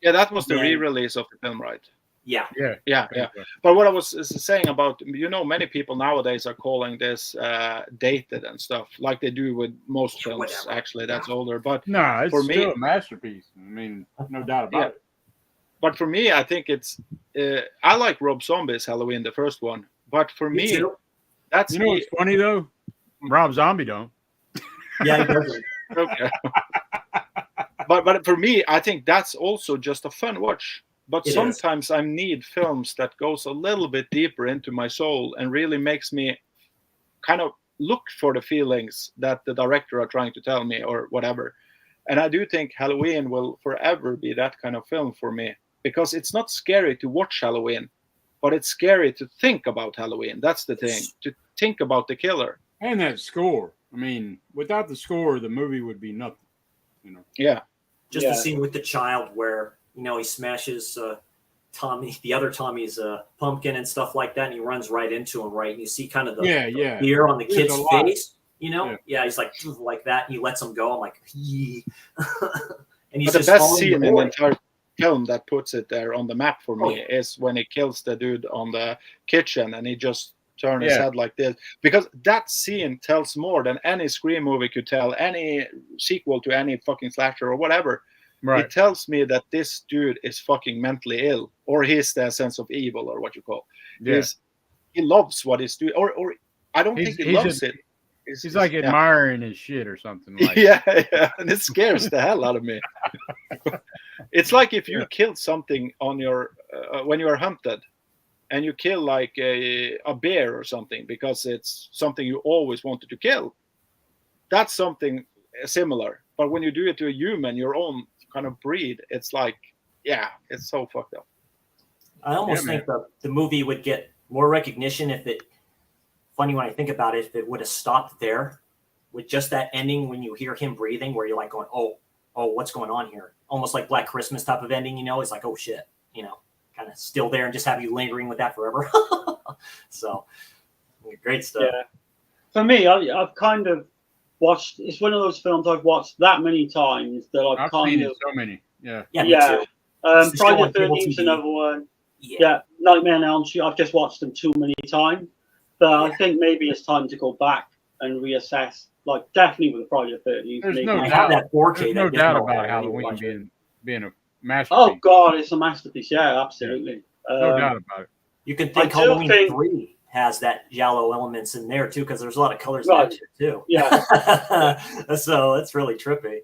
that was the re-release of the film, right? Yeah. But what I was saying about, many people nowadays are calling this dated and stuff, like they do with most films. Whatever. Actually, that's older. But no, it's for still me, a masterpiece. I mean, no doubt about it. But for me, I think it's. I like Rob Zombie's Halloween, the first one. But for me, that's what's funny though. Rob Zombie don't. Yeah, he doesn't. Okay. But for me, I think that's also just a fun watch. But sometimes I need films that goes a little bit deeper into my soul and really makes me kind of look for the feelings that the director are trying to tell me or whatever. And I do think Halloween will forever be that kind of film for me, because it's not scary to watch Halloween, but it's scary to think about Halloween. That's the thing, to think about the killer. And that score. I mean, without the score, the movie would be nothing. Yeah. Just the scene with the child where he smashes the other Tommy's pumpkin and stuff like that, and he runs right into him, right? And you see kind of the fear on the kid's face, he's like that, and he lets him go. I'm like, and he's the just best scene in the entire film that puts it there on the map for me is when he kills the dude on the kitchen, and he just turns his head like this, because that scene tells more than any Scream movie could tell, any sequel to any fucking slasher or whatever. Right. It tells me that this dude is fucking mentally ill, or he's the sense of evil, or what you call. Yeah. He loves what he's doing, or I don't think he loves it. He's like admiring his shit or something. Like yeah, and it scares the hell out of me. It's like if you killed something on your when you are hunted, and you kill like a bear or something because it's something you always wanted to kill. That's something similar. But when you do it to a human, your own kind of breed, it's like, it's so fucked up. I almost think the movie would get more recognition if it, funny when I think about it, if it would have stopped there with just that ending when you hear him breathing, where you're like going, oh, what's going on here? Almost like Black Christmas type of ending, it's like, oh shit, kind of still there, and just have you lingering with that forever. So great stuff. Yeah. For me, I've kind of watched, it's one of those films I've watched that many times that I've kind seen of it so many. Yeah. Friday the 13th, another one. Yeah. Nightmare on Elm Street. I've just watched them too many times, but I think maybe it's time to go back and reassess. Like definitely with the Friday the 13th. There's maybe. no doubt. That 4K. There's no doubt about Halloween being a masterpiece. Oh God, it's a masterpiece. Yeah, absolutely. No doubt about it. You can think Halloween 3 has that Giallo elements in there too, because there's a lot of colors in that shit too. Yeah. So it's really trippy.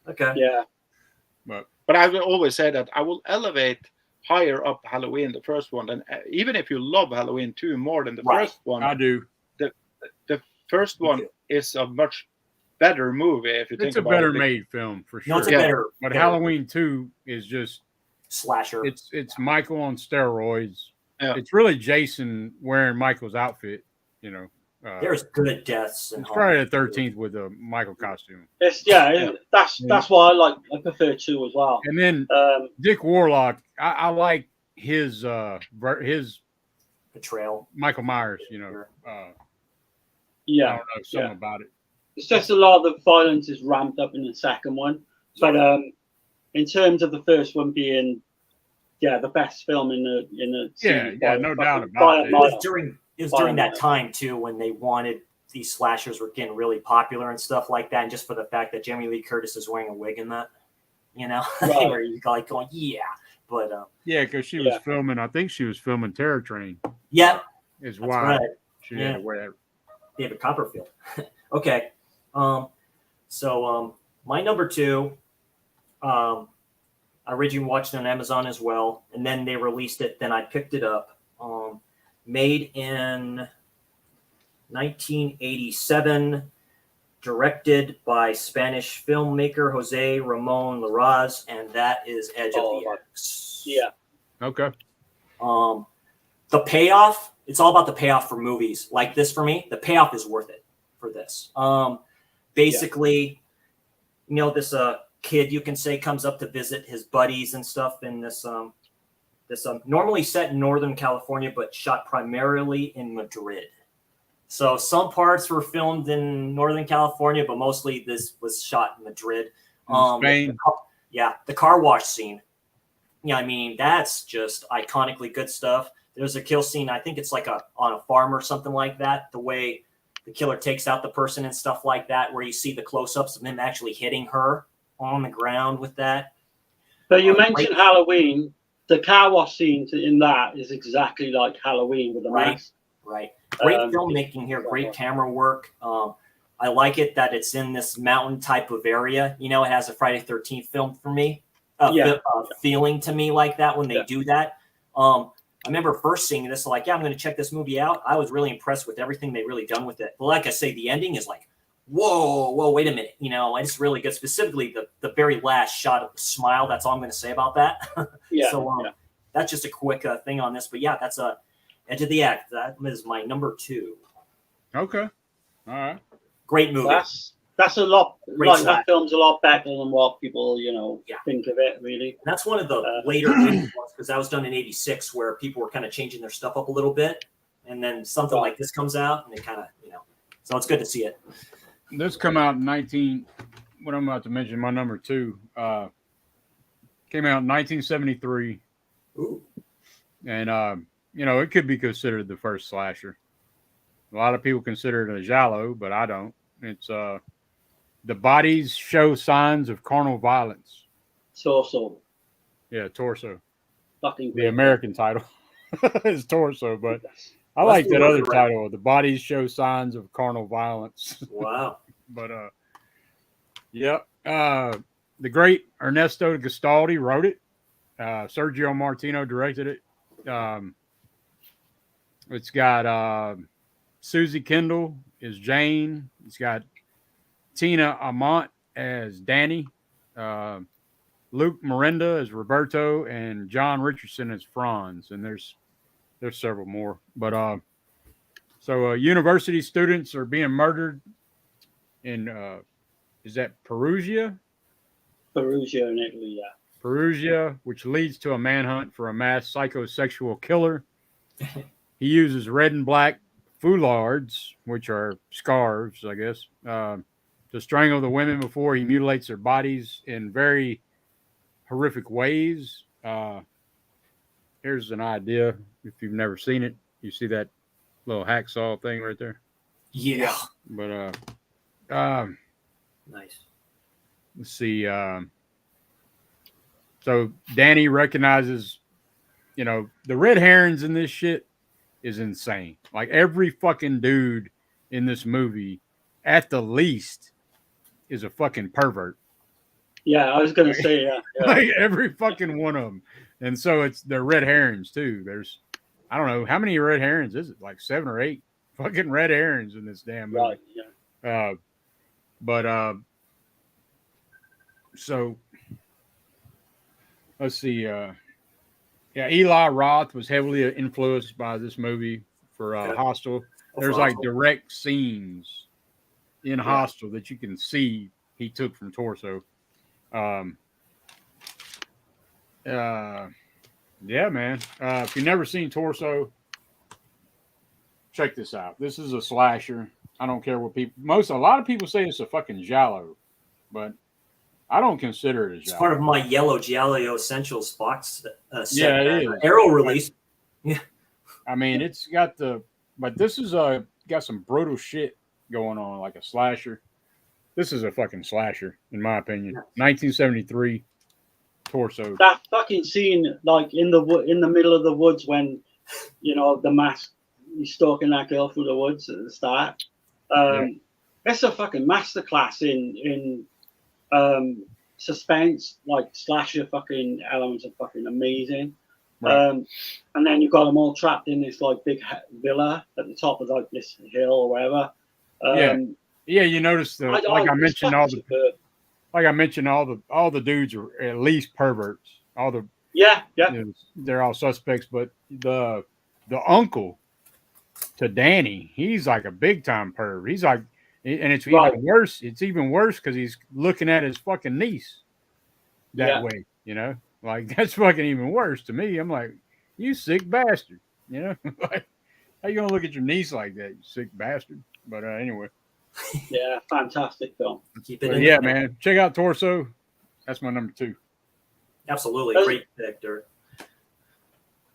Okay. Yeah. But I will always say that I will elevate higher up Halloween, the first one, and even if you love Halloween 2 more than the Right. first one, I do. the first Me one too. is a much better movie if you think It's a about better it. made film for sure. No, it's a Yeah. better, But better Halloween 2 is just slasher. it's Michael on steroids. Yeah. It's really Jason wearing Michael's outfit, you know. There's good deaths in It's Friday the Halloween. 13th with a Michael costume. That's why I prefer 2 as well. And then Dick Warlock, I like his Betrayal. Michael Myers, you know. Sure. Yeah, I don't know, something about it. it's just a lot of the violence is ramped up in the second one. But in terms of the first one being, the best film in the series, no doubt about it. It was during that time too when they wanted these slashers were getting really popular and stuff like that, and just for the fact that Jamie Lee Curtis is wearing a wig in that, you know, Right. where you're like going, but because she was filming. I think she was filming Terror Train. yeah, Is that's why right. she had to wear that. David Copperfield. Okay, so my number 2, I originally watched it on Amazon as well, and then they released it. Then I picked it up. Made in 1987, directed by Spanish filmmaker Jose Ramon Larraz, and that is Edge of the X. Yeah. Okay. The payoff, it's all about the payoff for movies like this for me. The payoff is worth it for this. Basically, you know, this kid, you can say, comes up to visit his buddies and stuff in this normally set in Northern California, but shot primarily in Madrid. So some parts were filmed in Northern California, but mostly this was shot in Madrid. Spain. The car wash scene. Yeah, I mean, that's just iconically good stuff. There's a kill scene, I think it's like on a farm or something like that, the way the killer takes out the person and stuff like that, where you see the close-ups of him actually hitting her on the ground with that. But you mentioned Halloween. The car wash scene in that is exactly like Halloween with the mask. Right. Great filmmaking here. Great camera work. I like it that it's in this mountain type of area. You know, it has a Friday 13th film for me. Feeling to me like that when they do that. I remember first seeing this, like, I'm going to check this movie out. I was really impressed with everything they really done with it. But like I say, the ending is like, whoa, wait a minute. You know, it's really good. Specifically, the very last shot of the smile. That's all I'm going to say about that. That's just a quick thing on this. But yeah, that's Edge of the Act. That is my number 2. Okay. All right. Great movie. That's a lot. That film's a lot better than what people, think of it. Really. And that's one of the later ones, because that was done in '86, where people were kind of changing their stuff up a little bit, and then something like this comes out, and they kind of, so it's good to see it. This come out in what I'm about to mention, my number 2, came out in 1973. Ooh. And, it could be considered the first slasher. A lot of people consider it a Giallo, but I don't. It's The Bodies Show Signs of Carnal Violence. Torso. Yeah, Torso. Fucking the American title is Torso, but I like that other title. The Bodies Show Signs of Carnal Violence. Wow. But the great Ernesto Gastaldi wrote it. Sergio Martino directed it. It's got Susie Kendall as Jane. It's got Tina Amont as Danny. Luke Miranda as Roberto, and John Richardson as Franz. And there's several more. But so university students are being murdered in is that Perugia? Perugia in Italy, yeah. Perugia, which leads to a manhunt for a mass psychosexual killer. He uses red and black foulards, which are scarves, I guess, to strangle the women before he mutilates their bodies in very horrific ways. Here's an idea. If you've never seen it, you see that little hacksaw thing right there? Yeah. But nice. Let's see. So Danny recognizes, the red herrings in this shit is insane. Like every fucking dude in this movie, at the least, is a fucking pervert. Yeah, I was gonna say, yeah. Like every fucking one of them. And so they're red herrings too. There's, I don't know how many red herrings is it, like 7 or 8 fucking red herrings in this damn movie. Right. Yeah. So let's see. Eli Roth was heavily influenced by this movie for Hostel. There's like direct scenes in Hostel that you can see he took from Torso. Yeah, man. If you've never seen Torso, check this out. This is a slasher. I don't care what a lot of people say it's a fucking Giallo, but I don't consider it a Giallo. It's part of my yellow Giallo Essentials box set. Yeah, it is. Arrow release. Yeah. I mean, it's got but this is got some brutal shit going on, like a slasher. This is a fucking slasher, in my opinion. 1973 Torso. That fucking scene, like in the middle of the woods when, the mask, he's stalking that girl through the woods at the start. It's a fucking masterclass in suspense, like slasher fucking elements are fucking amazing. Right. And then you've got them all trapped in this like big villa at the top of like this hill or whatever. You notice I mentioned all the dudes are at least perverts. All the they're all suspects, but the uncle to Danny, he's like a big time perv. He's like, and it's even worse. It's even worse because he's looking at his fucking niece that way. Like that's fucking even worse to me. I'm like, you sick bastard. Like, how you gonna look at your niece like that, you sick bastard? But anyway. Yeah, fantastic film. Keep it in there. Man. Check out Torso. That's my number 2. Absolutely. Great pick, Dirk.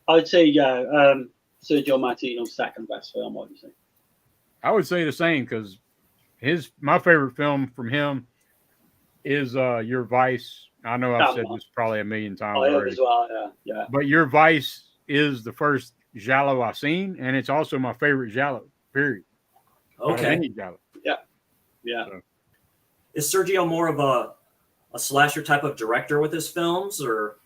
I would say, Sergio Martino's second best film, what do you think? I would say the same because my favorite film from him is Your Vice. I know I've said this probably a million times already. As well, yeah. But Your Vice is the first Giallo I've seen, and it's also my favorite Giallo, period. Okay. Any Giallo. Yeah. So. Is Sergio more of a slasher type of director with his films, or?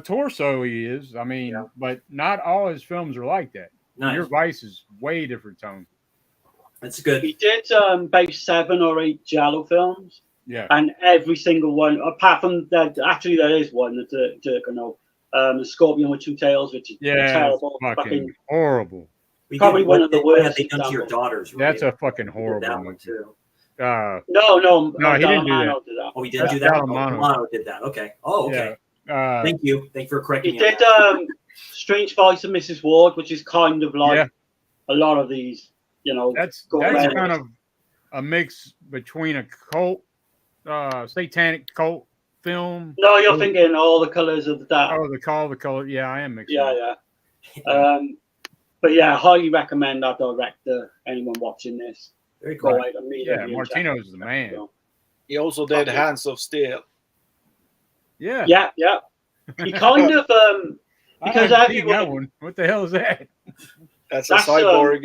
Torso he is. I mean, but not all his films are like that. Nice. Your Vice is way different tone. That's good. He did about 7 or 8 Giallo films. Yeah. And every single one, apart from that, actually there is one that Dirk I know, the Scorpion with 2 tails, which is terrible, fucking horrible. Probably one of the worst. They done to your daughters. Right? That's a fucking horrible that one too. No, he didn't do that. Oh, he didn't do that. Dallamano did that. Okay. Oh, okay. Yeah. Thank you for correcting me. He did Strange Voice of Mrs. Ward, which is kind of like a lot of these, That's kind of a mix between a cult, satanic cult film. No, you're thinking All the Colors of the Dark. Oh, the color. Yeah, I am mixing. Yeah. But yeah, highly recommend that director. Anyone watching this, very cool. Yeah, Martino's the man. He also did Hands of Steel. Yeah. He kind of because that one. What the hell is that? That's a cyborg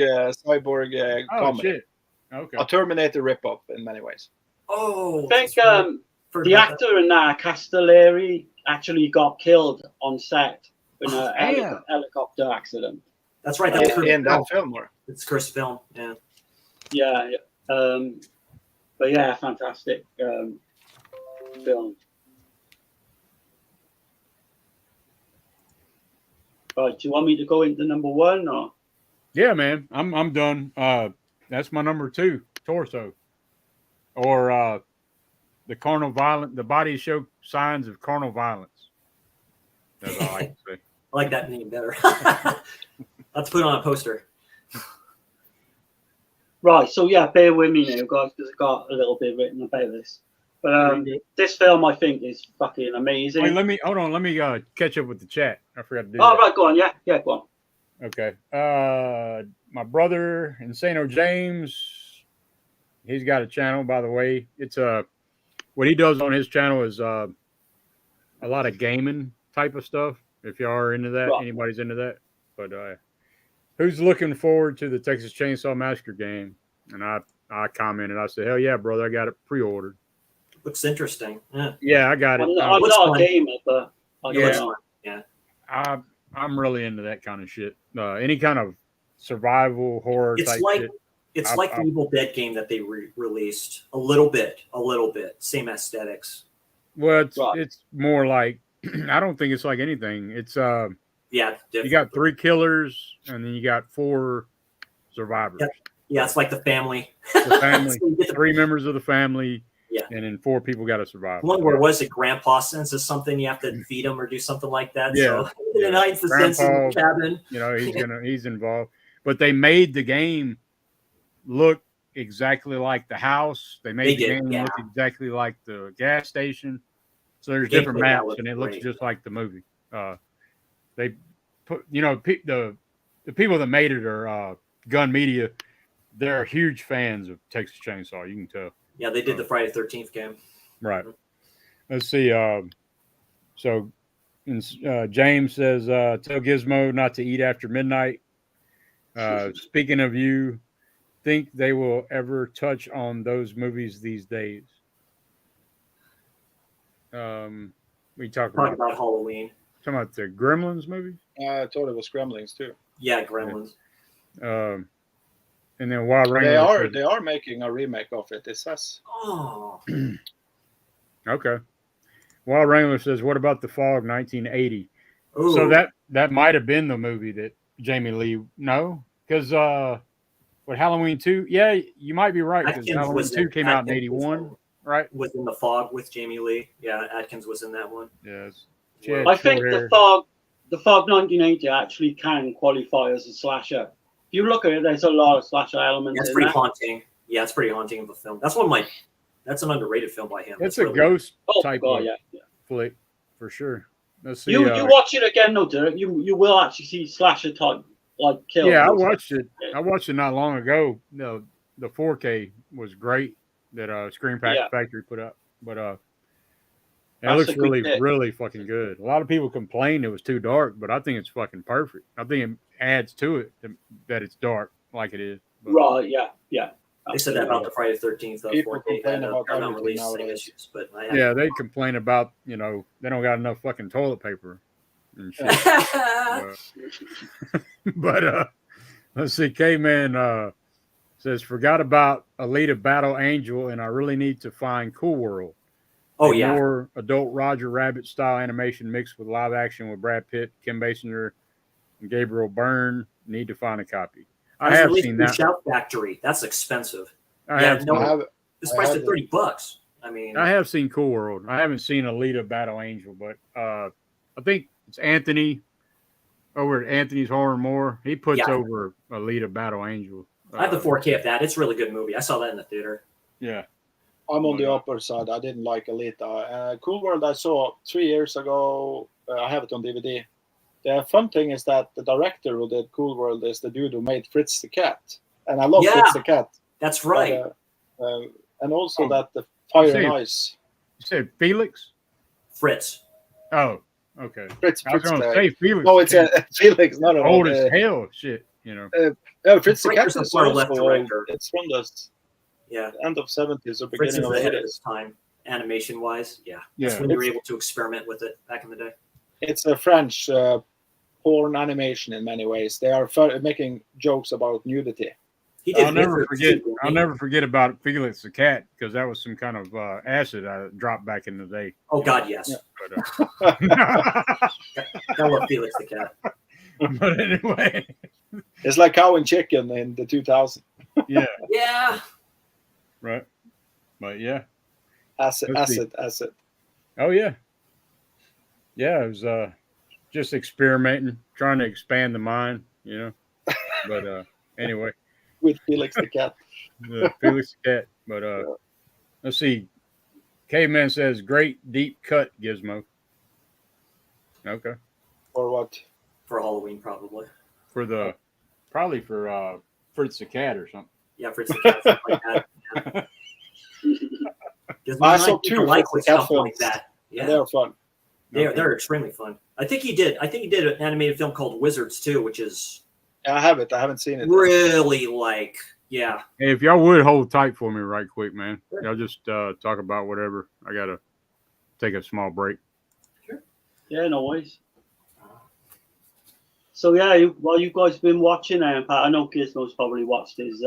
comedy. Shit. Okay. A Terminator ripoff in many ways. Oh, I think the actor in that, Castellari, actually got killed on set in a helicopter accident. That's right. That was in that film, or it's cursed film. Yeah. Yeah. But yeah, fantastic film. Right, do you want me to go into number 1 or? Yeah, man, I'm done. That's my number 2, Torso, or the body show signs of carnal violence. That's all I like to say. I like that name better. Let's put it on a poster. Right, so yeah, bear with me now, guys, because I've got a little bit written about this. But this film, I think, is fucking amazing. Wait, let me catch up with the chat. I forgot to do that. Right, go on. Yeah, go on. Okay. My brother, Insano James, he's got a channel, by the way. It's what he does on his channel is a lot of gaming type of stuff. If you are into that, anybody's into that. But who's looking forward to the Texas Chainsaw Massacre game? And I commented. I said, hell yeah, brother, I got it pre-ordered. Looks interesting. Yeah, I got it. I'm not a gamer, but I'm really into that kind of shit. Any kind of survival horror It's type like shit. it's like the Evil Dead game that they released a little bit, same aesthetics. Well, it's more like I don't think it's like anything. It's yeah, you got 3 killers and then you got 4 survivors. Yeah, it's like the family. The family, 3 members of the family. Yeah, and then 4 people got to survive. One where was it? Grandpa senses something, you have to feed him or do something like that. Yeah, so it hides the sense in the cabin. You know, he's involved. But they made the game look exactly like the house. They made the game look exactly like the gas station. So there's different maps, and it looks just like the movie. They put, you know, the people that made it are Gun Media. They're huge fans of Texas Chainsaw. You can tell. Yeah, they did the Friday 13th game. Right. Let's see. So James says, tell Gizmo not to eat after midnight. Speaking of you, think they will ever touch on those movies these days? We talk about Halloween. Talking about the Gremlins movie? I thought it was Gremlins too. Yeah, Gremlins. And then Wild Wrangler. They are making a remake of it. It says. Oh. Okay. Wild Wrangler says, "What about The Fog, 1980?" Ooh. So that might have been the movie that Jamie Lee. No, because what Halloween 2? Yeah, you might be right because Halloween 2 came out in 81, right? Was in The Fog with Jamie Lee. Yeah, Atkins was in that one. Yes. I think The Fog 1980 actually can qualify as a slasher. If you look at it, there's a lot of slasher elements. That's pretty haunting. Yeah, it's pretty haunting of a film. That's that's an underrated film by him. It's a ghost type of flick for sure. Let's see. You watch it again, though, Derek. You will actually see slasher type like kills. Yeah, I watched it. I watched it not long ago. No, the 4K was great that Screen Factory put up, but it looks really fucking good. A lot of people complained it was too dark, but I think it's fucking perfect. I think it adds to it that it's dark like it is. But, right? Yeah. They said that about the Friday 13th. People complain about releasing issues, but they complain about they don't got enough fucking toilet paper and shit. But let's see. K-Man says, forgot about Alita Battle Angel, and I really need to find Cool World. Oh, More adult Roger Rabbit style animation mixed with live action with Brad Pitt, Kim Basinger, and Gabriel Byrne. Need to find a copy. I have seen that. Shout Factory. That's expensive. It's priced at $30. I mean, I have seen Cool World. I haven't seen Alita Battle Angel, but I think it's Anthony over at Anthony's Horror and More. He puts over Alita Battle Angel. I have the 4K of that. It's a really good movie. I saw that in the theater. Yeah. I'm on the upper side. I didn't like Alita. Cool World I saw 3 years ago. I have it on DVD. The fun thing is that the director who did Cool World is the dude who made Fritz the Cat. And I love Fritz the Cat. That's right. And also that the Fire and Ice. You said Felix? Fritz. Oh, okay. Fritz I was going to say Felix. No, it's Felix. Not old as hell. Shit, you know. Fritz the Cat is also director. It's from the end of 70s or beginning of 80s. Time, animation-wise. Yeah. That's when you were able to experiment with it back in the day. It's a French porn animation in many ways. They are making jokes about nudity. I'll never forget about Felix the Cat because that was some kind of acid I dropped back in the day. Oh God, yes. Yeah. I love Felix the Cat. But anyway, it's like Cow and Chicken in the 2000s. Yeah. Yeah. Right. But yeah. Acid. Oh yeah. Yeah, it was just experimenting, trying to expand the mind, you know. But anyway. With Felix the Cat. Felix the Cat. But let's see. Caveman says, great deep cut, Gizmo. Okay. For what? For Halloween, probably. Probably for Fritz the Cat or something. Yeah, Fritz the Cat, something like that. I saw 2 Fritz the Cat like that. Yeah, they're fun. They're extremely fun. I think he did an animated film called Wizards too, which is. I have it. I haven't seen it. Really, Hey, if y'all would hold tight for me right quick, man. Sure. Y'all just talk about whatever. I gotta take a small break. Sure. Yeah, no worries. So yeah, while you guys been watching, I know Gizmo's probably watched his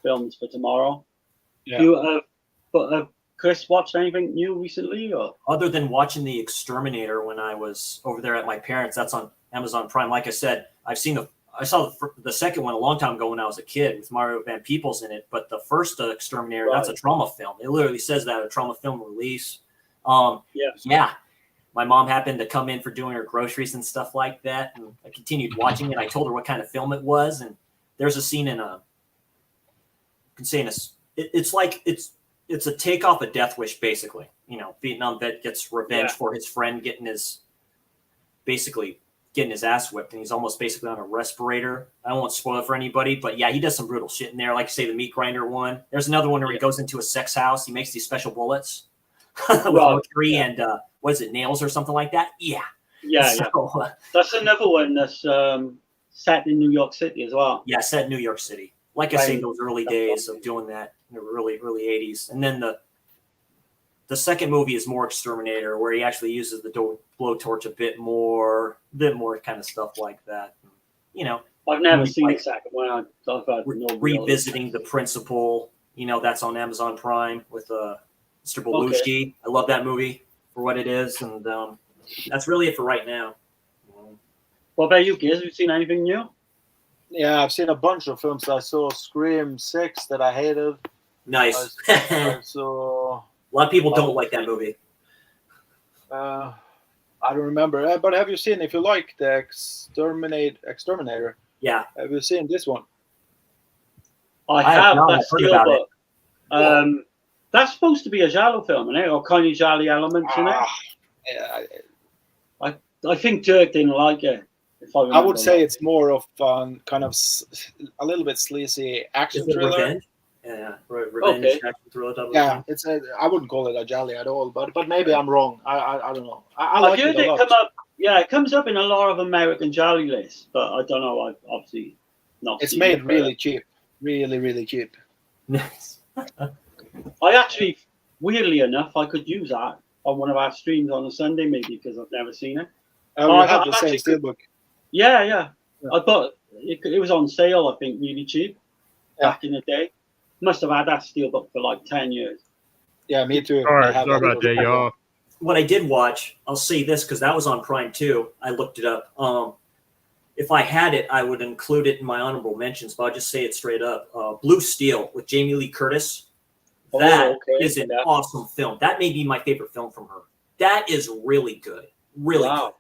films for tomorrow. Yeah. But Chris watched anything new recently, or Other than watching The Exterminator when I was over there at my parents', that's on Amazon Prime. Like I said, I saw the second one a long time ago when I was a kid with Mario Van Peebles in it. But the first Exterminator, that's a trauma film. It literally says that, a trauma film release. Yeah. My mom happened to come in for doing her groceries and stuff like that, and I continued watching it. I told her what kind of film it was, and there's a scene it's a takeoff of Death Wish, basically. Vietnam vet gets revenge for his friend getting his ass whipped, and he's almost basically on a respirator. I don't want to spoil it for anybody, but yeah, he does some brutal shit in there. Like I say, the meat grinder one. There's another one where he goes into a sex house. He makes these special bullets with mercury and what is it, nails or something like that? Yeah. That's another one that's set in New York City as well. Yeah, set in New York City. Like I say, those early days of doing that in the early 80s. And then the second movie is more Exterminator, where he actually uses the blowtorch a bit more kind of stuff like that. I've never seen the second one. I've had revisiting the principal. That's on Amazon Prime with Mr. Belushi. Okay. I love that movie for what it is, and that's really it for right now. What about you, Giz? Have you seen anything new? Yeah, I've seen a bunch of films. I saw Scream 6 that I hated. Nice. So a lot of people don't like that movie. I don't remember. But have you seen, if you like the Exterminator? Yeah. Have you seen this one? I have. That's Steelbook. That's supposed to be a Giallo film, isn't it? Or kind of Giallo elements in it. Yeah. I think Dirk didn't like it. I would say it's more of kind of a little bit sleazy action thriller. Revenge? Yeah, revenge action thriller. Yeah, I wouldn't call it a Giallo at all, but maybe I'm wrong. I don't know. I like heard it a lot. come up. Yeah, it comes up in a lot of American Giallo lists, but I don't know. I've obviously not. It's made really cheap, really cheap. Nice. I actually, weirdly enough, I could use that on one of our streams on a Sunday, maybe, because I've never seen it. Oh, you have the same steelbook. Yeah. I bought it was on sale, I think, really cheap back in the day. Must have had that steelbook for like 10 years. Yeah, me too. All right, sorry about that, y'all. What I did watch, I'll say this because that was on Prime too. I looked it up. If I had it, I would include it in my honorable mentions, but I'll just say it straight up. Blue Steel with Jamie Lee Curtis. That is an awesome film. That may be my favorite film from her. That is really good. Really good.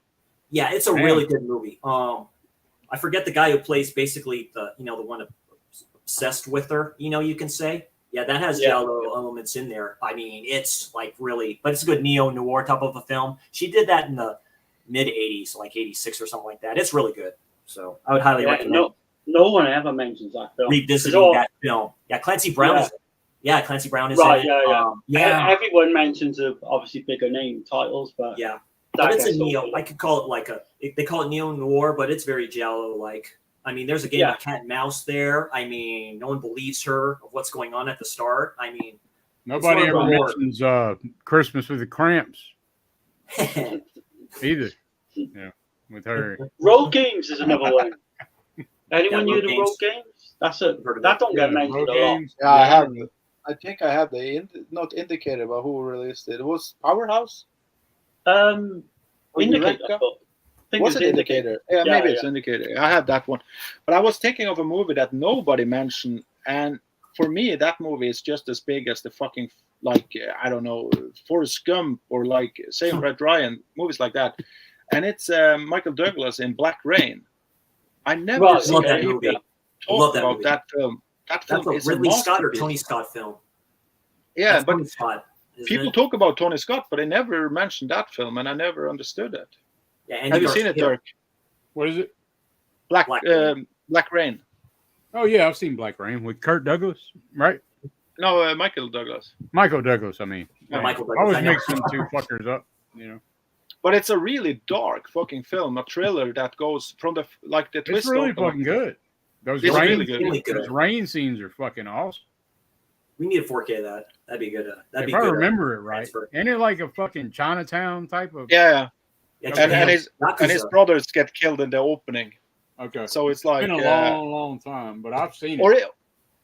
Yeah, it's a really good movie. I forget the guy who plays basically the one obsessed with her, you can say. Yeah, that has Giallo elements in there. I mean, it's like really, but it's a good neo-noir type of a film. She did that in the mid-'80s, like 86 or something like that. It's really good. So I would highly recommend. No one ever mentions that film. Revisiting that film. Yeah, Clancy Brown is Clancy Brown is right, in it. Everyone mentions obviously bigger name titles, but yeah. But it's a neo. I could call it they call it neo-noir, but it's very Giallo-like. I mean, there's a game of cat and mouse there. I mean, no one believes her of what's going on at the start. I mean, nobody ever mentions Christmas with the Cramps either. Yeah, with her. Road Games is another one. Anyone knew the Road Games? That don't get mentioned a lot. Yeah, I have. I think I have not indicated, but who released it? It was Powerhouse. Indicator. Was it Indicator? Yeah, maybe it's Indicator. I have that one. But I was thinking of a movie that nobody mentioned, and for me, that movie is just as big as the fucking, I don't know, Forrest Gump or Saving Private Ryan, movies like that. And it's Michael Douglas in Black Rain. I never seen that movie. Talk about that film. That film is a Ridley Scott or Tony Scott film. Yeah, but people talk about Tony Scott, but they never mentioned that film, and I never understood it. Yeah, have you seen it, Dirk? What is it? Black Rain. Oh yeah, I've seen Black Rain with Kirk Douglas, right? No, Michael Douglas. Michael Douglas. I mean, Michael Douglas. I always mix them two fuckers up, But it's a really dark fucking film, a thriller that goes from the twist. It's really fucking good. Those rain scenes are fucking awesome. We need a 4K of that. That'd be good. If I remember it right, ain't it like a fucking Chinatown type of? Yeah. And his brothers get killed in the opening. Okay. So it's like been a long time, but I've seen or it.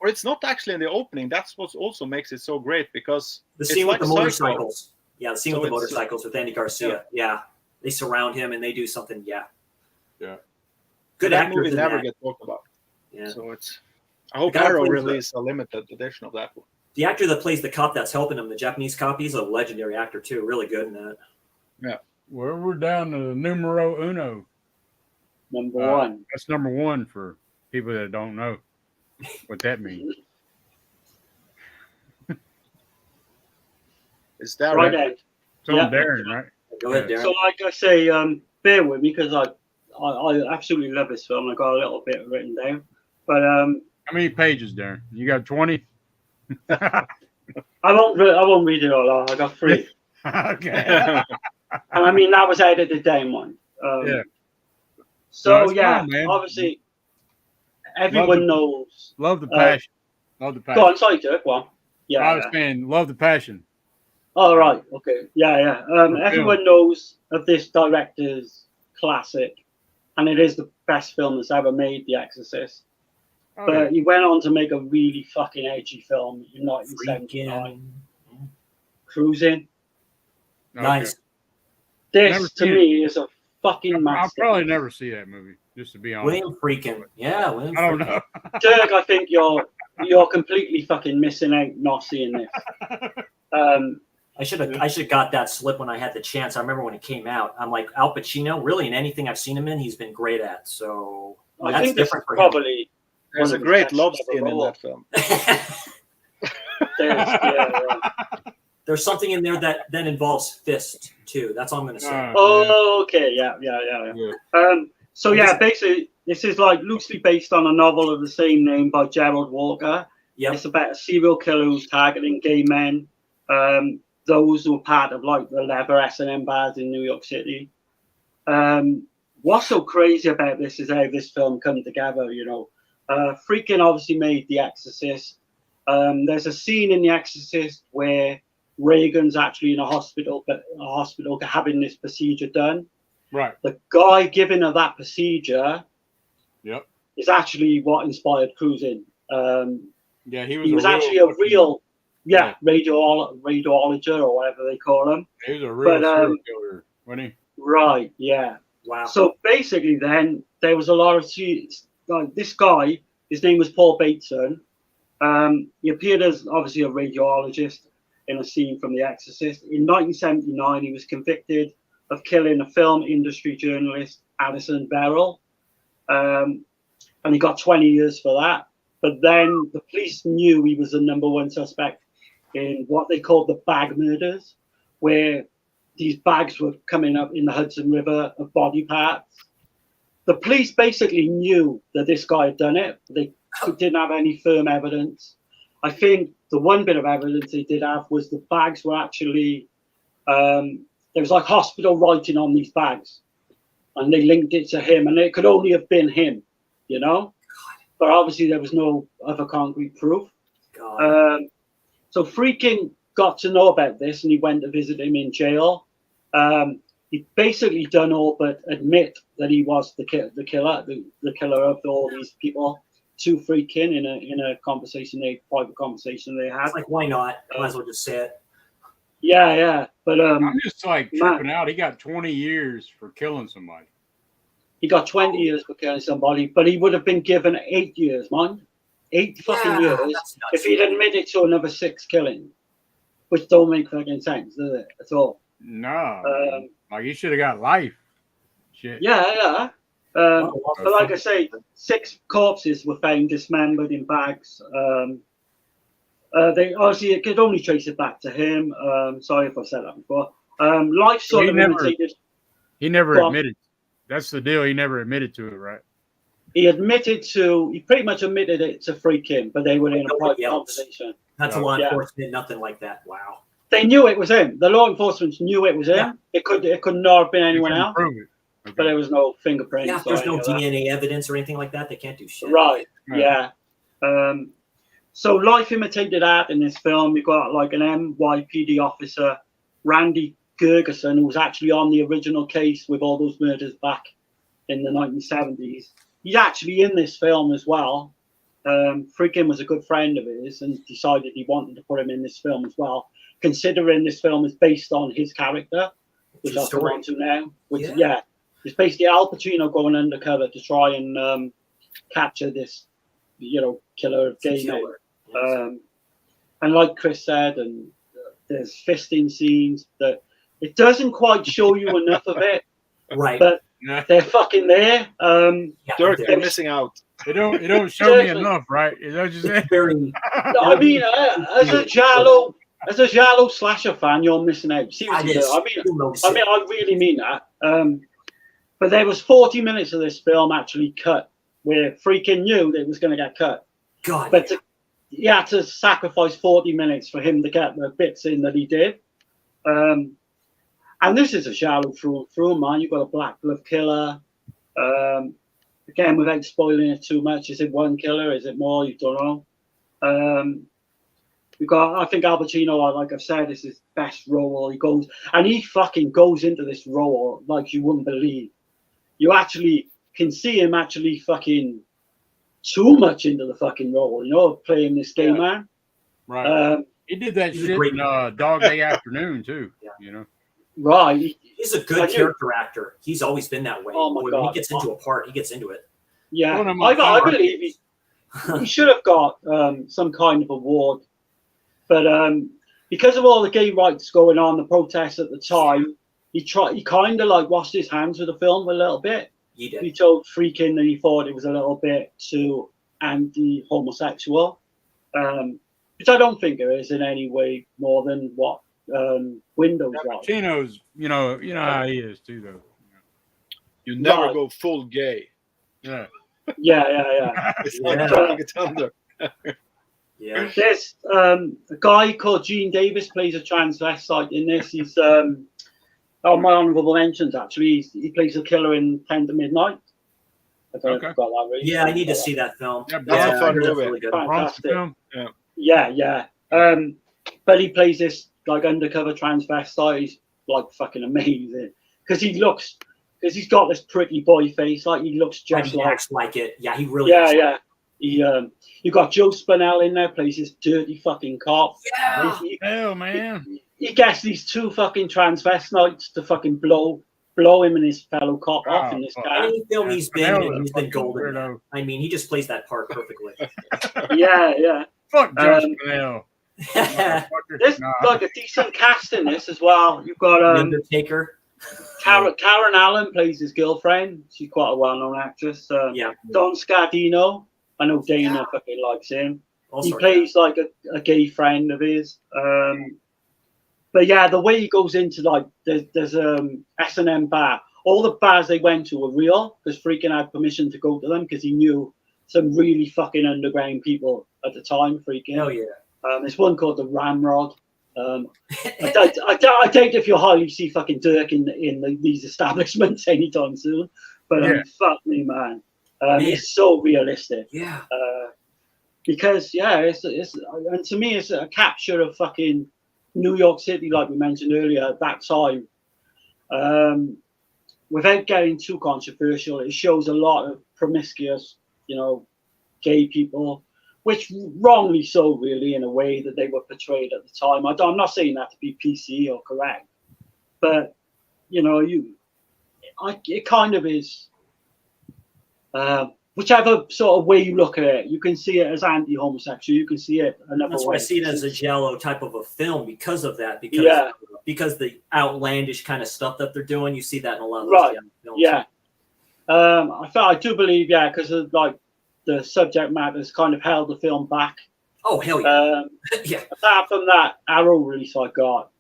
Or it's not actually in the opening. That's what also makes it so great, because The scene it's with like the Psycho. motorcycles. Yeah, the scene with the motorcycles with Andy Garcia. Yeah. They surround him and they do something. Yeah. Yeah. Good that actors movie in never that. gets talked about. Yeah. So it's. I hope The guy who Arrow plays the- release a limited edition of that one. The actor that plays the cop that's helping him, the Japanese cop, he's a legendary actor too. Really good in that. Yeah. Well, we're down to numero uno. Number one. That's number one for people that don't know what that means. Is that Right right? then. So Yeah. Darren, right? Go ahead, Darren. So, like I say, bear with me because I absolutely love this film. I got a little bit written down, but How many pages, Darren? You got 20? I won't read it all out. I got 3, Okay. and I mean that was edited down one. Yeah. So No, it's yeah, fine, man. obviously everyone knows. Love the passion. Love the passion. Go on, sorry, Dirk. Go on. Yeah. I was saying, love the passion. Oh, right. Okay. Yeah. Everyone knows of this director's classic, and it is the best film that's ever made, The Exorcist. Oh, But yeah. he went on to make a really fucking edgy film in 1979, Cruising. Okay. Nice. Never This, to seen me, is a fucking I'll masterpiece. probably never see that movie, just to be honest. William Friedkin. Yeah, William I don't Friedkin. know. Dirk, I think you're completely fucking missing out not seeing this. I should have got that slip when I had the chance. I remember when it came out. I'm like, Al Pacino, really, in anything I've seen him in, he's been great at. So I that's think this is different for him. probably There's one a of the great best love ever scene in rolled. that film. There's something in there that then involves fist too. That's all I'm going to say. Oh, okay, yeah. So yeah, basically, this is like loosely based on a novel of the same name by Gerald Walker. Yep. It's about a serial killer who's targeting gay men, those who are part of like the leather S&M bars in New York City. What's so crazy about this is how this film come together. You know, Friedkin obviously made The Exorcist. There's a scene in The Exorcist where Reagan's actually in a hospital having this procedure done. Right. The guy giving her that procedure Yep. is actually what inspired Cruising. Yeah, He was actually a real, radiologist or whatever they call him. He was a real But, serial killer, wasn't he? Right, yeah. Wow. So basically, then there was a lot of this guy. His name was Paul Bateson. He appeared as obviously a radiologist in a scene from The Exorcist. In 1979, he was convicted of killing a film industry journalist, Alison Beryl, and he got 20 years for that. But then the police knew he was the number one suspect in what they called the bag murders, where these bags were coming up in the Hudson River of body parts. The police basically knew that this guy had done it. They didn't have any firm evidence. I think the one bit of evidence they did have was the bags were actually, there was like hospital writing on these bags, and they linked it to him, and it could only have been him, you know? But obviously there was no other concrete proof. So Friedkin got to know about this, and he went to visit him in jail. He basically done all but admit that he was the killer, the killer of all these people to Friedkin in a private conversation they had. It's like, why not? Might as well just say it. Yeah. But I'm just like tripping out. He got 20 years for killing somebody. he got 20 years for killing somebody, but he would have been given 8 years, man. 8 fucking years if he'd admitted to another 6 killings, which don't make fucking sense, does it? At all. No. Like, he should have got life. Shit. Yeah. But like I say, 6 corpses were found dismembered in bags. They obviously could only trace it back to him. Sorry if I said that before. Life sort of imitated. He never admitted. That's the deal. He never admitted to it, right? He pretty much admitted it to Friedkin, but they were in a private conversation. Not to law enforcement, nothing like that. Wow. They knew it was him. The law enforcement knew it was him. Yeah. It could not have been anyone else. Prove it. Okay. But there was no fingerprints. Yeah, there's no DNA evidence or anything like that. They can't do shit. Right. Yeah. So life imitated art in this film. You've got like an NYPD officer, Randy Gergeson, who was actually on the original case with all those murders back in the 1970s. he's actually in this film as well. Freaking was a good friend of his and decided he wanted to put him in this film as well, considering this film is based on his character, which I'll come on to now. Which, it's basically Al Pacino going undercover to try and capture this, killer of gay men. And like Chris said, and there's fisting scenes that it doesn't quite show you enough of it, right? But they're fucking there. They're missing out. It don't show me enough, right? Is that what you said? I mean, as a Giallo slasher fan, you're missing out. Seriously, I really mean that. But there was 40 minutes of this film actually cut, where Freaking knew that it was going to get cut. God, but he had to sacrifice 40 minutes for him to get the bits in that he did. And this is a Giallo through, man. You've got a black glove killer. Again, without spoiling it too much, is it one killer? Is it more? You don't know. I think Al Pacino, like I've said, is his best role. He fucking goes into this role like you wouldn't believe. You actually can see him actually fucking too much into the fucking role, playing this gay man. Right. He did that shit in Dog Day Afternoon too. Right. He's a good character actor. He's always been that way. Oh my God. When he gets into a part, he gets into it. Yeah, I believe he should have got some kind of award. But because of all the gay rights going on, the protests at the time, he kind of like washed his hands with the film a little bit. He did. He told Freaking that he thought it was a little bit too anti-homosexual, which I don't think it is in any way more than what Windows was. Pacino's, you know how he is too, though. You never go full gay. Yeah. It's like throwing it under. Yeah. There's a guy called Gene Davis plays a transvestite in this. He's my honourable mentions actually. He plays a killer in 10 to Midnight. I don't know if you've got that right. Yeah, I need to see that film. That's a fun movie. Really good. Fantastic. Yeah. But he plays this like undercover transvestite. He's like fucking amazing because he's got this pretty boy face. Like he looks just he acts like it. Yeah, he really. Yeah. You got Joe Spinell in there, plays this dirty fucking cop. Yeah. Hell, man. He gets these two fucking transvestites to fucking blow him and his fellow cop off in this guy. Any film he's been in, he's been golden. Weirdo. I mean, he just plays that part perfectly. Yeah. Fuck Joe Spinell. There's like a decent cast in this as well. You've got Undertaker. Karen Allen plays his girlfriend. She's quite a well-known actress. Don Scardino. I know Dana fucking likes him. Also, he plays like a gay friend of his. But yeah, the way he goes into like there's S&M bar. All the bars they went to were real because Freaking had permission to go to them because he knew some really fucking underground people at the time. Freaking. Hell yeah. There's one called the Ramrod. I doubt if you'll hardly see fucking Dirk in these establishments anytime soon. But fuck me, man. It's so realistic. Yeah. Because it's and to me it's a capture of fucking New York City, like we mentioned earlier, at that time. Without getting too controversial, it shows a lot of promiscuous, gay people, which wrongly so, really, in a way that they were portrayed at the time. I'm not saying that to be PC or correct, but it kind of is. Whichever sort of way you look at it, you can see it as anti-homosexual. You can see it another That's way. why I see it as a Giallo type of a film because of that. Because the outlandish kind of stuff that they're doing, you see that in a lot of those films. Yeah. I do believe, because of like the subject matter has kind of held the film back. Oh hell yeah! Apart from that Arrow release I got,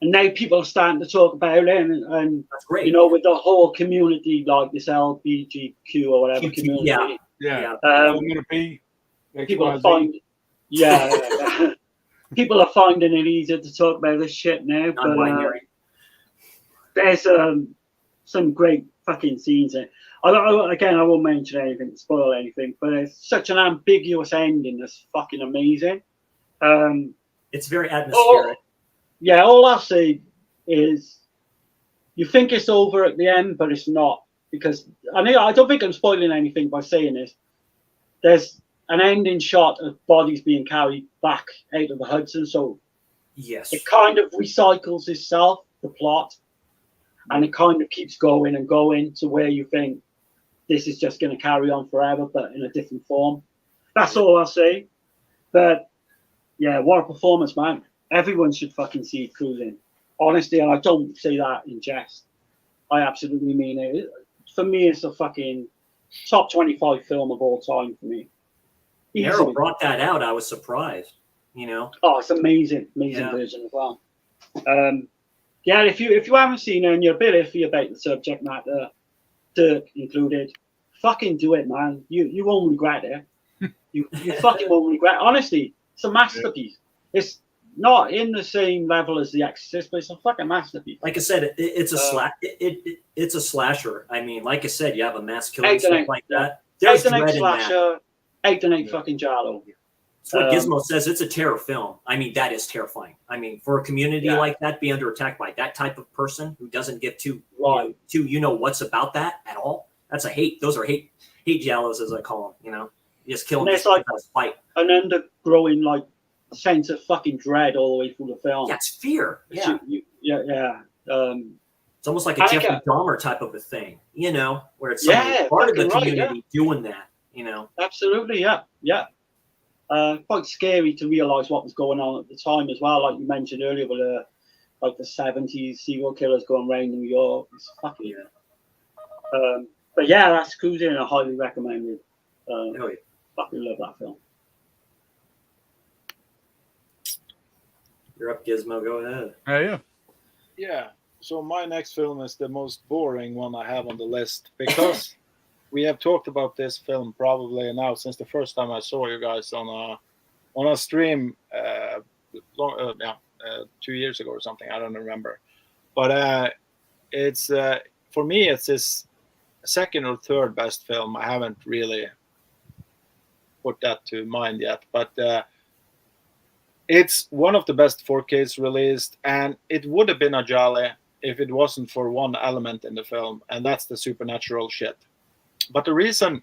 and now people are starting to talk about it, and that's great. With the whole community, like this LGBTQ or whatever community. People are finding, people are finding it easier to talk about this shit now. But there's some great fucking scenes in it. I won't mention anything, spoil anything, but it's such an ambiguous ending that's fucking amazing. It's very atmospheric. All I'll say is you think it's over at the end, but it's not, because I don't think I'm spoiling anything by saying this. There's an ending shot of bodies being carried back out of the Hudson, so Yes. it kind of recycles itself, the plot, and it kind of keeps going and going to where you think this is just going to carry on forever, but in a different form. That's all I'll say. But yeah, what a performance, man. Everyone should fucking see Cruising. Honestly, and I don't say that in jest. I absolutely mean it. For me, it's a fucking top 25 film of all time for me. Harold brought that out. I was surprised, you know. Oh, it's amazing version as well. Yeah, if you haven't seen it and you're a bit iffy about the subject matter, Dirk included, fucking do it, man. You won't regret it. You fucking won't regret. Honestly, it's a masterpiece. It's not in the same level as The Exorcist, but it's a fucking masterpiece. Like I said, it's a it's a slasher. I mean, like I said, you have a mass killing stuff like that. There's 8 and 8 dread in that. slasher, 8 and 8 fucking Giallo. That's what Gizmo says. It's a terror film. I mean, that is terrifying. I mean, for a community like that, be under attack by that type of person who doesn't give two what's about that at all. That's a hate. Those are hate Giallos, as I call them. You know, you just kill them. It's like fight. An undergrowing like sense of fucking dread all the way through the film. Yeah, it's fear. Yeah, it's almost like a Jeffrey Dahmer type of a thing. You know, where it's part of the community doing that. You know, absolutely. Yeah. Quite scary to realize what was going on at the time as well. Like you mentioned earlier, with like the 70s serial killers going around New York. It's fucking but yeah, that's Cruising. I highly recommend it. Fucking love that film. You're up, Gizmo. Go ahead. Yeah. So my next film is the most boring one I have on the list because we have talked about this film probably now since the first time I saw you guys on a stream 2 years ago or something. I don't remember, but it's for me it's his second or third best film. I haven't really put that to mind yet, but it's one of the best 4Ks released, and it would have been a jolly if it wasn't for one element in the film, and that's the supernatural shit. But the reason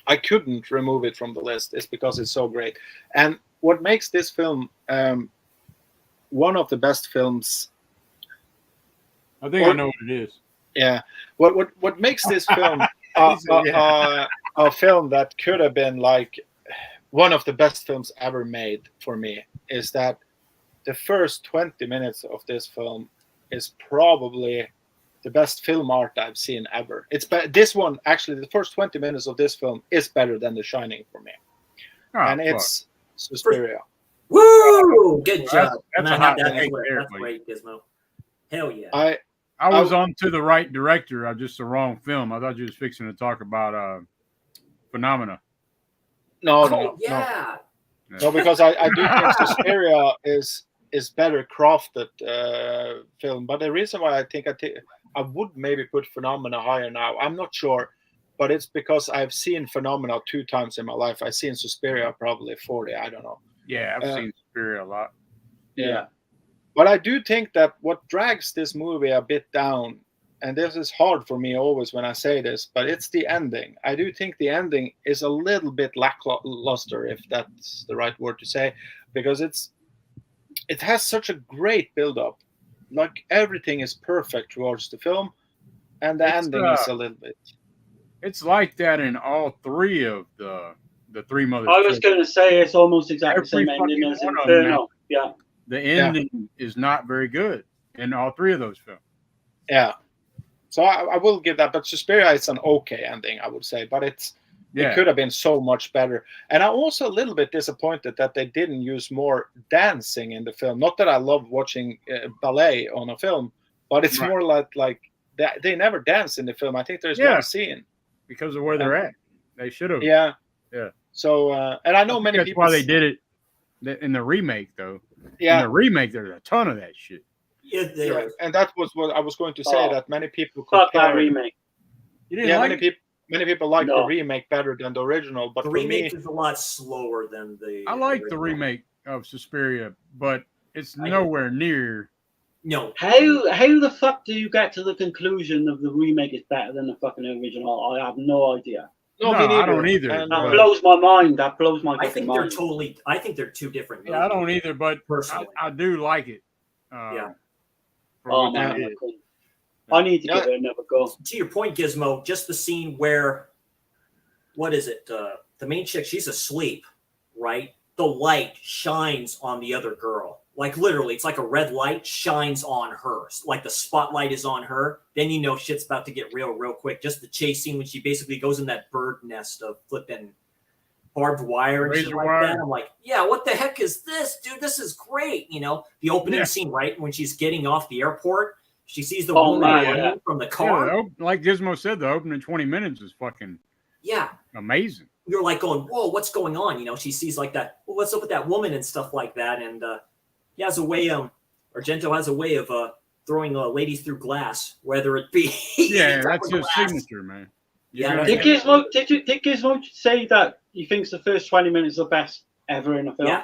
I couldn't remove it from the list is because it's so great. And what makes this film one of the best films... I think I know what it is. Yeah. What makes this film a film that could have been like one of the best films ever made for me is that the first 20 minutes of this film is probably the best film art I've seen ever. This one, actually, the first 20 minutes of this film is better than The Shining for me. It's Suspiria. Woo! Good job. That's great, Gizmo. Hell yeah. I was on to the right director. Just the wrong film. I thought you was fixing to talk about Phenomena. No, because I do think Suspiria is better crafted film. But the reason why I would maybe put Phenomena higher now, I'm not sure, but it's because I've seen Phenomena 2 times in my life. I've seen Suspiria probably 40. I don't know. Yeah, I've seen Suspiria a lot. Yeah. But I do think that what drags this movie a bit down, and this is hard for me always when I say this, but it's the ending. I do think the ending is a little bit lackluster, if that's the right word to say, because it has such a great build-up. Like everything is perfect towards the film, and the ending is a little bit. It's like that in all 3 of the Three Mothers. I was going to say it's almost exactly the same ending as Inferno. Yeah. The ending is not very good in all 3 of those films. Yeah. So I will give that, but Suspiria is an okay ending, I would say, but it could have been so much better. And I'm also a little bit disappointed that they didn't use more dancing in the film. Not that I love watching ballet on a film, but it's more like they never dance in the film. I think there's one scene. Because of where they're at. They should have. Yeah. Yeah. So, and I know many people... That's why they did it in the remake, though. Yeah. In the remake, there's a ton of that shit. Yeah, and that was what I was going to say, that many people compare that remake. Many people like the remake better than the original, but the remake is a lot slower than the. I like the remake of Suspiria, but it's nowhere near No. How the fuck do you get to the conclusion of the remake is better than the fucking original? I have no idea. No, No, me neither. I don't either. And, That blows my mind. That blows my I fucking think mind. I think they're two different movies. Yeah, I don't either, but personally. I do like it. Yeah. For Oh what they man, did. I need to give it another go. To your point, Gizmo, just the scene where, what is it? The main chick, she's asleep, right? The light shines on the other girl. Like literally, it's like a red light shines on her. Like the spotlight is on her. Then you know shit's about to get real quick. Just the chase scene when she basically goes in that bird nest of flipping barbed wire and shit like that. I'm like, yeah, what the heck is this, dude? This is great. You know, the opening scene, right? When she's getting off the airport, she sees the woman running from the car. Yeah, like Gizmo said, the opening 20 minutes is fucking amazing. You're like going, whoa, what's going on? You know, she sees like that, well, what's up with that woman and stuff like that. And he has a way, Argento has a way of throwing ladies through glass, whether it be that's his signature, man. Yeah. Did Gizmo say that he thinks the first 20 minutes are the best ever in a film? Yeah.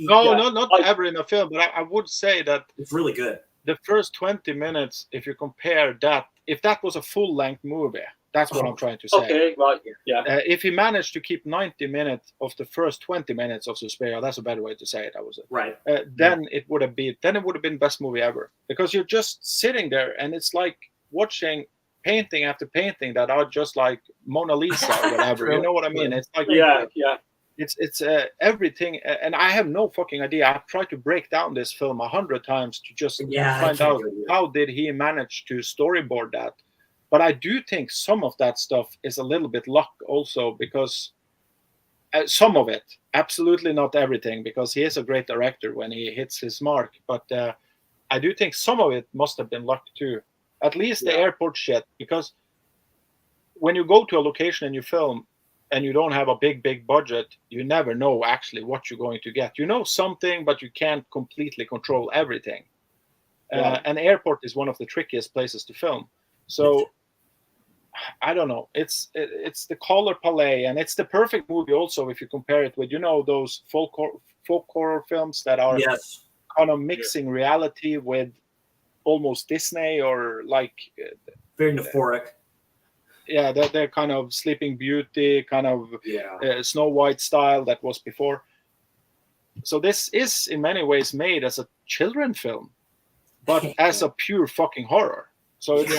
Not ever in a film, but I would say that it's really good. The first 20 minutes, if you compare that, if that was a full-length movie, that's what I'm trying to say. Okay, right, yeah. If he managed to keep 90 minutes of the first 20 minutes of Suspiria, that's a better way to say it. That was it. Right. Then it would have been best movie ever, because you're just sitting there and it's like watching painting after painting that are just like Mona Lisa or whatever. You know what I mean? It's like It's everything, and I have no fucking idea. I've tried to break down this film 100 times to just find out how did he manage to storyboard that. But I do think some of that stuff is a little bit luck also, because some of it, absolutely not everything, because he is a great director when he hits his mark. But I do think some of it must have been luck too. At least the airport shit, because when you go to a location and you film, and you don't have a big budget, you never know actually what you're going to get. You know something, but you can't completely control everything. An airport is one of the trickiest places to film. So I don't know. It's the color palette, and it's the perfect movie also if you compare it with, you know, those folk horror films that are kind of mixing reality with almost Disney, or like very euphoric. Yeah, they're kind of Sleeping Beauty, kind of Snow White style that was before. So this is in many ways made as a children film, but as a pure fucking horror. So it's,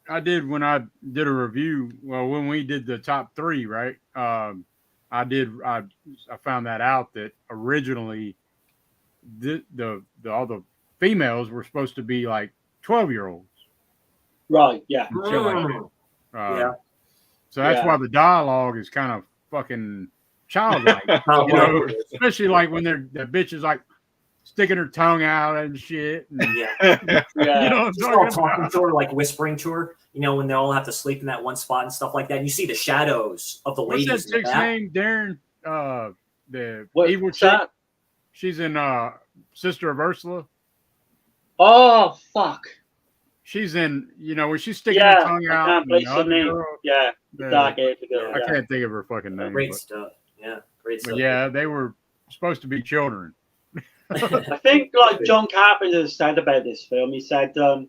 I did when I did a review. Well, when we did the top 3, right? I found that out that originally all the females were supposed to be like 12-year-olds. Right. Yeah. So that's why the dialogue is kind of fucking childlike, you know, especially like when that bitch is like sticking her tongue out and shit. And, you know, talking to her, like whispering to her, you know, when they all have to sleep in that one spot and stuff like that. And you see the shadows of the ladies. What's that chick's name, Darren? The evil chick. That? She's in Sister of Ursula. Oh fuck. She's in, you know, when she's sticking her tongue out. I can't place her name. Dark girl. I can't think of her fucking name. Great stuff. Yeah, great stuff. But yeah, they were supposed to be children. I think like John Carpenter said about this film, he said the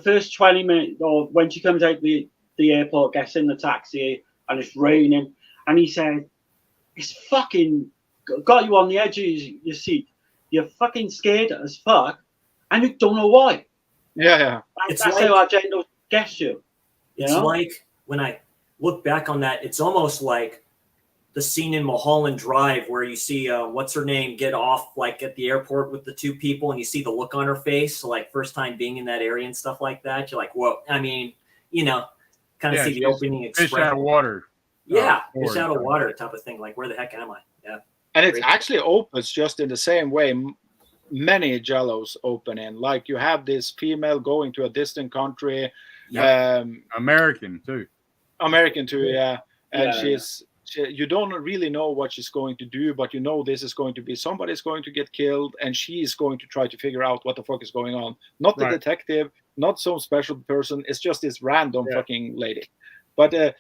first 20 minutes, or when she comes out the airport, gets in the taxi, and it's raining, and he said, it's fucking got you on the edge of your seat. You're fucking scared as fuck, and you don't know why. Yeah. That's like, how Argento gets you. It's like, when I look back on that, it's almost like the scene in Mulholland Drive where you see what's her name get off like at the airport with the 2 people, and you see the look on her face. So like first time being in that area and stuff like that, you're like, whoa. I mean, you know, kind of see the opening expression. Fish out of water. Yeah, fish out of water type of thing. Like, where the heck am I? Yeah. And it actually opens just in the same way many Giallos open in. Like you have this female going to a distant country. American too, yeah. And you don't really know what she's going to do, but you know this is going to be somebody's going to get killed, and she's going to try to figure out what the fuck is going on. Not the detective, not some special person. It's just this random fucking lady. But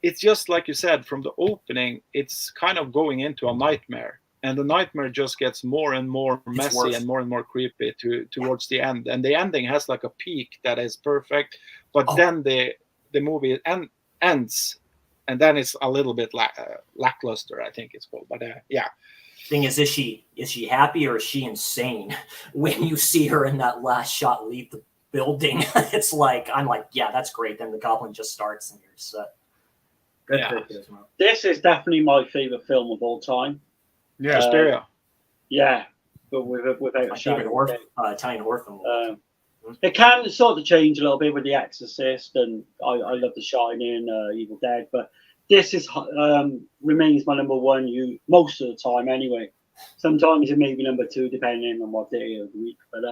it's just like you said, from the opening, it's kind of going into a nightmare. and the nightmare just gets more and more messy worse. and more creepy towards the end. And the ending has like a peak that is perfect, but then the movie ends, and then it's a little bit lackluster, I think it's called. But yeah. Thing is she happy or is she insane when you see her in that last shot leave the building? It's like, I'm like, yeah, that's great. Then the goblin just starts and you're set. Good pick, Gizmo. This is definitely my favorite film of all time. Yeah, Stereo. Yeah, but without My favorite Italian horror film. It can sort of change a little bit with The Exorcist, and I love The Shining, Evil Dead, but this is remains my number one. Most of the time, anyway. Sometimes it may be number two, depending on what day of the week. But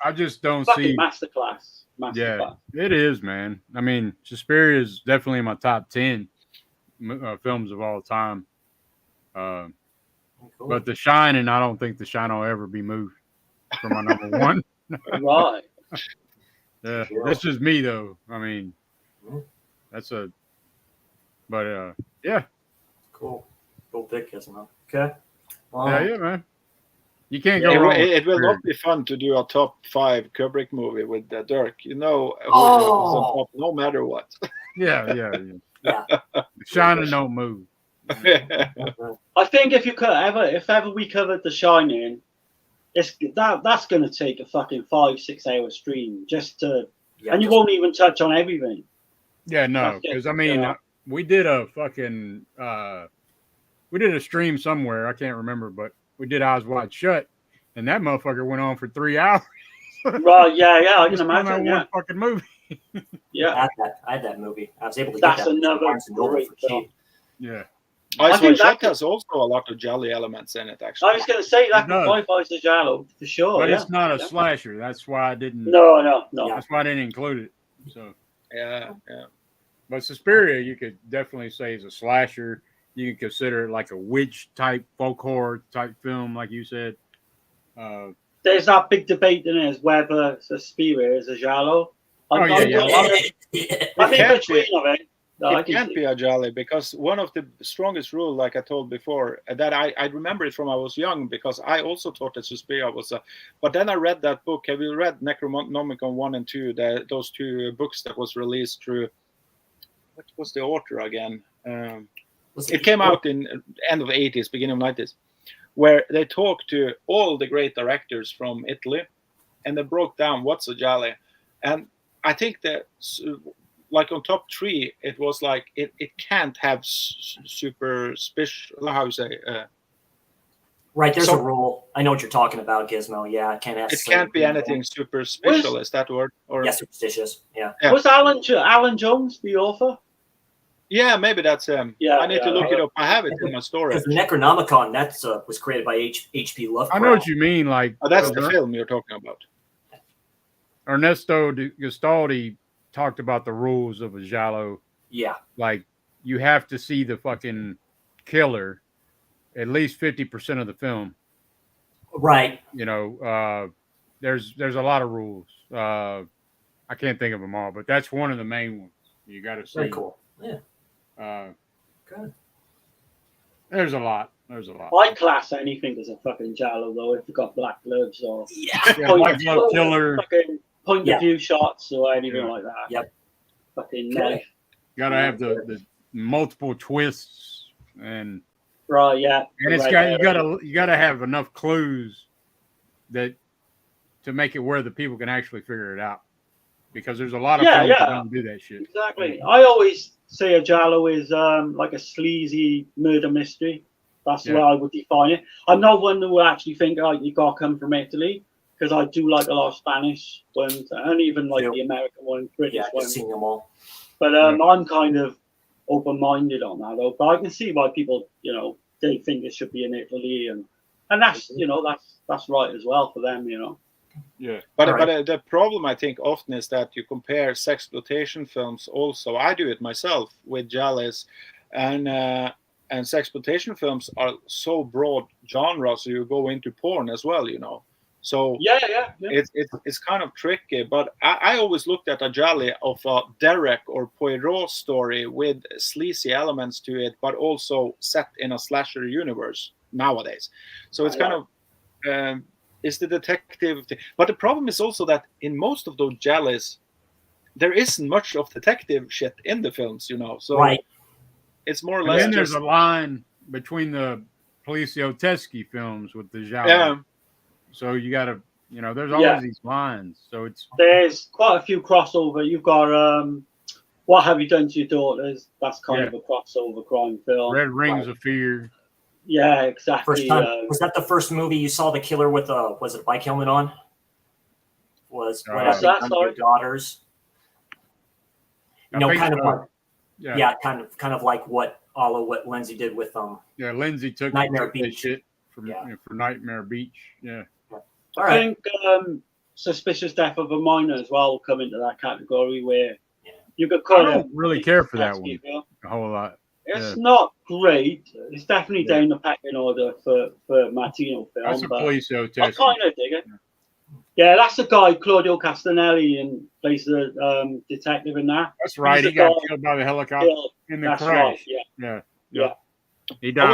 I just don't see masterclass. Yeah, it is, man. I mean, Suspiria is definitely in my top 10 films of all time. Cool. But The Shining, I don't think The Shining will ever be moved from my number one. Right. Yeah, that's just me, though. I mean, yeah. Cool pick, Gizmo. Okay. Yeah, man. You can't go wrong. It will not be fun to do a top 5 Kubrick movie with Dirk. You know, who's on top, no matter what. Yeah. The Shining don't move. I think if ever we covered The Shining, that's going to take a fucking 5-6 hour stream just to, and you won't even touch on everything. Yeah, no, because I mean, we did a fucking we did a stream somewhere, I can't remember, but we did Eyes Wide Shut, and that motherfucker went on for 3 hours. Right? Yeah, I can imagine. One fucking movie. Yeah, I had that movie. I was able to get that. That's another great film. Yeah. Eyes Wide Shut has also a lot of Giallo elements in it, actually. I was going to say that qualifies as Giallo for sure. But it's not a slasher. That's why I didn't. No. That's why I didn't include it. So. Yeah. But Suspiria, you could definitely say is a slasher. You can consider it like a witch type, folk horror type film, like you said. There's that big debate in it as whether Suspiria is a Giallo. I'm in between of it. It can't be a Giallo because one of the strongest rules, like I told before, that I remember it from I was young, because I also thought that Suspiria was a. But then I read that book. Have you read Necronomicon 1 and 2? Those 2 books that was released through. What was the author again? It came out in end of the 80s, beginning of 90s, where they talked to all the great directors from Italy, and they broke down what's a Giallo. And I think that, like on top 3, it was like it can't have super special. How you say? Right, there's a rule. I know what you're talking about, Gizmo. Yeah, it can't have. It can't be anything super special. Is that word? Or superstitious. Yeah. Was Alan Jones the author? Yeah, maybe that's him. I need to look it up. I have it in my storage. The Necronomicon was created by H.P. Lovecraft. I know what you mean. Like that's the film you're talking about. Ernesto Gastaldi talked about the rules of a Giallo. Yeah. Like you have to see the fucking killer at least 50% of the film. Right. You know, there's a lot of rules. I can't think of them all, but that's one of the main ones. You got to see. Very cool. Yeah. Good. There's a lot. I class anything as a fucking Giallo though. If you've got black gloves or black glove killer, point of view shots or anything like that. Yep. Fucking knife. Got to have the multiple twists and. Right. Yeah. And it's you gotta have enough clues that to make it where the people can actually figure it out. Because there's a lot of films that don't do that shit. Exactly. I always say a Giallo is like a sleazy murder mystery. That's the way I would define it. I'm not one that will actually think, you got to come from Italy, because I do like a lot of Spanish ones, and even like the American ones, British ones. I've seen them all. But I'm kind of open-minded on that, though. But I can see why people, they think it should be in Italy, and that's, that's right as well for them, Yeah, but the problem I think often is that you compare sexploitation films. Also, I do it myself with giallos, and sexploitation films are so broad genre, so you go into porn as well, So Yeah. it's kind of tricky. But I always looked at a Giallo of a Derek or Poirot story with sleazy elements to it, but also set in a slasher universe nowadays. So it's kind of it's the detective thing. But the problem is also that in most of those Giallos, there isn't much of detective shit in the films, So Right. it's more or And less then there's just a line between the Polizioteschi films with the Giallo. yeah. So you got to, there's always these lines. So it's There's quite a few crossover. You've got What Have You Done to Your Daughters? That's kind of a crossover crime film. Red Rings of Fear. Yeah, exactly. First time, was that the first movie you saw the killer with was it a bike helmet on? Was What Have You Done to Your Daughters? Kind of like kind of like what Lindsay did with Lindsay took Nightmare that Beach. shit for Nightmare Beach. Yeah. All I right. think Suspicious Death of a Minor as well will come into that category where you could I call don't it really care for that one film. a whole lot. It's not great. It's definitely down the pecking order for Martino film. That's a but Polizioteschi. I kind of dig it. Yeah, that's the guy Claudio Castanelli and plays the detective in that. That's right. He got killed by the helicopter in the crash. Right, Yeah. He died.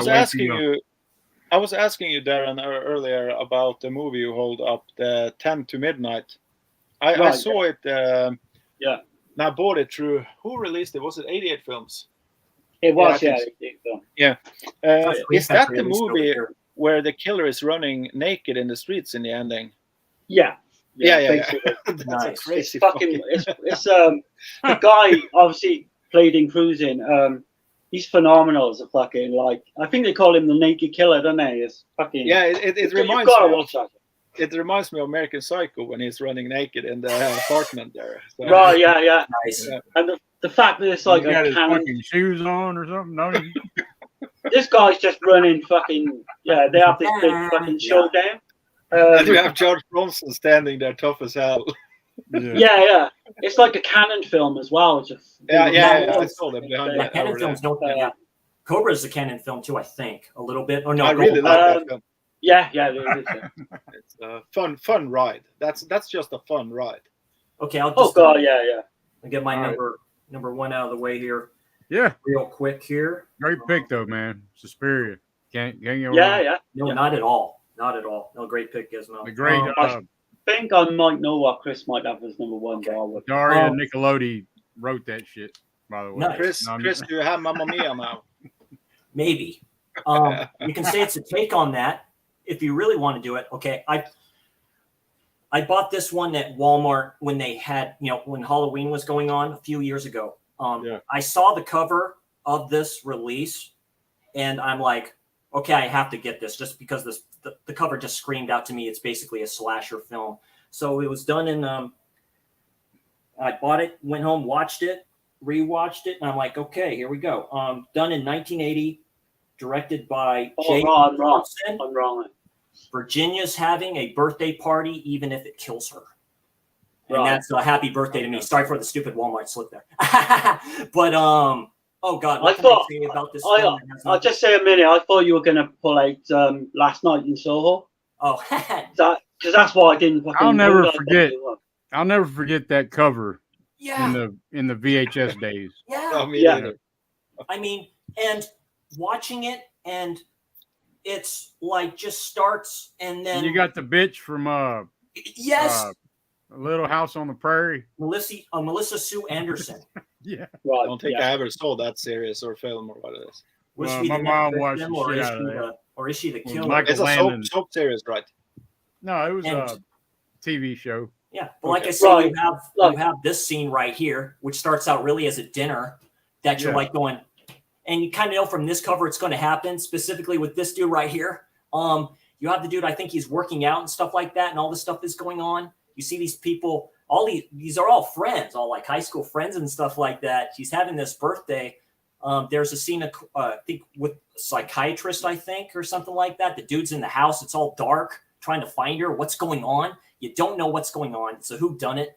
I was asking you, Darren, earlier about the movie you hold up, the 10 to Midnight. I saw it. And I bought it through. Who released it? Was it 88 Films? It was, Yeah. Is that the movie where the killer is running naked in the streets in the ending? Yeah. That's Nice. a crazy It's the guy obviously played in Cruising. He's phenomenal as a fucking I think they call him the naked killer, don't they? It's fucking It reminds me. It reminds me of American Psycho when he's running naked in the apartment there. So. Right, yeah. Nice. Yeah. And the fact that it's like he got a his cannon. fucking shoes on or something. Don't he? This guy's just running fucking. Yeah, they have this big fucking showdown. And you have George Bronson standing there, tough as hell. Yeah. It's like a Canon film as well. It's I saw them behind Canon films don't. Cobra is a Canon film too, I think, a little bit. Oh no, I really like that film. Yeah, it is. It's a fun ride. That's just a fun ride. Okay, I'll just. I'll get my number one out of the way here. Yeah, real quick here. Great pick though, man. Suspiria. Can't go wrong. No, not at all. Not at all. No, great pick, Gizmo. The great. I think I might know what Chris might have as number one. Okay. Daria Nicolodi wrote that shit. By the way, nice. Chris, do you have Mamma Mia now? Maybe. You can say it's a take on that if you really want to do it. Okay, I bought this one at Walmart when they had, when Halloween was going on a few years ago. I saw the cover of this release, and I'm like, okay, I have to get this just because the cover just screamed out to me. It's basically a slasher film. So it was done in. I bought it, went home, watched it, rewatched it, and I'm like, okay, here we go. Done in 1980, directed by Jay Thompson. I'm wrong. Virginia's having a birthday party, even if it kills her. And that's a happy birthday to me. Sorry for the stupid Walmart slip there. But oh God, what can I say about this film? I'll just say a minute. I thought you were going to pull out Last Night in Soho. Oh, because that's why I didn't. I'll never forget. I'll never forget that cover. Yeah. In the VHS days. Yeah. I mean, and watching it, and it's like just starts, and then you got the bitch from Little House on the Prairie, Melissa Sue Anderson. Yeah, I don't think I ever saw that series or film or what it is. My mom watched the shit out of that. Or is she the killer? It's a soap series, right? No, it was a TV show. Yeah, but like I said, you have this scene right here, which starts out really as a dinner that you're like going, and you kind of know from this cover it's going to happen, specifically with this dude right here. You have the dude, I think he's working out and stuff like that, and all this stuff is going on. You see these people, these are all friends, all like high school friends and stuff like that. He's having this birthday. There's a scene, I think, with a psychiatrist, I think, or something like that. The dude's in the house. It's all dark, trying to find her. What's going on? You don't know what's going on. It's a whodunit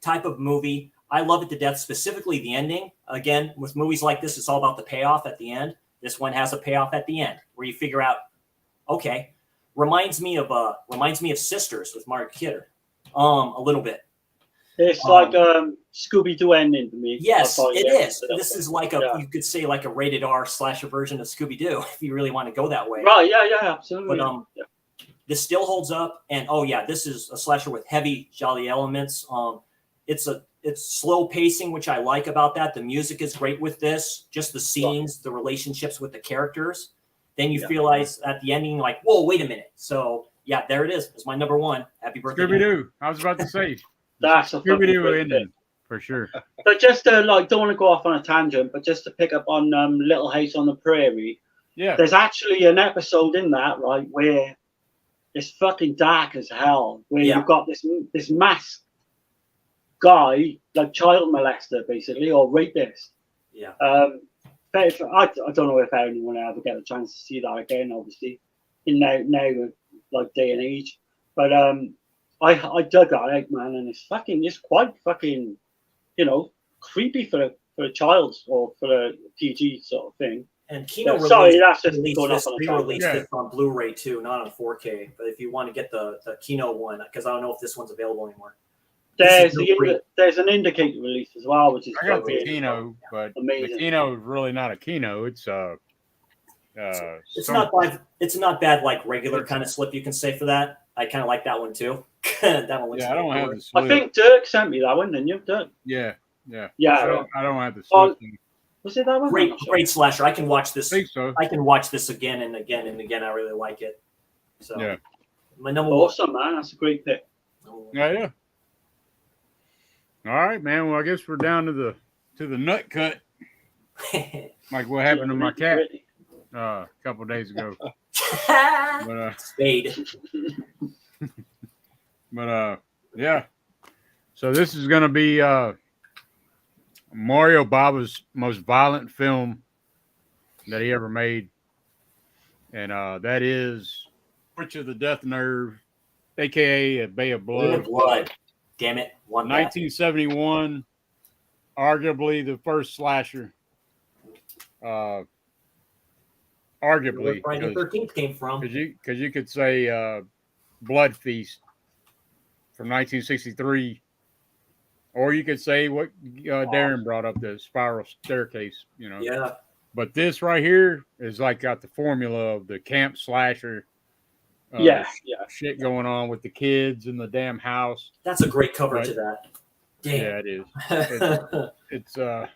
type of movie. I love it to death, specifically the ending. Again, with movies like this, it's all about the payoff at the end. This one has a payoff at the end where you figure out, okay, reminds me of Sisters with Mark Kidder, a little bit. It's like Scooby-Doo ending to me. Yes, it is. This is like you could say like a rated R slasher version of Scooby-Doo if you really want to go that way. Right? Yeah, absolutely. But this still holds up, and this is a slasher with heavy Giallo elements. It's slow pacing, which I like about that. The music is great with this. Just the scenes, the relationships with the characters. Then you realize at the ending, like, whoa, wait a minute. So yeah, there it is. It's my number one. Happy birthday, Scooby-Doo. I was about to say. That's a Scooby-Doo ending for sure. But just to don't want to go off on a tangent, but just to pick up on Little House on the Prairie. Yeah. There's actually an episode in that, right, where it's fucking dark as hell. Where you've got this masked guy, like child molester, basically, or rapist. Yeah. I don't know if anyone will ever get a chance to see that again, obviously, in now like day and age. But I dug that out, man, and it's quite fucking, creepy for a child or for a PG sort of thing. And Kino released it on Blu-ray too, not on 4K. But if you want to get the Kino one, because I don't know if this one's available anymore. There's an indicator release as well, which is I got the Kino, but amazing. The Kino is really not a Kino. It's it's not bad like regular kind of slip you can say for that. I kind of like that one too. That one looks I don't have the slip. I think Dirk sent me that one, didn't you, Dirk? Yeah. I don't have the slip. Was it that one? Great slasher. I can watch this. I think so. I can watch this again and again and again. I really like it. So my number awesome, man. That's a great pick. Yeah. All right, man. Well, I guess we're down to the nut cut. Like what happened to my cat a couple days ago. Spade. But yeah. So this is gonna be Mario Bava's most violent film that he ever made, and that is Witch of the Death Nerve, aka A Bay of Blood. Damn it. 1971, arguably the first slasher. Arguably. Where Friday the 13th came from. Because you could say Blood Feast from 1963. Or you could say what Darren brought up, the spiral staircase, Yeah. But this right here is like got the formula of the camp slasher. Shit going on with the kids in the damn house. That's a great cover to that. Damn. Yeah, it is. It's a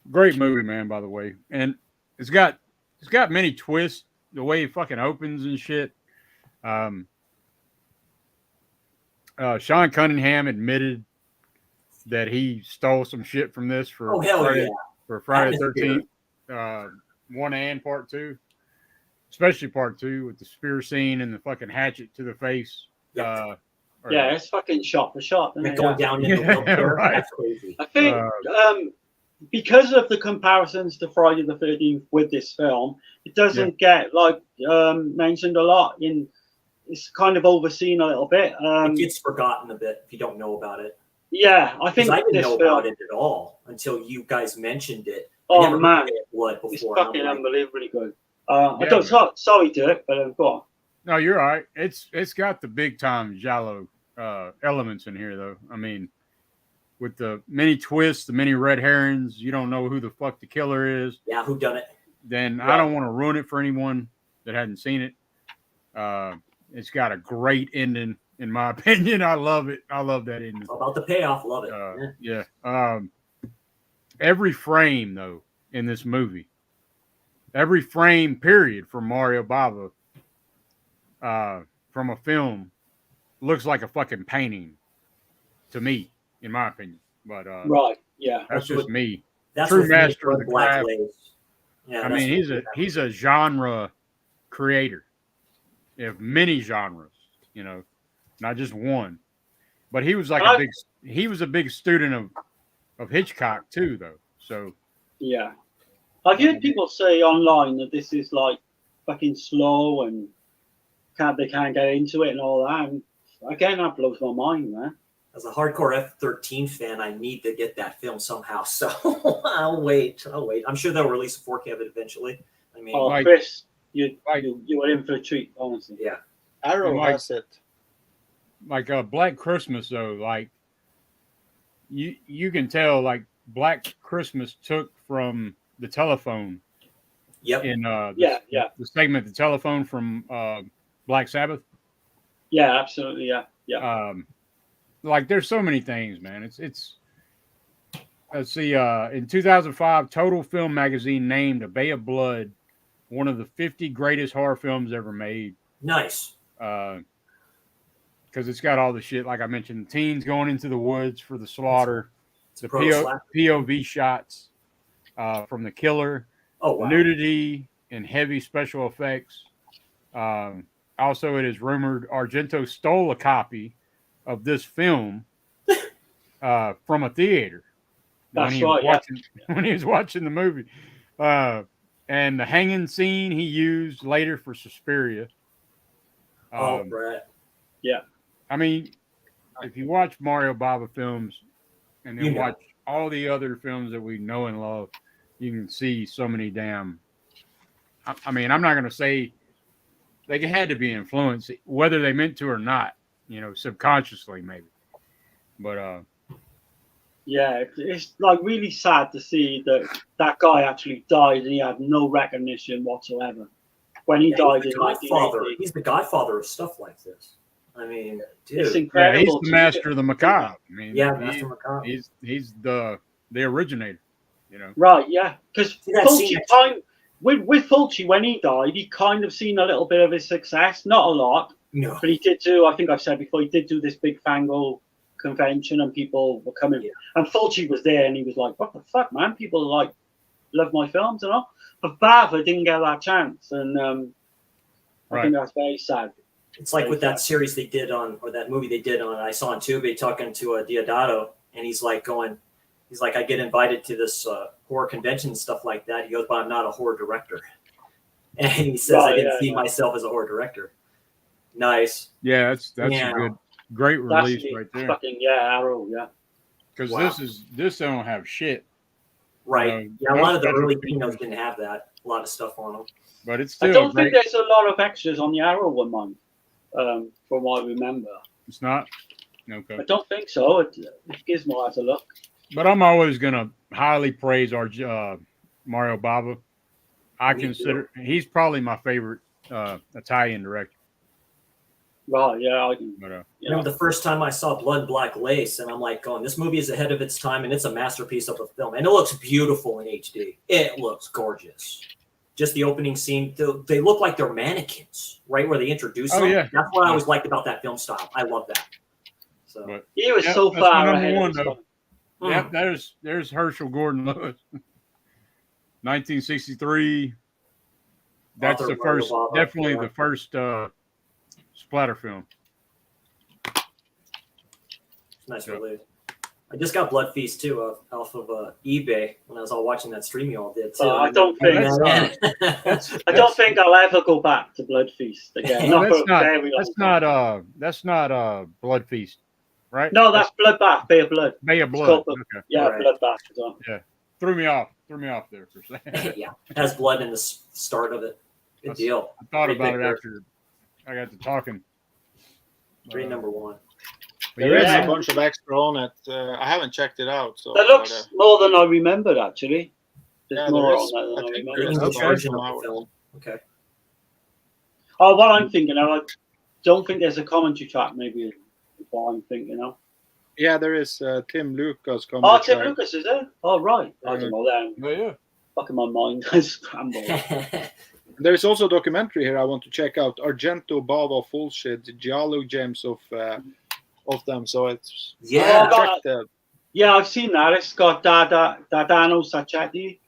great movie, man, by the way. And it's got many twists, the way it fucking opens and shit. Sean Cunningham admitted that he stole some shit from this for Friday the 13th, 1 and part 2. Especially part 2 with the spear scene and the fucking hatchet to the face. It's fucking shot for shot. Going down in the wheelchair. Right. That's crazy. I think because of the comparisons to Friday the 13th with this film, it doesn't get mentioned a lot. It's kind of overseen a little bit. It gets forgotten a bit if you don't know about it. Yeah, I think I didn't know about it at all until you guys mentioned it. Oh man, Blood before. It's fucking unbelievably good. Sorry, Dirk, but go on. No, you're all right. It's got the big time Giallo elements in here, though. I mean, with the many twists, the many red herrings, you don't know who the fuck the killer is. Yeah, who done it? Then I don't want to ruin it for anyone that hadn't seen it. It's got a great ending, in my opinion. I love it. I love that ending. It's about the payoff. Love it. Every frame, though, in this movie, every frame period from Mario Bava from a film looks like a fucking painting to me, in my opinion. But that's just me. That's true master of the craft. Yeah, I mean, he's a genre creator of many genres, not just one. But he was like a big student of Hitchcock too, though. So yeah. I've heard people say online that this is like fucking slow and they can't get into it and all that. And again, that blows my mind, man. As a hardcore F-13 fan, I need to get that film somehow. So I'll wait. I'm sure they'll release a 4K of it eventually. I mean, you were in for a treat, honestly. Yeah. Arrow has it. Like Black Christmas though, like you can tell like Black Christmas took from the telephone. Yep. In the segment, the telephone from Black Sabbath. Yeah, absolutely. Yeah. Like there's so many things, man. It's let's see. In 2005, Total Film Magazine named A Bay of Blood one of the 50 greatest horror films ever made. Nice. Because it's got all the shit like I mentioned, teens going into the woods for the slaughter, the POV shots from the killer, nudity and heavy special effects. Also, it is rumored Argento stole a copy of this film from a theater when he was watching the movie. And the hanging scene he used later for Suspiria. Brett. Yeah. I mean, if you watch Mario Bava films and then watch all the other films that we know and love, you can see so many damn. I mean, I'm not going to say they had to be influenced, whether they meant to or not, subconsciously maybe. But yeah, it's like really sad to see that guy actually died and he had no recognition whatsoever. When he died in 1980. He's the godfather of stuff like this. I mean, dude. It's incredible. He's the master of the macabre. I mean, master macabre. He's the originator, Right, yeah. Because Fulci with Fulci, when he died, he kind of seen a little bit of his success. Not a lot. No. But he did do, I think I've said before, he did do this big Fango convention and people were coming. Yeah. And Fulci was there and he was like, what the fuck, man? People love my films and all. But Bava didn't get that chance. And I think that's very sad. It's like with that series they did or that movie they did on, I saw on Tubi talking to Diodato, and he's like, I get invited to this horror convention and stuff like that. He goes, but I'm not a horror director. And he says, I didn't see myself as a horror director. Nice. Yeah, that's a great release right there. Fucking, Arrow, yeah. Because this don't have shit. Right. A lot of the early Pinos didn't have that. A lot of stuff on them. But it's still I don't think there's a lot of extras on the Arrow one, man. From what I remember. It's not? Okay. I don't think so. Gizmo has a look. But I'm always going to highly praise our Mario Bava. I consider he's probably my favorite Italian director. Right, yeah. I remember the first time I saw Blood Black Lace, and I'm like, this movie is ahead of its time, and it's a masterpiece of a film. And it looks beautiful in HD. It looks gorgeous. Just the opening scene, they look like they're mannequins, right where they introduce them. Yeah. That's what I always liked about that film style. I love that. So he was so far ahead. Yeah, there's Herschel Gordon Lewis, 1963. That's the first, definitely the first splatter film. Nice release. I just got Blood Feast too off of eBay when I was all watching that stream you all did too. I don't think I'll ever go back to Blood Feast again. That's not Blood Feast, right? No, that's Bloodbath, Bay of Blood. Bay of Blood. Okay. Yeah, right. Bloodbath as well. Yeah, threw me off there for a second. Yeah, it has blood in the start of it. Good deal. I thought about it after I got to talking. Number one. There is a bunch of extra on it. I haven't checked it out. So that looks more than I remembered, actually. There's more on that than I remembered. Okay. Oh, what I'm thinking, I don't think there's a commentary track, maybe, what I'm thinking of. Yeah, there is Tim Lucas commentary. Oh, Tim Lucas, is there? Oh, right. I don't know that. Yeah. Fucking my mind has scrambled. There's also a documentary here I want to check out. Argento, Bava, Fulci, Giallo, James of them. So it's I've seen that. It's got Dardano Sacchetti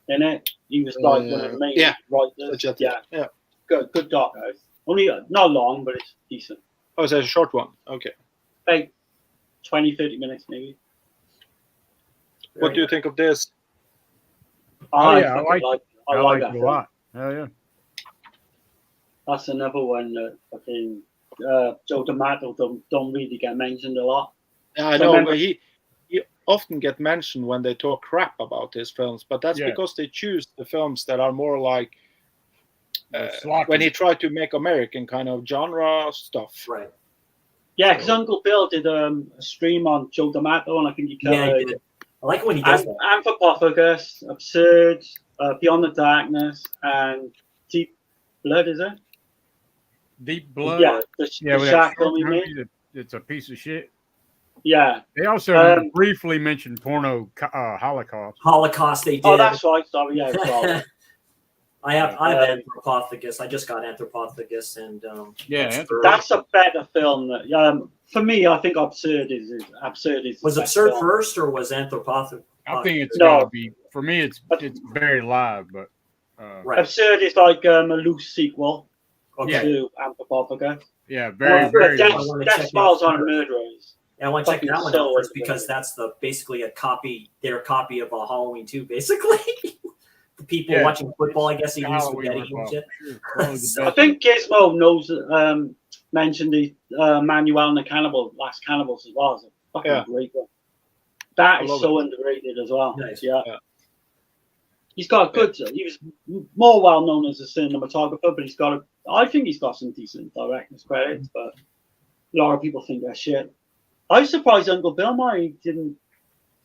in it. He was like one of the main writers. Yeah. Good doc. Only not long, but it's decent. Oh, it's a short one. Okay. Like 20-30 minutes maybe. What do you think of this? I like it a lot. Hell yeah. That's another one that fucking Joe D'Amato don't really get mentioned a lot. Yeah, I know, but he often get mentioned when they talk crap about his films, but that's because they choose the films that are more like when he tried to make American kind of genre stuff. Right. Yeah, because Uncle Bill did a stream on Joe D'Amato, and I think he covered he did. I like it when he does that. Anthropophagus, Absurd, Beyond the Darkness, and Deep Blood, is it? Deep Blood? Yeah, the shark film he made. It's a piece of shit. Yeah. They also briefly mentioned porno Holocaust. Holocaust, they did. Oh, that's right. Sorry, yeah. Sorry. I have Anthropophagus. I just got Anthropophagus, and that's a better film. That, for me, I think Absurd is was Absurd first, or was Anthropophagus? I think it's gotta be, for me. It's very live, but Absurd is like a loose sequel to Anthropophagus. Yeah, very. Death Smiles on Murderers. Yeah, I want to check that one out first because that's basically their copy of Halloween 2, basically. The people watching football, I guess, eating spaghetti and shit. I think Gizmo mentioned the Manuel and the Last Cannibals as well. It's a fucking great one. That is so underrated as well. Nice. Yeah. He's got good. He was more well known as a cinematographer, but I think he's got some decent director's credits, but a lot of people think they're shit. I was surprised Uncle Bill didn't.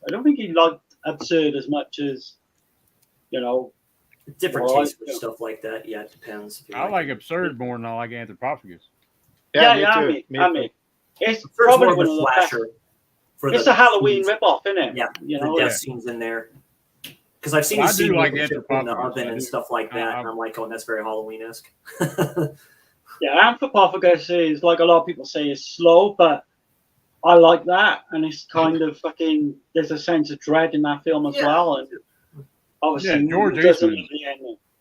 I don't think he liked Absurd as much as, different taste for stuff like that. Yeah, it depends. I like Absurd more than I like Anthropophagus. I mean, it's probably one of the slasher. It's a Halloween ripoff, isn't it? Yeah, the death scenes in there. Because I've seen the scene like in the oven and stuff like that, and I'm like, oh, that's very Halloween-esque. Yeah, Anthropophagus is, like a lot of people say, is slow, but I like that, and it's kind of fucking. There's a sense of dread in that film as well, and obviously, George Eastman.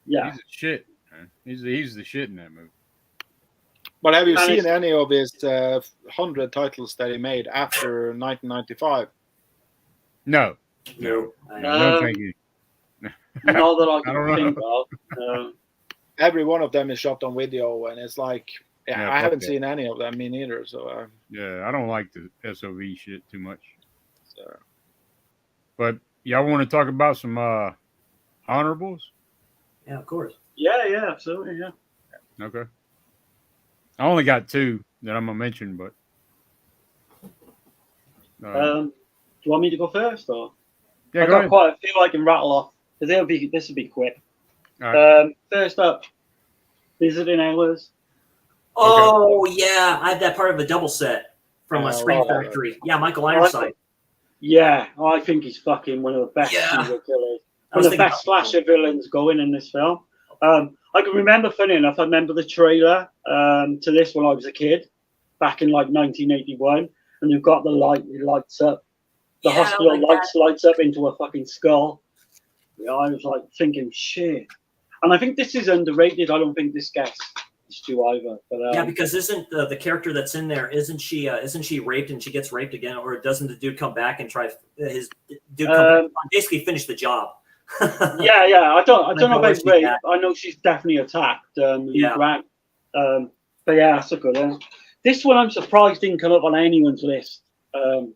Yeah, he's the shit. Man. He's the shit in that movie. But have you seen any of his 100 titles that he made after 1995? No. No, thank you. Not that I can think of. Every one of them is shot on video, and it's like, I haven't seen any of them, me neither. So I don't like the SOV shit too much. So. But y'all want to talk about some honorables? Yeah, of course. Yeah, absolutely, yeah. Okay. I only got 2 that I'm gonna mention, but do you want me to go first, or? Yeah, I got quite a few I can rattle off. This will be quick. Right. First up, Visiting Hours. Oh yeah, I had that part of a double set from a Scream Factory. Yeah, Michael Ironside. Yeah, I think he's fucking one of the best serial killers. One of the best slasher villains going in this film. I can remember, funny enough, I remember the trailer to this when I was a kid, back in like 1981, and you've got the light, it lights up. The hospital lights up into a fucking skull. Yeah, I was like thinking, shit. And I think this is underrated. I don't think this gets too either. But because isn't the character that's in there? Isn't she raped and she gets raped again, or doesn't the dude come back and try basically finish the job? yeah. I don't know about rape. I know she's definitely attacked. But yeah, that's a good one. This one I'm surprised didn't come up on anyone's list. And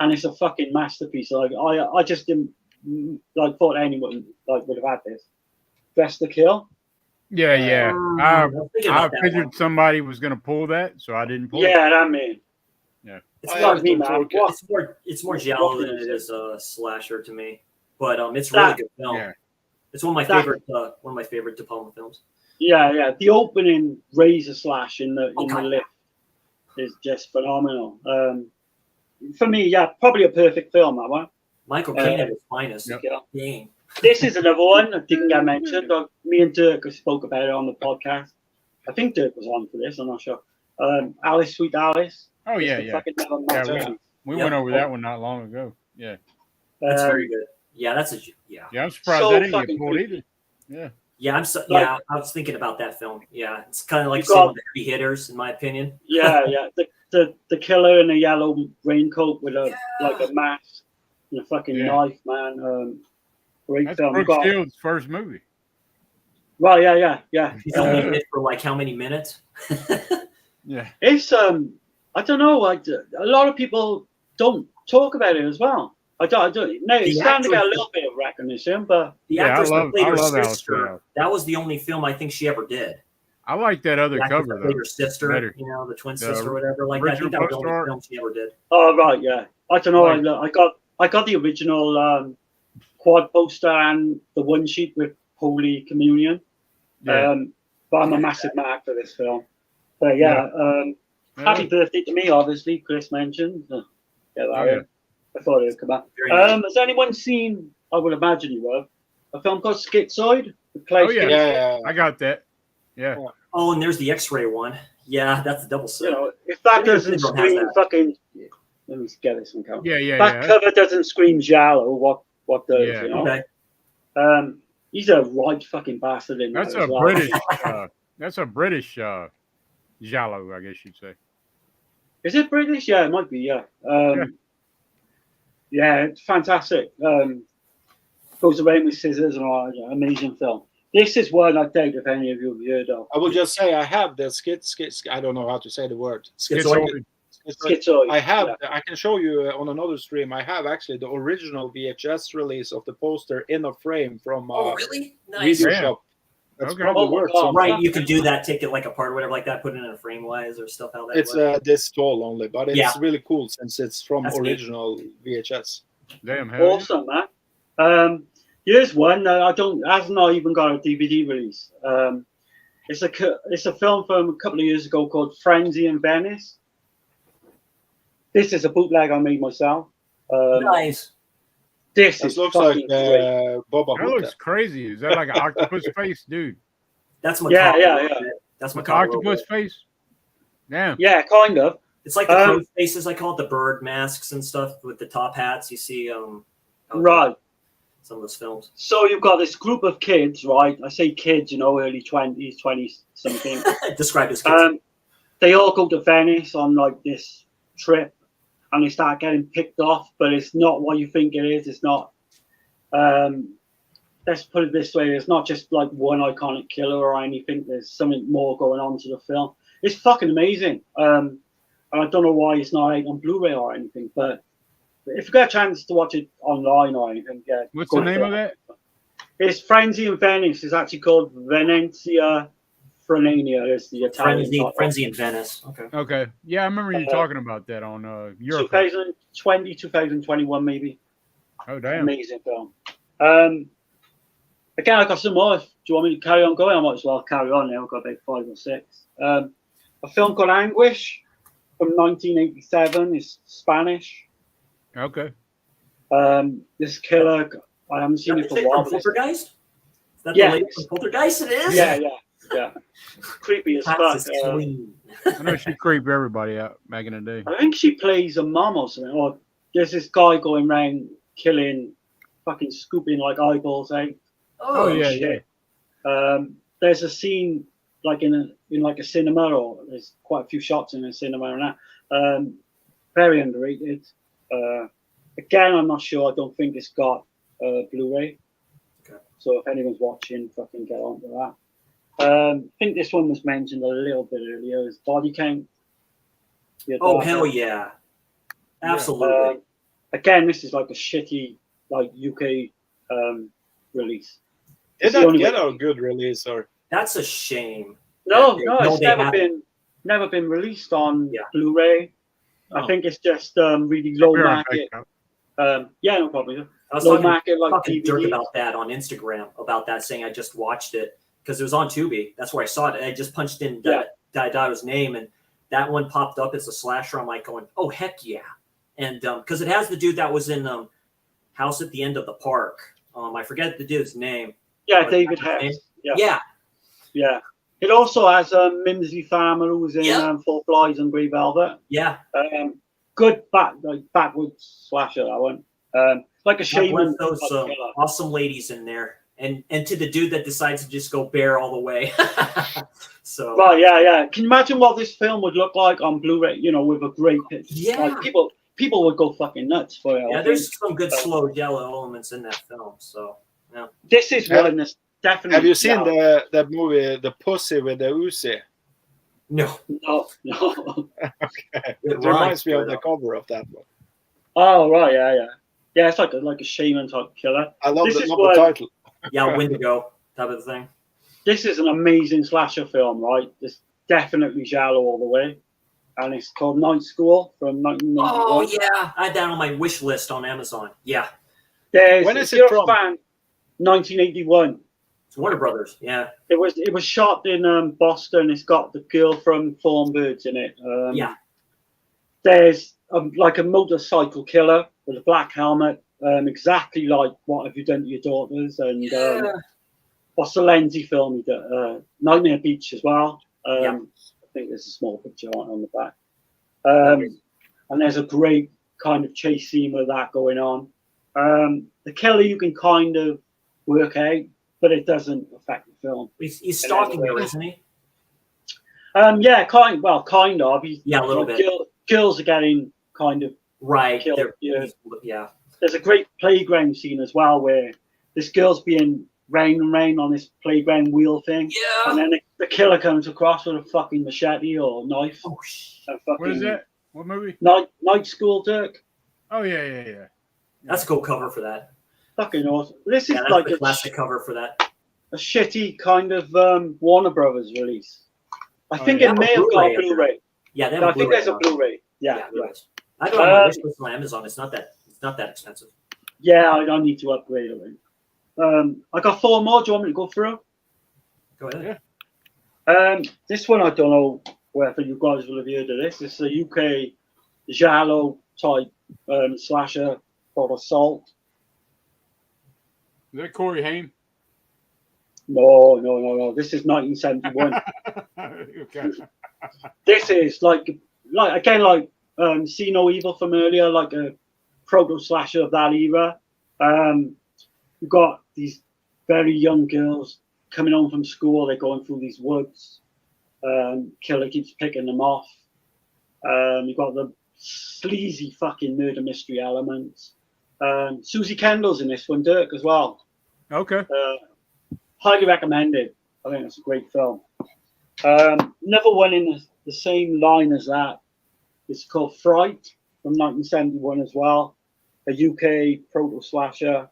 it's a fucking masterpiece. Like I just didn't thought anyone would have had this. Dress to Kill. Yeah. I figured somebody was gonna pull that, so I didn't pull it. Yeah, that mean. Yeah. It's more Giallo than it is a slasher to me. But it's really good film. Yeah. It's one of my favorite De Palma films. Yeah. The opening razor slash in the lift is just phenomenal. For me, probably a perfect film, that one. Michael Caine at his finest. Yep. This is another one that didn't get mentioned. Me and Dirk spoke about it on the podcast. I think Dirk was on for this, I'm not sure. Alice, Sweet Alice. Oh, yeah. We went over that one not long ago. Yeah. That's very good. Yeah, Yeah, I'm surprised that didn't get pulled either. Yeah. Yeah, I was thinking about that film. Yeah, it's kind of like some of the heavy hitters, in my opinion. Yeah. The killer in a yellow raincoat with a mask and a fucking knife, man. Great film. Brooke Shields' first movie. Well, yeah. He's only in it for like how many minutes? Yeah. It's I don't know. Like a lot of people don't talk about it as well. I don't. No, it's The starting to get a actress- little bit of recognition, but The Yeah, I actress that love- played I her love Alice sister. Dow. That was the only film I think she ever did. I like that other The actress cover that played though. her sister, better. you know, the twin The sister or whatever. Like that. I think that was the original only poster film she ever did. oh right, yeah. I don't know. Like- I got the original quad poster and the one sheet with Holy Communion. Yeah. But I'm a massive mark for this film. But happy birthday to me, obviously. Chris mentioned. Get that Oh, yeah. in. I thought it would come out. Very nice. Has anyone seen? I would imagine you have a film called Schizoid. with Clay Oh, yeah. Schizoid? I got that. Yeah. Oh, and there's the X-ray one. Yeah, that's a double set. You know, if that Maybe doesn't the syndrome has scream that. fucking, let me get this one count. Yeah. That cover doesn't scream Giallo. What does? Yeah. You know? Okay. He's a right fucking bastard in That's that a as well. British. That's a British Giallo, I guess you'd say. Is it British? Yeah, it might be. Yeah. Yeah, it's fantastic. Goes around with scissors and all that. Amazing film. This is one I doubt if any of you have heard of. I will just say I have the I don't know how to say the word. Schizoid. Schizoid. I have. Yeah. I can show you on another stream. I have actually the original VHS release of the poster in a frame from Oh, really? Nice. Video Yeah. Shop. That's Okay. probably Oh, worth wow. some. Right, you can do that. Take it like apart or whatever, like that. Put it in a frame wise or stuff. How that It's works. this tall only, but it's Yeah. really cool since it's from That's neat. original VHS. Damn. Hell yeah. Awesome, man. Here's one. Hasn't even got a DVD release. It's a film from a couple of years ago called Frenzy in Venice. This is a bootleg I made myself. Nice. This This is looks like fucking great. Boba That looks crazy. Is that like an octopus face, dude? That's my Yeah. That's my With the octopus face? Damn. Yeah, kind of. It's like the crow faces. I call it the bird masks and stuff with the top hats. You see, Right. some of those films. So you've got this group of kids, right? I say kids, early 20s, 20 something. Described as kids. They all go to Venice on like this trip, and they start getting picked off, but it's not what you think it is. It's not. Let's put it this way: it's not just like one iconic killer or anything. There's something more going on to the film. It's fucking amazing. And I don't know why it's not out on Blu-ray or anything, but if you get a chance to watch it online or anything, yeah. What's the name of that? It's Frenzy in Venice. It's actually called Venezia Frenania. Is the Italian title. Frenzy in Venice. Okay. Okay. Yeah, I remember you talking about that on Europe. 2020, 2021 maybe. Oh, damn. Amazing film. Again, I got some more. Do you want me to carry on going? I might as well carry on now. I've got about 5 or 6. A film called Anguish from 1987. It's Spanish. Okay. This killer, I haven't seen it for a while. From Poltergeist? Is that Yeah. the lady from Poltergeist? It is? Yeah. Creepy as fuck. That's clean. I know she creeped everybody out back in the day. I think she plays a mom or something. Or there's this guy going around killing, fucking scooping like eyeballs out. Oh, yeah, shit. There's a scene like in a cinema, or there's quite a few shots in a cinema and that. Very underrated. Again, I'm not sure. I don't think it's got Blu-ray. Okay. So if anyone's watching, fucking get on to that. I think this one was mentioned a little bit earlier. Is Body Count. Oh, hell yeah. Absolutely. Again, this is like a shitty like UK release. Did that get a good release or? That's a shame. No, No, it's they never been released on Yeah. Blu-ray. Oh. I think it's just really low Be right market. back. Yeah, no problem. I was Low talking market like fucking dirt DVD. about that on Instagram, about that, saying I just watched it because it was on Tubi. That's where I saw it. I just punched in Daidao's name, and that one popped up. It's a slasher. I'm like going, oh, heck yeah. And because it has the dude that was in House at the End of the Park. I forget the dude's name. Yeah, But David that's his Hess. name. Yeah. Yeah. It also has Mimsy Farmer, who was in Four Flies and Grey Velvet. Yeah. Good backwoods slasher, that one. Like a shaman. Those awesome ladies in there. And to the dude that decides to just go bare all the way. So Right, yeah. Can you imagine what this film would look like on Blu-ray? With a great picture. Yeah. Like, people would go fucking nuts for it. yeah, there's some good slow Giallo elements in that film. So yeah. This is one that's definitely. Have you seen that movie, The Pussy with the Uzi? No. No. Okay. It reminds me of the cover of that one. Oh right, yeah. Yeah, it's like a shaman type killer. I love This the is love what- the title. Yeah, Wendigo type of thing. This is an amazing slasher film, right? It's definitely Giallo all the way. And it's called Night School from 1991. Oh yeah, I had that on my wish list on Amazon. Yeah, When is if it you're from? a fan, 1981. it's Warner Brothers. Yeah, It was shot in Boston. It's got the girl from Thornbirds in it. yeah. There's like a motorcycle killer with a black helmet, exactly like What Have You Done to Your Daughters? And Yeah. what's the Lenzi film he did? Nightmare Beach as well. Yeah. I think there's a small picture on the back. And there's a great kind of chase scene with that going on. The killer you can kind of work out, but it doesn't affect the film. He's stalking her, isn't he? Yeah, kind of. Yeah, a little bit. Girls are getting kind of Right. killed. Yeah. Yeah. There's a great playground scene as well where this girl's being rain on this playground wheel thing. Yeah. And then the killer comes across with a fucking machete or knife. Oh, What is that? What movie? Night School, Dirk. Oh yeah. That's a cool cover for that. Fucking awesome. This is Yeah, that's like the classic cover for that. a shitty kind of Warner Brothers release. I think yeah. it may have got a Blu-ray. Blu-ray. Yeah, they have No, a I think Blu-ray there's a now. Blu-ray. Yeah. there is. I got it on my wish list on Amazon. It's not that expensive. Yeah, I need to upgrade it. I got 4 more. Do you want me to go through? Go ahead. Yeah. This one I don't know whether you guys will have heard of this. It's a UK Giallo type slasher called Assault. Is that Corey Haim? No. This is 1971. Okay. This is like See No Evil from earlier, like a proto slasher of that era. You've got these very young girls coming home from school. They're going through these woods. Killer keeps picking them off. You've got the sleazy fucking murder mystery elements. Susie Kendall's in this one, Dirk, as well. Okay. Highly recommended. I think it's a great film. Another one in the same line as that. It's called Fright from 1971 as well. A UK proto slasher.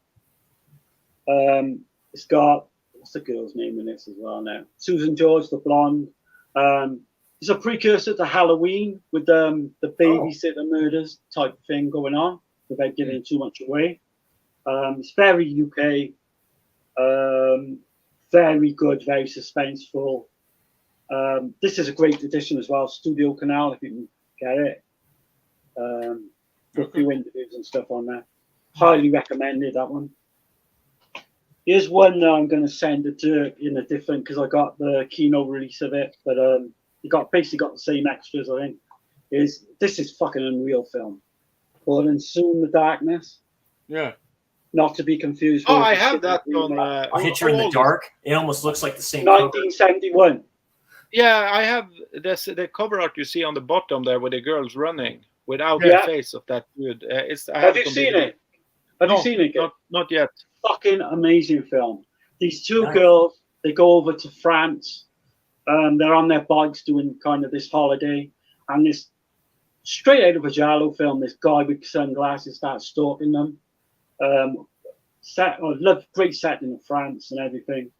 It's got, what's the girl's name in this as well now? Susan George, the blonde. It's a precursor to Halloween with the babysitter murders type of thing going on without giving too much away. It's very UK. Very good, very suspenseful. This is a great edition as well. Studio Canal, if you can get it. A few interviews and stuff on there. Highly recommended that one. Here's one that I'm going to send it to in a different, because I got the Kino release of it, but you basically got the same extras, I think. This is fucking unreal film. Called And Soon the Darkness. Yeah. Not to be confused Oh, with I have that on. A Hitcher in the Dark. It almost looks like the same. 1971. Yeah, I have this. The cover art you see on the bottom there with the girls running without Yeah. the face of that dude. Have you seen it? Have you No, seen it? Not yet. Fucking amazing film. These two Nice. girls, they go over to France. They're on their bikes doing kind of this holiday, and this straight out of a Giallo film, this guy with sunglasses starts stalking them. Great setting in France and everything.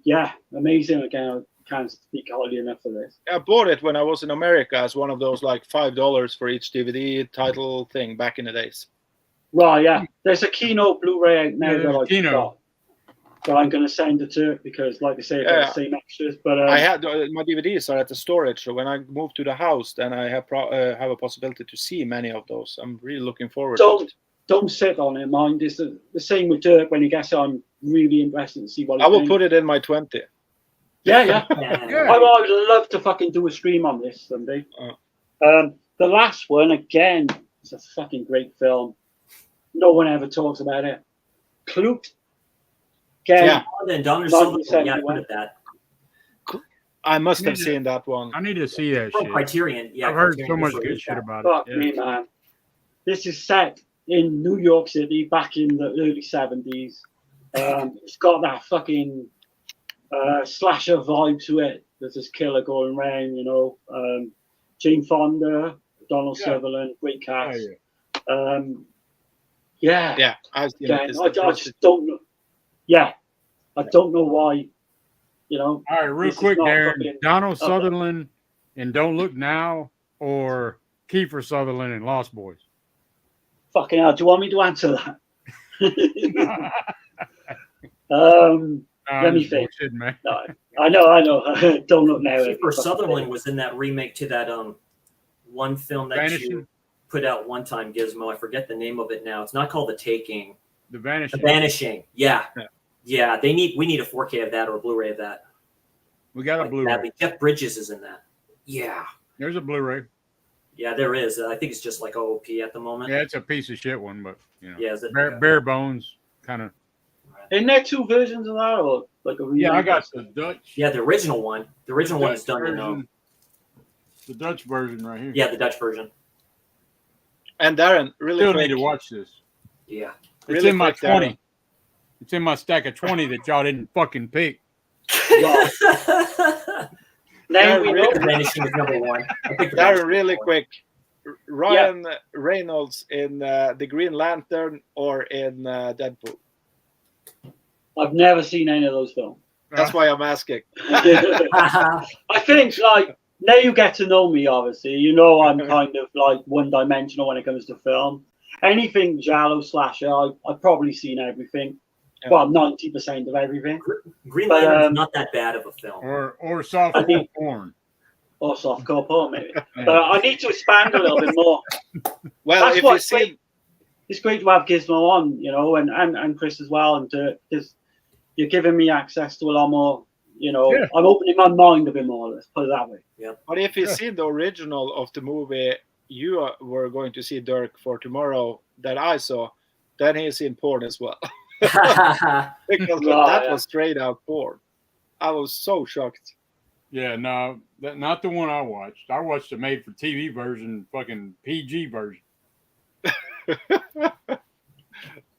Yeah, amazing. Again, I can't speak highly enough of this. I bought it when I was in America as one of those like $5 for each DVD title thing back in the days. Right, yeah. There's a Kino Blu-ray out now Yeah, that there's I've Kino. got. So I'm going to send it to it because, like I say, I've got the same extras. But I had my DVDs are at the storage, so when I move to the house, then I have a possibility to see many of those. I'm really looking forward to it. Don't sit on it, mind. It's the same with Dirk. When he gets on, really interested to see what I will put it in my 20. Yeah. Yeah. I would love to fucking do a stream on this someday. The last one, again, is a fucking great film. No one ever talks about it. Clute. Again, Yeah. Then Donner Not Silva. Yeah, I the put it that. I must have seen that one. I need to see that From shit. Criterion. Yeah, I've heard Criterion so much just good released shit that. about fuck it. me, man. This is set in New York City back in the early 70s. It's got that fucking slasher vibe to it. There's this killer going around, you know. Jane Fonda, Donald Sutherland, great cast. Yeah. Yeah, I've seen Yeah, it. It's I the first- just don't know. Yeah, I don't know why. You know. All right, real This is quick, not Darren. fucking- Donald Okay. Sutherland in Don't Look Now, or Kiefer Sutherland in Lost Boys? Fucking hell! Do you want me to answer that? Let me think. Bullshit, man. No, I know. Don't look now. Kiefer Sutherland was in that remake to that one film that Vanishing? you put out one time, Gizmo. I forget the name of it now. It's not called The Taking. The Vanishing. The Vanishing. Yeah. Yeah. Yeah. We need a 4K of that or a Blu-ray of that. We got a Like, Blu-ray. badly. Jeff Bridges is in that. Yeah. There's a Blu-ray. Yeah, there is. I think it's just like OOP at the moment. Yeah, it's a piece of shit one, but you know, Yeah, is it? bare bones kind of. Isn't there two versions of that, or like a remake? Yeah, I got the Dutch. Yeah, the original one. The original one is done in the Dutch version right here. yeah, the Dutch version. And Darren, really Still quick, need to watch this. Yeah. It's Really in my quick, Darren. 20. It's in my stack of 20 that y'all didn't fucking pick. Now we know. The Vanishing is number one. I think The Darren, Vanishing really is number quick. Ryan Reynolds in the Green Lantern or in Deadpool? I've never seen any of those films. That's why I'm asking. I think like now you get to know me. Obviously, you know I'm kind of like one-dimensional when it comes to film. Anything Giallo slasher, I've probably seen everything. Yeah. Well, 90% of everything. Green But, Lantern's not that bad of a film. Or soft I think- porn. Or softcore porn, maybe. But I need to expand a little bit more. Well, That's if what you it's see, great. It's great to have Gizmo on, you know, and Chris as well, and because you're giving me access to a lot more. You know, Yeah. I'm opening my mind a bit more. Let's put it that way. but if you Yeah. see the original of the movie you were going to see, Dirk, for tomorrow that I saw, then he's in porn as well. Because that was straight out porn. I was so shocked. Yeah, no, not the one I watched. I watched the made-for-TV version, fucking PG version.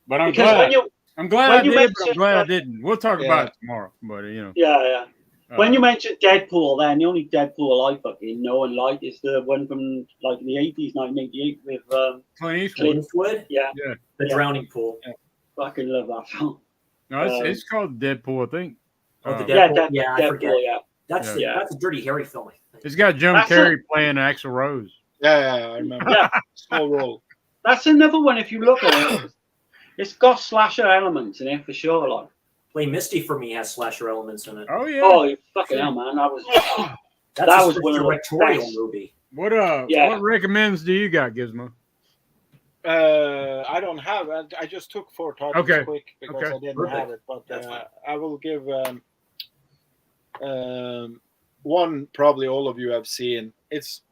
But I'm Because glad. I'm glad I when you did, but I'm mentioned, glad I didn't. We'll talk Yeah. about it tomorrow. But you know, yeah. When you mentioned Deadpool, then the only Deadpool I fucking know and like is the one from like the 80s, 1988 with Clint Eastwood. Clint Eastwood, yeah. The Drowning Pool. Fucking love that film. No, it's called Deadpool, I think. Oh, the Uh, Deadpool. Yeah, I Deadpool, forget. yeah. That's Yeah. that's a Dirty Harry film. I think. It's got Jim That's Carrey playing Axl Rose. Yeah, I remember. Yeah. Small role. That's another one. If you look at it, it's got slasher elements in it for sure. Like, Play Misty for me has slasher elements in it. Oh yeah. oh, you fucking hell, man! That was That's that a was one of the directorial best. movie. What Yeah. what recommends do you got, Gizmo? I don't have. I just took 4 titles Okay. quick because Okay. I didn't Perfect. have it. But That's fine. I will give one. Probably all of you have seen.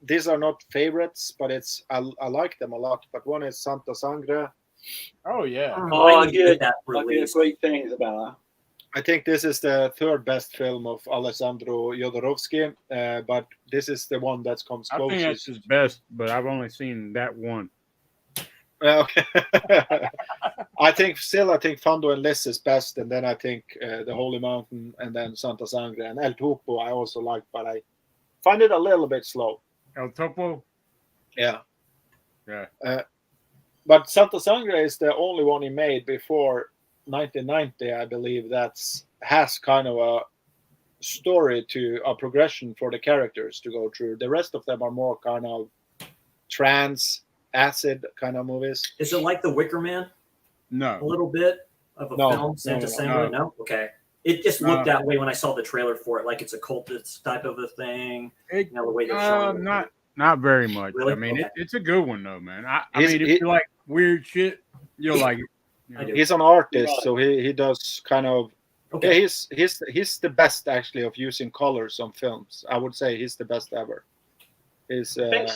These are not favorites, but I like them a lot. But one is Santa Sangre. Oh yeah. Oh, I I need to get did. that I hear released. great things about I think this is the 3rd best film of Alessandro Jodorowsky, but this is the one that comes I think that's closest. his best, but I've only seen that one. Okay. I think Fando and Liz is best, and then I think The Holy Mountain, and then Santa Sangre and El Topo I also like, but I find it a little bit slow. El Topo. Yeah. Yeah. But Santa Sangre is the only one he made before 1990, I believe, that has kind of a story to a progression for the characters to go through. The rest of them are more kind of trance, acid kind of movies. Is it like The Wicker Man? A No. little bit of a No, film, Santa no, Sangre? no. No? Okay. It just looked No. that way when I saw the trailer for it, like it's a cultist type of a thing. It, You know, the way they're showing it. not very much. Really? I mean, Okay. it's a good one though, man. I He's- mean, if he- you like weird shit, you'll like it. You I know. do. He's an artist, Right. so he does kind of. Okay. Yeah, he's the best actually of using colors on films. I would say he's the best ever. He's I think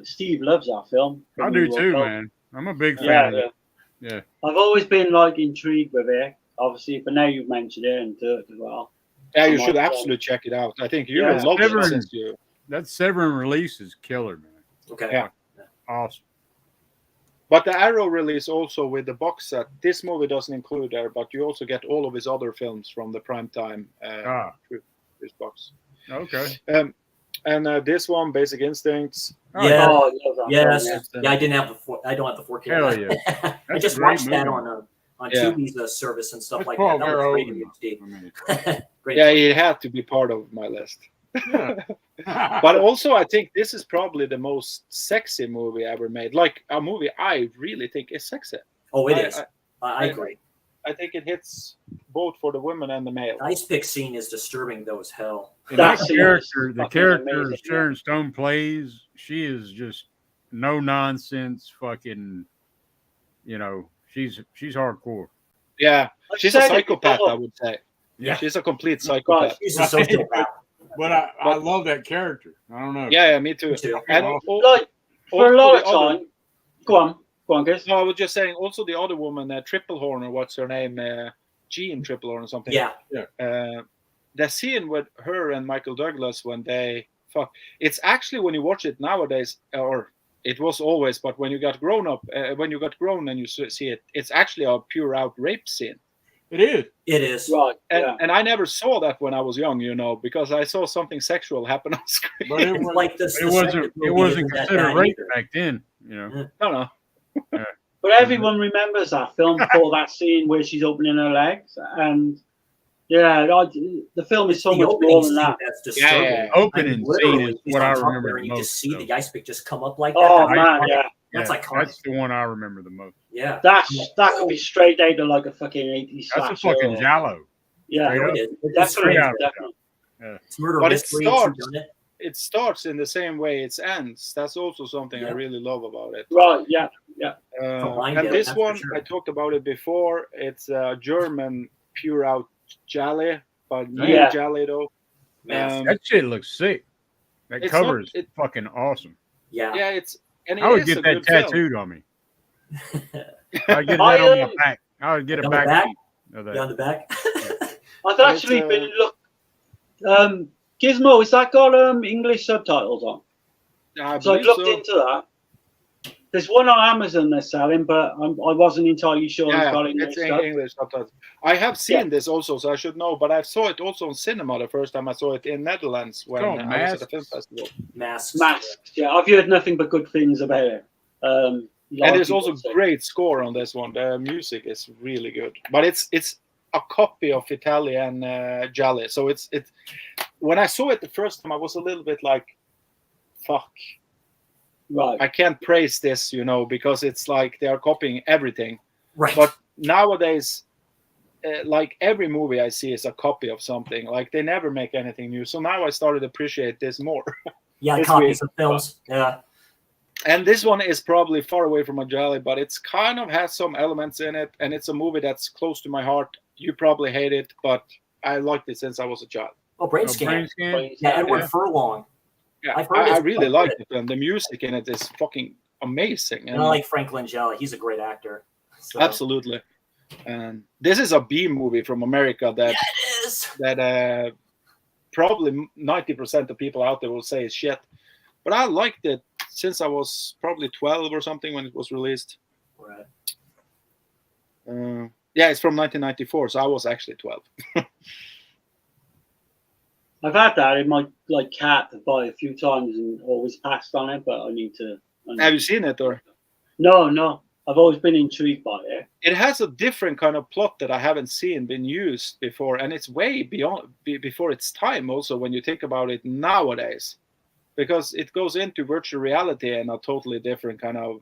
Steve loves that film. I do too, man. I'm a big fan. Yeah, of yeah. it. Yeah. I've always been like intrigued with it, obviously, but now you've mentioned it and Dirk as well. yeah, you I'm should like, absolutely check it out. I think you Yeah, will love it Severin- since you. That Severin release is killer, man. Okay. Yeah. Awesome. But the Arrow release also with the box set. This movie doesn't include there, but you also get all of his other films from the prime time Ah. through this box. Okay. And this one, Basic Instincts. Yeah. Oh, I love that Yes. film, Yeah, I didn't have I don't have the 4K. Hell yeah. I That's just a great watched that movie. on Yeah. Tubi's service and stuff That's like Paul that. That was great in Verhoeven, HD. I mean, Great. Yeah, it had to be part of my list. yeah. But also, I think this is probably the most sexy movie ever made. Like a movie I really think is sexy. Oh, it I- is. I agree. I think it hits both for the women and the male. The ice pick scene is disturbing though as hell. And that That scene character, is the fucking character amazing, Sharon Stone plays, she is just no nonsense. Fucking, you know, she's hardcore. Yeah, I've she's a said it psychopath, before. I would say. Yeah. She's a complete psychopath. She's a sociopath. But I love that character. I don't know. Yeah, me too. Me too. And Like, for a also lot the of other- time. Go on, Chris. No, I was just saying. Also, the other woman, Triplehorn, or what's her name, Jean Triplehorn or something. Yeah. The scene with her and Michael Douglas when they fuck. It's actually when you watch it nowadays, or it was always, but when you got grown up, when you got grown and you see it, it's actually a pure out rape scene. It is. It is. Right. And, Yeah. and I never saw that when I was young, because I saw something sexual happen on screen. But it It's was like this. it wasn't considered rape back then, you know. No. But everyone remembers that film for that scene where she's opening her legs, and the film is so the much opening more than scene that. that's disturbing. Yeah. Opening literally, scene is he's what on I top remember there and the you most. just see though. the ice pick just come up like that. Oh I- man, yeah, That's iconic. That's the one I remember the most. Yeah. that could be straight out of like a fucking 80s That's a slasher. fucking Giallo. Yeah, straight up. It is. definitely, Straight out of definitely. It's murder But it mystery. starts- whodunit. It starts in the same way it ends. That's also something I Yeah. really love about it. Right, yeah. Combined And it, this that's for one, sure. I talked about it before. It's a German pure out Giallo, but Yeah. Giallo though. Mask. That shit looks sick. That It's cover not- is it- fucking awesome. Yeah. Yeah, it's and it I would is get a that good film. tattooed on me. I'd get that I, on my um, back. I would get a On the back back? piece of that. Down the back. I've actually It's, been Gizmo, has that got English subtitles on? I So I believe looked so. into that. There's one on Amazon they're selling, but I wasn't entirely sure it's Yeah, got English it's in stuff. English subtitles. I have seen this also, so I should know. But I saw it also on cinema the first time I saw it in Netherlands when called I was at Masks. the film festival. Masks. Masks, yeah. I've heard nothing but good things about it. And Like there's people also say. great score on this one. The music is really good, but it's a copy of Italian Giallo. So it's when I saw it the first time, I was a little bit like, "Fuck, Right. I can't praise this," because it's like they are copying everything. Right. But nowadays, like every movie I see is a copy of something. Like they never make anything new. So now I started to appreciate this more. yeah, it's copies weird. of films. Yeah. And this one is probably far away from a Giallo, but it's kind of has some elements in it, and it's a movie that's close to my heart. You probably hate it, but I liked it since I was a child. Oh, Brain Oh, Scan. brain scan? Yeah, Edward Yeah. Furlong. Yeah, I've heard I it's really quite like good. it, and the music in it is fucking amazing. And I like Franklin Giallo. He's a great actor. So. Absolutely. And this is a B movie from America that Yeah, it is. that probably 90% of people out there will say is shit. But I liked it since I was probably 12 or something when it was released. Right. Yeah, it's from 1994, so I was actually 12. I've had that in my cat to buy a few times and always passed on it, but I need to. Have you seen it, or? No. I've always been intrigued by it. It has a different kind of plot that I haven't seen been used before, and it's way before its time. Also, when you think about it nowadays, because it goes into virtual reality and a totally different kind of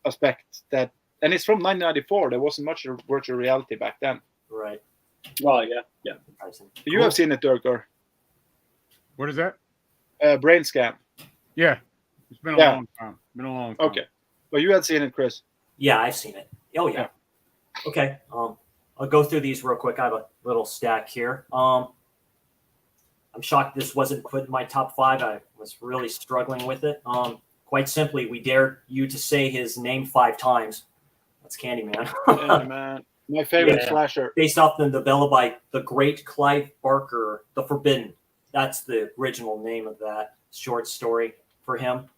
aspect. And it's from 1994. There wasn't much of virtual reality back then. Right. Right, yeah. You have seen it, Dirk, or What is that? Brain Scan? Yeah. It's been a Yeah. long time. Been a long time. Okay, but you had seen it, Chris. Yeah, I've seen it. Oh yeah. Okay. I'll go through these real quick. I have a little stack here. I'm shocked this wasn't put in my top 5. I was really struggling with it. Quite simply, we dared you to say his name 5 times. That's Candyman. Man, my favorite Yeah. slasher. Based off the novella by the great Clive Barker, The Forbidden. That's the original name of that short story for him.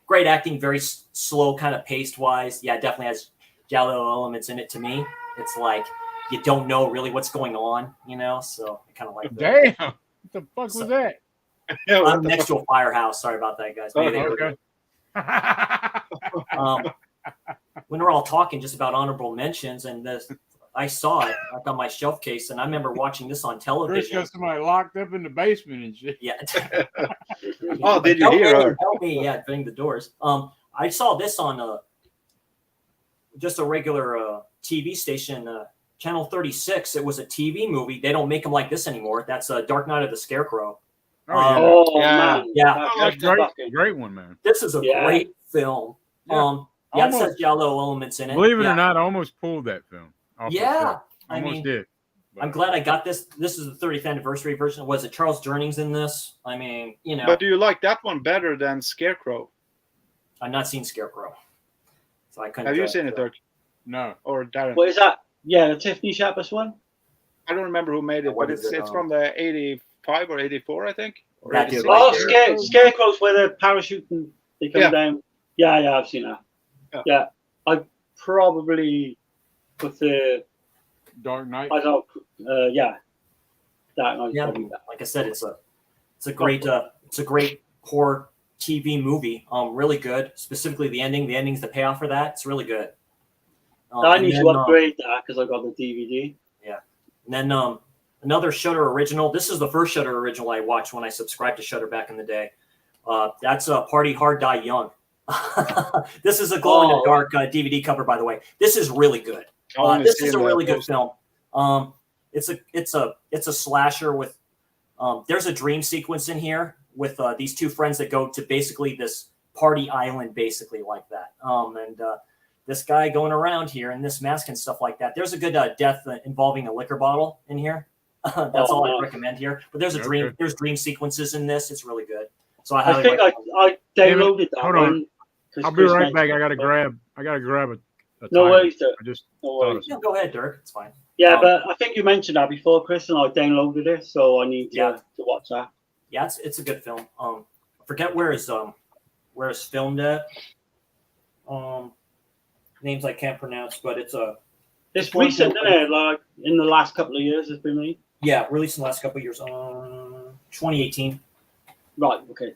Great acting, very slow, kind of paced wise. Yeah, definitely has Giallo elements in it to me. It's like you don't know really what's going on, So I kind of like that. Damn. What the fuck was that? Yeah, I'm next to a firehouse. Sorry about that, guys. Maybe they Okay. when we're all talking just about honorable mentions, and this, I saw it like on my shelf case, and I remember watching this on Chris television. got somebody locked up in the basement and shit. Yeah. Oh, did you hear her? Help me! Yeah, bang the doors. I saw this on just a regular TV station, Channel 36. It was a TV movie. They don't make them like this anymore. That's Dark Knight of the Scarecrow. Oh, Oh, Yeah. man. Yeah. That's great one, man. This is a great film. Yeah. It Almost- says Giallo elements in it. Believe it Yeah. or not, I almost pulled that film. Off the Yeah. shelf. I Almost mean, did. But I'm glad I got this. This is the 30th anniversary version. Was it Charles Jurnings in this? I mean, you know, But do you like that one better than Scarecrow? I've not seen Scarecrow, so I couldn't. Have you seen it, Dirk No. or Darren? What is that? Yeah, the Tiffany Shepard one. I don't remember who made it, What but is it, it's from the 85 or 84, I think. Or That dude 86. right Oh, there. Scarecrow's where they're parachuting. They come Yeah. down. Yeah, I've seen that. Yeah. Yeah, I probably prefer. Dark Knight. I don't. Yeah, that night. Yeah, Probably. like I said, it's a great horror TV movie. Really good. Specifically, the ending. The ending's the payoff for that. It's really good. I and need then, to upgrade that because I got the DVD. And then another Shudder original. This is the first Shudder original I watched when I subscribed to Shudder back in the day. That's Party Hard, Die Young. This is a glow in the dark DVD cover, by the way. This is really good. This is a really good film. It's a slasher with. There's a dream sequence in here with these two friends that go to basically this party island, basically like that. And this guy going around here in this mask and stuff like that. There's a good death involving a liquor bottle in here. That's all I recommend here. But there's a dream. Okay. There's dream sequences in this. It's really good. So I highly think recommend I downloaded that Hold on. one. 'cause I'll be Chris right back. mentioned I gotta it. grab a No timer. worries, Dirk. I just No thought worries. of Yeah, go ahead, Dirk. It's fine. Yeah, but I think you mentioned that before, Chris, and I downloaded it, so I need to watch that. Yeah, it's a good film. I forget where it's filmed at. Names I can't pronounce, but it's It's recent, isn't it? Like in the last couple of years, it's been made. released in the last couple of years. 2018. Right. Okay.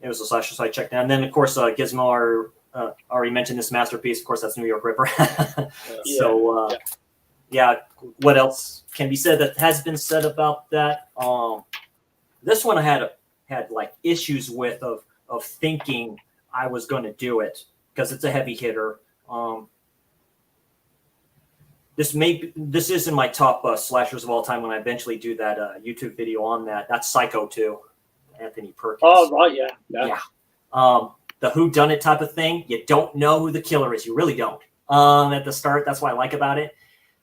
It was a slasher, so I checked that. And then of course Gizmo already mentioned this masterpiece. Of course, that's New York Ripper. So what else can be said that has been said about that? This one I had like issues with of thinking I was going to do it because it's a heavy hitter. This is in my top slashers of all time when I eventually do that YouTube video on that. That's Psycho 2, Anthony Perkins. Oh, right. Yeah. The whodunit type of thing. You don't know who the killer is. You really don't. At the start, that's what I like about it.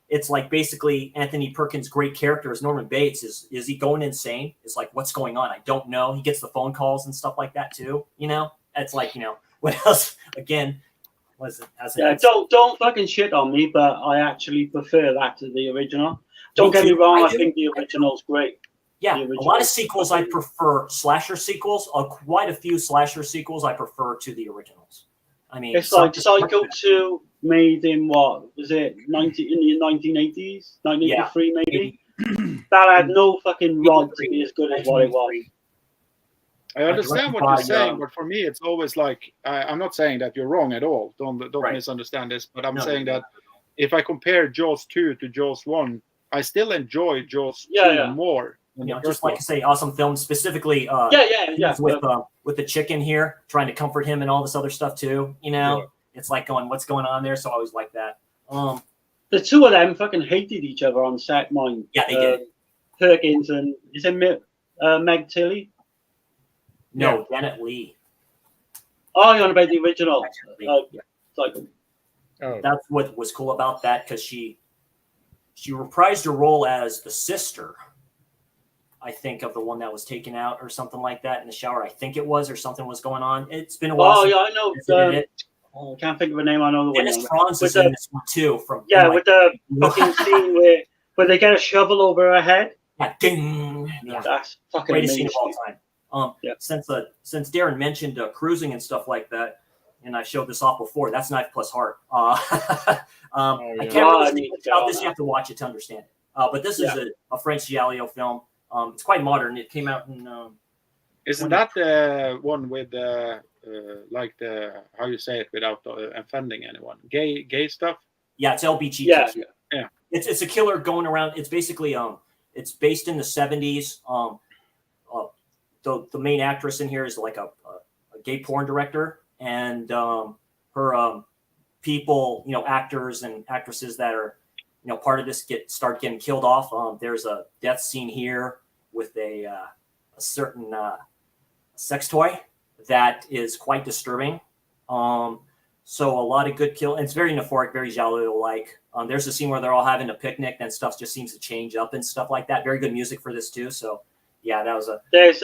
It's like basically Anthony Perkins' great character as Norman Bates. Is he going insane? It's like, what's going on? I don't know. He gets the phone calls and stuff like that too. It's like, what else? Again, was it? Don't fucking shit on me, but I actually prefer that to the original. Don't get me wrong. I think the original's great. Yeah, a lot of sequels I prefer slasher sequels. Quite a few slasher sequels I prefer to the originals. I mean, it's like Psycho 2 made in what was it? In the 1980s, 1983 maybe. That had no fucking right to be as good as what it was. I understand what you're saying, but for me, it's always like I'm not saying that you're wrong at all. Don't misunderstand this, but I'm saying that if I compare Jaws 2 to Jaws 1, I still enjoy Jaws 2 more. Just like I say, awesome film. Specifically, with the chicken here, trying to comfort him and all this other stuff too. It's like going, what's going on there? So I always like that. The two of them fucking hated each other on set. Yeah, they did. Perkins and is it Meg Tilly? No, Janet Leigh. Oh, you're on about the original. That's what was cool about that because she reprised her role as the sister, I think, of the one that was taken out or something like that in the shower. I think it was, or something was going on. It's been a while. Oh yeah, I know. I can't think of a name. I know the one. Dennis Franz is in this one too. With the fucking scene where they get a shovel over her head. Yeah, ding. Yeah. That's fucking greatest amazing. scene of all time. Since Darren mentioned cruising and stuff like that, and I showed this off before, that's Knife Plus Heart. I can't really about this. You have to watch it to understand it. But this is a French Giallo film. It's quite modern. It came out in Isn't that the one with like the how you say it without offending anyone? Gay stuff. Yeah, it's LBGT. Yeah. It's a killer going around. It's basically it's based in the 70s. The main actress in here is like a gay porn director, and her people, actors and actresses that are part of this start getting killed off. There's a death scene here with a certain sex toy that is quite disturbing. So a lot of good kill. And it's very euphoric, very Giallo-like. There's a scene where they're all having a picnic and stuff just seems to change up and stuff like that. Very good music for this too. So yeah, that was a. There's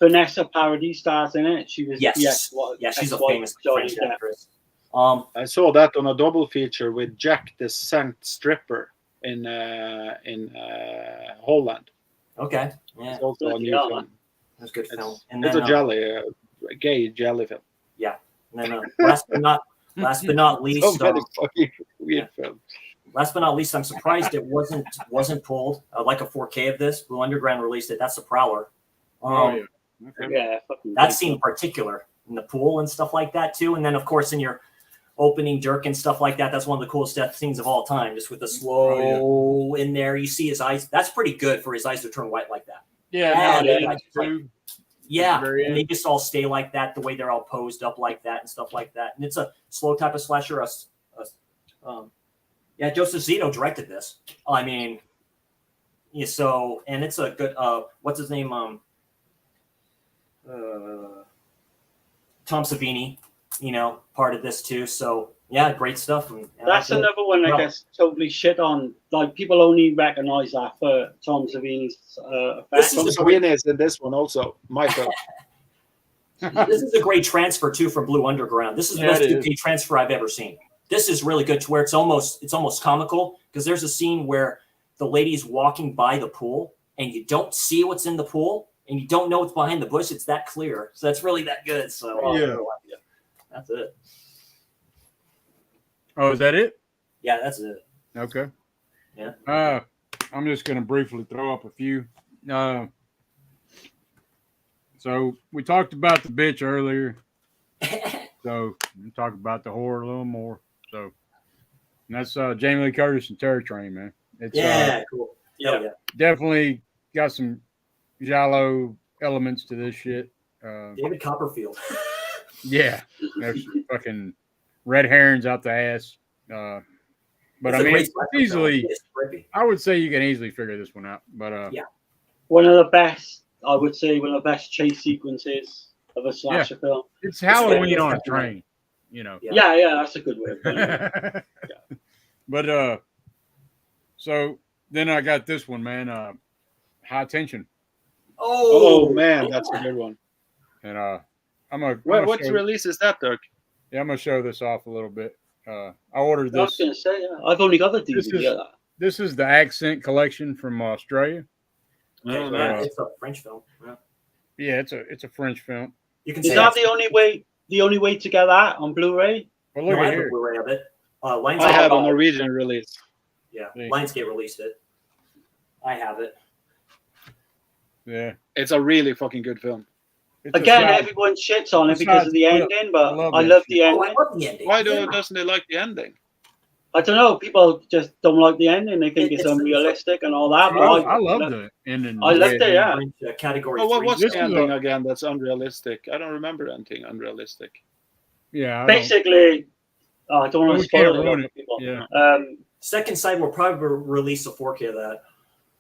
Vanessa Paradis stars in it. She was she's a famous French actress. I saw that on a double feature with Jack the Saint Stripper in Holland. Okay, yeah, it's also a new film. That's a good film. And then, it's a gay jelly film. Yeah, and then last but not least, so very fucking weird film. Last but not least, I'm surprised it wasn't pulled. Like a 4K of this. Blue Underground released it. That's The Prowler. Okay. That scene in particular in the pool and stuff like that too. And then of course in your opening jerk and stuff like that. That's one of the coolest death scenes of all time. Just with the slow in there, you see his eyes. That's pretty good for his eyes to turn white like that. Yeah, and they just all stay like that, the way they're all posed up like that and stuff like that. And it's a slow type of slasher. Joseph Zito directed this. I mean, and it's a good. What's his name? Tom Savini, part of this too. So yeah, great stuff. And that's another one I guess totally shit on. Like people only recognize that for Tom Savini's effect. Tom Savini is in this one also. Michael. This is a great transfer too from Blue Underground. This is the best 2K transfer I've ever seen. This is really good to where it's almost comical because there's a scene where the lady's walking by the pool and you don't see what's in the pool and you don't know what's behind the bush. It's that clear. So that's really that good. So that's it. Oh, is that it? Yeah, that's it. Okay. Yeah. I'm just going to briefly throw up a few. So we talked about the bitch earlier. So we'll talk about the horror a little more. So and that's Jamie Lee Curtis and Terror Train, man. It's cool. Yeah. Definitely got some Giallo elements to this shit. David Copperfield. Yeah. There's fucking red herrings out the ass. But I mean, it's easily, I would say you can easily figure this one out. But one of the best, I would say, one of the best chase sequences of a slasher film. It's Halloween on a train, Yeah, that's a good way of putting it. But so then I got this one, man. High Tension. Oh man, that's a good one. And I'm a. What release is that, Dirk? Yeah, I'm gonna show this off a little bit. I ordered this. I was gonna say, I've only got the DVD. This is the Accent collection from Australia. It's a French film. Yeah, it's a French film. You can. Is that the only way to get that on Blu-ray? Well, look at here. Blu-ray of it. I have a Norwegian release. Yeah, Lionsgate released it. I have it. Yeah, it's a really fucking good film. Again, everyone shits on it because of the ending, but I love the ending. I love the ending. Why doesn't they like the ending? I don't know. People just don't like the ending. They think it's unrealistic and all that. I love the ending. I loved it, yeah. Category what's the ending again that's unrealistic? I don't remember anything unrealistic. Yeah. Basically, I don't want to spoil it for people. Yeah. Second Sight will probably release a 4K of that.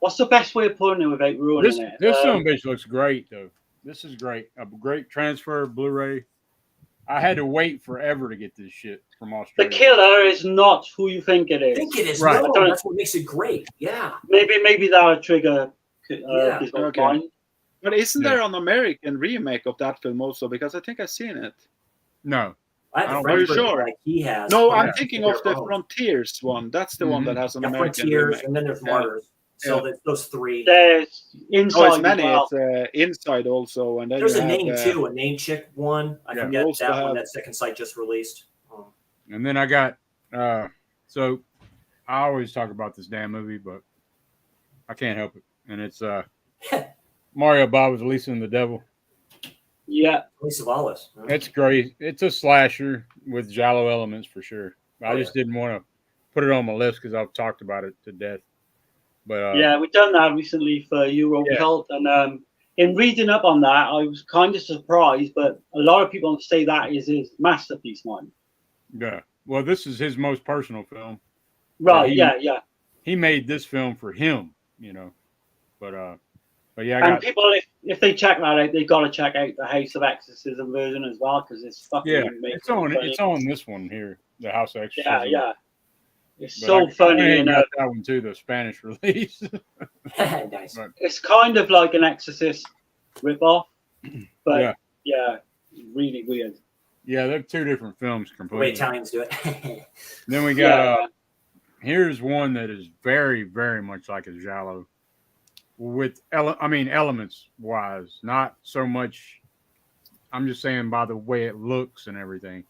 What's the best way of putting it without ruining it? This film bitch looks great, though. This is great. A great transfer Blu-ray. I had to wait forever to get this shit from Australia. The killer is not who you think it is. I think it is. Right. No, that's what makes it great. Yeah. Maybe that'll trigger people's mind. But isn't there an American remake of that film also? Because I think I've seen it. No. Are you sure? Like he has. No, I'm thinking of the Frontiers one. That's the one that has an American Frontiers, remake. and then there's Martyrs. So there's those three. There's Inside. Oh, it's many. It's Inside also, and then there's a name too, a name chick one. I forget that one. That Second Sight just released. And then I got. So I always talk about this damn movie, but I can't help it. And it's Mario Bob was Lisa and the Devil. Yeah. Tony Savalas. It's great. It's a slasher with Giallo elements for sure. I just didn't want to put it on my list because I've talked about it to death. But yeah, we've done that recently for Euro Cult, and in reading up on that, I was kind of surprised, but a lot of people say that is his masterpiece, man. Yeah. Well, this is his most personal film. Right. Yeah. He made this film for him, you know. But yeah. And people, if they check that out, they got to check out the House of Exorcism version as well because it's fucking amazing. It's on this one here, the House of Exorcism. Yeah. It's so funny. I got that one too, the Spanish release. Nice. But, it's kind of like an Exorcist ripoff, but yeah, really weird. Yeah, they're two different films completely. The way Italians do it. Then we got here's one that is very, very much like a Giallo, with elements wise, not so much. I'm just saying by the way it looks and everything,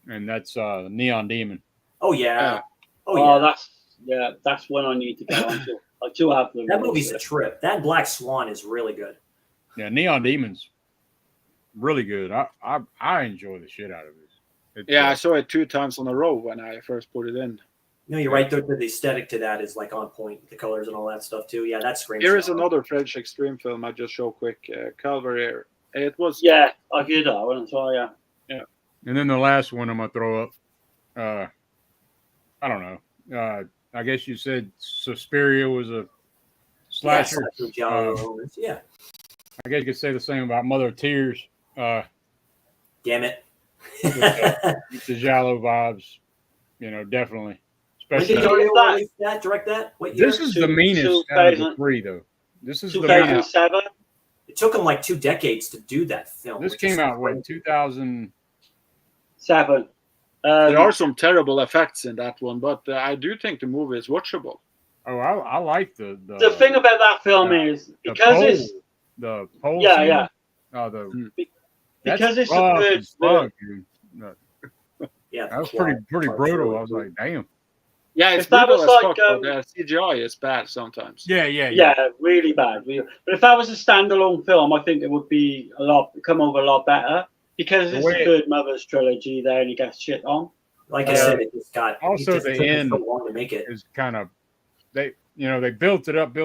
and that's Neon Demon. Oh yeah. That's one I need to get onto. I do have them. That movie's a trip. That Black Swan is really good. Yeah, Neon Demon's really good. I enjoy the shit out of it. I saw it 2 times in a row when I first put it in. No, you're right. The aesthetic to that is like on point. The colors and all that stuff too. Yeah, that screams. Here is another French extreme film I just show quick. Calvary. It was. Yeah, I heard that one as well. Yeah. And then the last one I'm gonna throw up. I don't know. I guess you said Suspiria was a slasher. Yeah. I guess you could say the same about Mother of Tears. Damn it. The Giallo vibes, definitely. Especially direct that? What year? This is the meanest out of the 3, though. This is 2007. It took them like 2 decades to do that film. This came out in 2007. There are some terrible effects in that one, but I do think the movie is watchable. Oh, I like the thing about that film is because it's the pole. Yeah. Because it's a good. Yeah, that was pretty brutal. I was like, damn. Yeah, it's brutal as fuck, but CGI is bad sometimes. Yeah, really bad. But if that was a standalone film, I think it would be come over a lot better because it's the third Mother's trilogy there, and you get shit on. Like I said, it just got also the end so long to make it. Is kind of they built it up.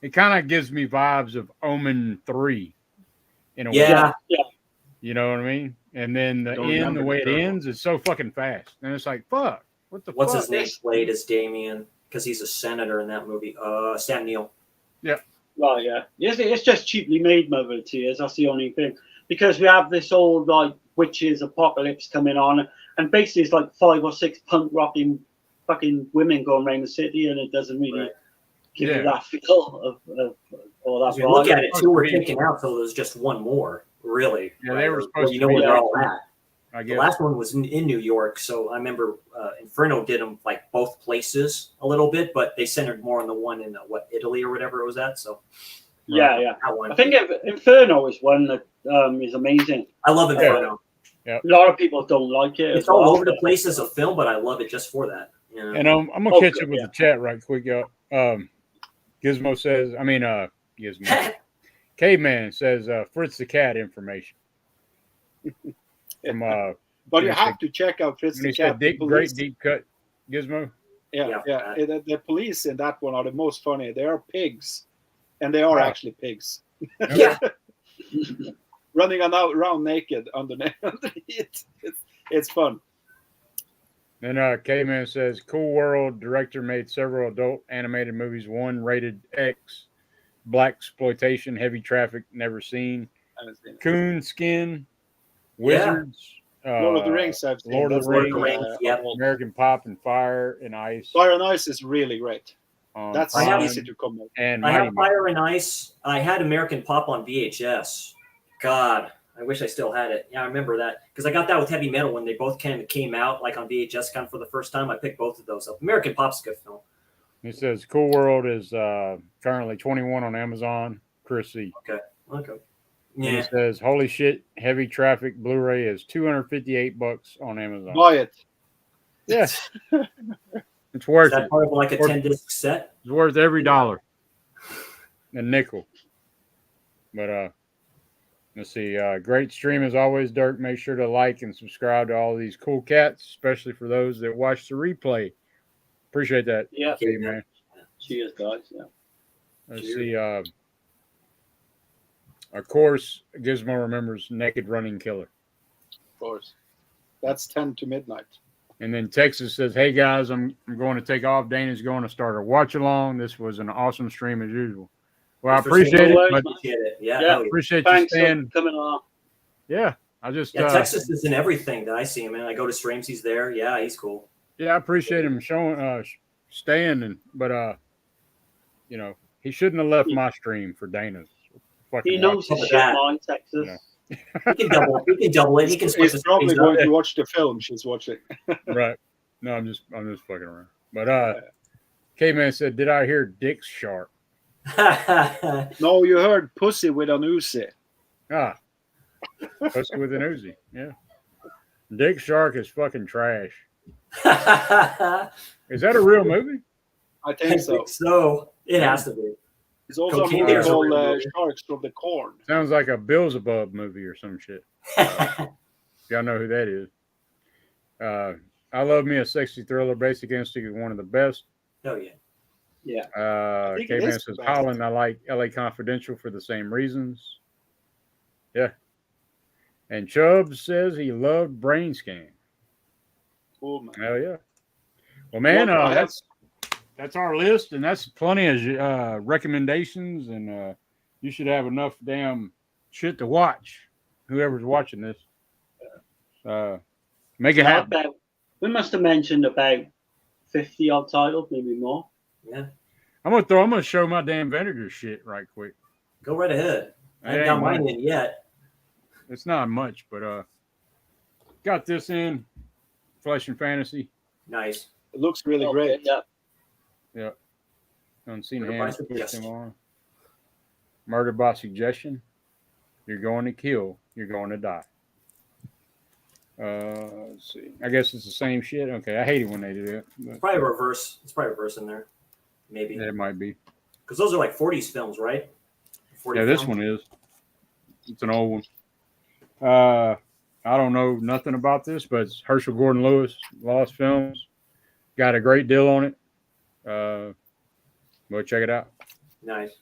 It kind of gives me vibes of Omen 3 in a way. Yeah. You know what I mean? And then the way it ends is so fucking fast. And it's like, fuck. What's his name played as Damien? Because he's a senator in that movie. Sam Neill. Yeah. Well, yeah. It's just cheaply made Mother of Tears. That's the only thing. Because we have this old like witches apocalypse coming on, and basically it's like 5 or 6 punk rocking fucking women going around the city, and it doesn't really give you that feel of all that. If you look at it, 2 were taken out, so there's just 1 more. Really? Yeah, they were supposed to. Where they're all at. I guess. The last one was in New York, so I remember Inferno did them like both places a little bit, but they centered more on the one in Italy or whatever it was at. So that one. I think Inferno is one that is amazing. I love Inferno. Yeah. A lot of people don't like it. It's all over the place as a film, but I love it just for that. You know? And I'm gonna catch up with the chat right quick, y'all. Gizmo says, Gizmo. Caveman says, Fritz the Cat information. From but you have to check out Fritz the Cat. Great deep cut, Gizmo. Yeah. The police in that one are the most funny. They are pigs, and they are actually pigs. Yeah. Running around naked underneath. It's fun. Then Caveman says, Cool World director made several adult animated movies. 1 rated X, black exploitation, heavy traffic, never seen. Coon Skin, Wizards, Lord of the Rings. Lord of the Rings, American Pop and Fire and Ice. Fire and Ice is really great. That's easy to come up. And I have Fire and Ice. I had American Pop on VHS. God, I wish I still had it. Yeah, I remember that because I got that with Heavy Metal when they both came out like on VHS kind of for the first time. I picked both of those up. American Pop's a good film. It says Cool World is currently 21 on Amazon. Chris C. Okay. Yeah. It says, holy shit, Heavy Traffic Blu-ray is $258 on Amazon. Buy it. Yes. It's worth it. Part of like a 10-disc set? It's worth every dollar. A nickel. But Let's see. Great stream as always, Dirk. Make sure to like and subscribe to all of these cool cats, especially for those that watch the replay. Appreciate that. Yeah. Okay, man. Cheers, guys. Yeah. Let's see. Of course, Gizmo remembers Naked Running Killer. Of course. That's 10 to midnight. And then Texas says, "Hey guys, I'm going to take off. Dana's going to start a watch along. This was an awesome stream as usual." Well, I appreciate it. But Yeah, appreciate Thanks you staying. for coming along. Yeah, I just Texas is in everything that I see him in. I go to streams, he's there. Yeah, he's cool. Yeah, I appreciate him showing staying, but you know, he shouldn't have left my stream for Dana's. He knows his shit, mine, Texas. Yeah. He can double it. He can switch. He's probably going to watch the film she's watching. Right. No, I'm just fucking around. But K-Man said, "Did I hear Dick's sharp?" No, you heard pussy with an Uzi. Ah, pussy with an Uzi. Yeah. Dick Shark is fucking trash. Is that a real movie? I think so. So it has to be. It's also a movie called Sharks from the Corn. Sounds like a Beelzebub movie or some shit. Y'all know who that is. I love me a sexy thriller. Basic Instinct is one of the best. Oh yeah. Yeah. K-Man says Holland. I like LA Confidential for the same reasons. Yeah. And Chubb says he loved Brain Scan. Cool, man. Hell yeah. Well, man, that's our list, and that's plenty of recommendations, and you should have enough damn shit to watch. Whoever's watching this, make it happen. We must have mentioned about 50 odd titles, maybe more. Yeah. I'm gonna show my damn vinegar shit right quick. Go right ahead. I haven't got mine in yet. It's not much, but got this in Flesh and Fantasy. Nice. It looks really great. Yeah. Unseen Hands pushed him on. Murder by Suggestion. You're going to kill. You're going to die. Let's see. I guess it's the same shit. Okay, I hate it when they do that. It's probably reverse. It's probably reverse in there. Maybe. Yeah, it might be. Because those are like 40s films, right? 40 yeah, this films. one is. It's an old one. I don't know nothing about this, but it's Herschel Gordon Lewis, Lost Films. Got a great deal on it. Go check it out. Nice.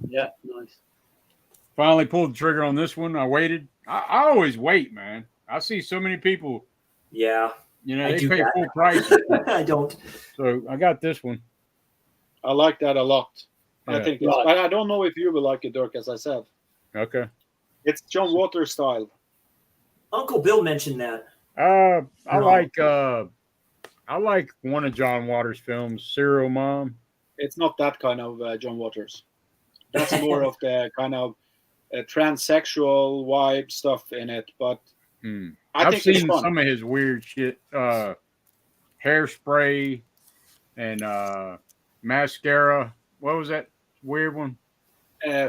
Yeah, nice. Finally pulled the trigger on this one. I waited. I always wait, man. I see so many people. Yeah. You know, they pay full price. I don't. So I got this one. I like that a lot. Yeah. I think I don't know if you will like it, Dirk, as I said. Okay. It's John Waters style. Uncle Bill mentioned that. I like one of John Waters' films, Serial Mom. It's not that kind of John Waters. That's more of the kind of transsexual vibe stuff in it. But I've seen some of his weird shit. Hairspray and Mascara. What was that weird one?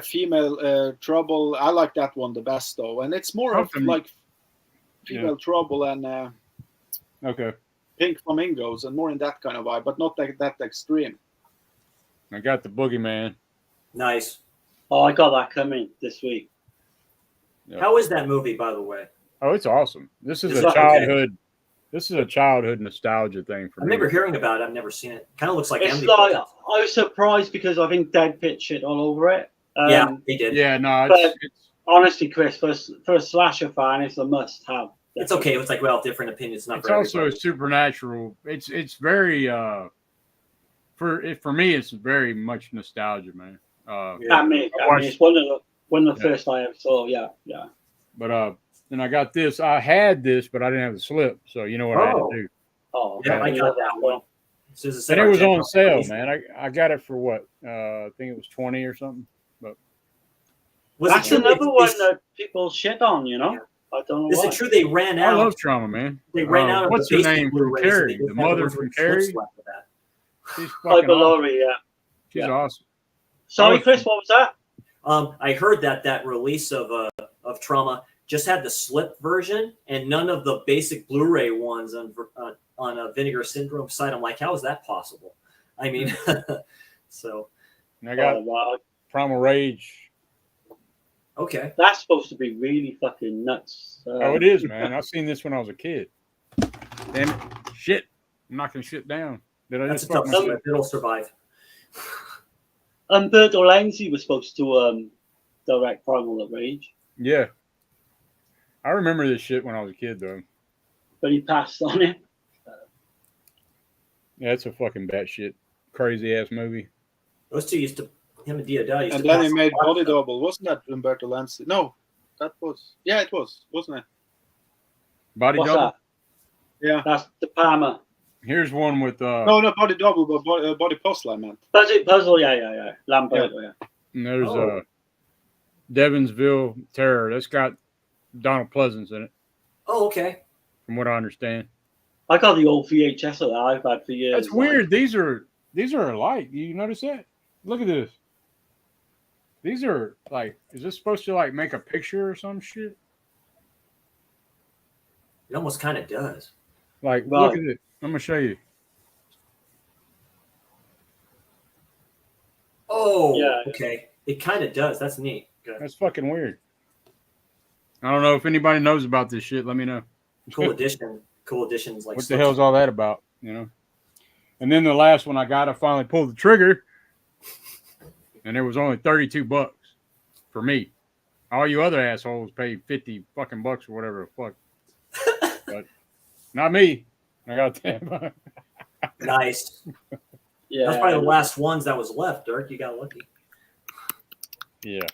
Female Trouble. I like that one the best, though. And it's more of like Female Trouble and okay. Pink Flamingos and more in that kind of vibe, but not that extreme. I got the Boogeyman. Nice. Oh, I got that coming this week. Yep. How is that movie, by the way? Oh, it's awesome. This is a childhood. Okay. This is a childhood nostalgia thing for me. I remember hearing about it. I've never seen it. Kind of looks like it's like I was surprised because I think Dead Pit shit all over it. Yeah, he did. Yeah, no. But honestly, Chris, for a slasher fan, it's a must-have. It's okay. It's like, well, different opinions. Not it's for also everybody. supernatural. It's very for me, it's very much nostalgia, man. It's one of the first I ever saw. Yeah. But then I got this. I had this, but I didn't have the slip, so you know what I had to do. Oh, yeah, I got that one. And it was on sale, man. I got it for what? I think it was 20 or something. But that's another one that people shit on, you know. Yeah. I don't know. Is it true they ran out? I love Trauma, man. They ran out of what's the her name from Carrie? The mother from Carrie. She's fucking awesome. She's awesome. Sorry, Chris, what was that? I heard that release of Trauma just had the slip version and none of the basic Blu-ray ones on a Vinegar Syndrome site. I'm like, how is that possible? I mean, so. And I got Primal Rage Okay. That's supposed to be really fucking nuts. Oh, it is, man. I've seen this when I was a kid. Damn it. Shit. I'm knocking shit down. Did I That's just a tough fuck my one. It'll survive. Umberto Lenzi was supposed to direct Primal Rage, Yeah. I remember this shit when I was a kid, though. but he passed on it. Yeah, it's a fucking batshit crazy ass movie. Those two used to, him and Diodel used And to then pass he made a lot Body of stuff. Double. Wasn't that Umberto Lenzi? No, that was. Yeah, it was, wasn't it? Body What's Double. that? Yeah. That's De Palma. Here's one with No, not Body Double, but Body Puzzle, I meant. Puzzle, yeah. Lamberto, yeah. and there's Oh. Devonsville Terror. That's got Donald Pleasance in it, Oh, okay. from what I understand. I got the old VHS that I've had for years. That's weird. These are alike. You notice that? Look at this. These are like, is this supposed to like make a picture or some shit? It almost kind of does. Like, Right. look at it. I'm gonna show you. Oh, Yeah. okay. It kind of does. That's neat. Good. That's fucking weird. I don't know if anybody knows about this shit. Let me know. Cool addition. Cool additions. Like What the hell's all that about? You know. And then the last one I got, I finally pulled the trigger, and it was only $32 for me. All you other assholes paid $50 fucking bucks or whatever the fuck. But not me. I got that. Nice. Yeah. That's probably the last ones that was left, Dirk. You got lucky. Yeah.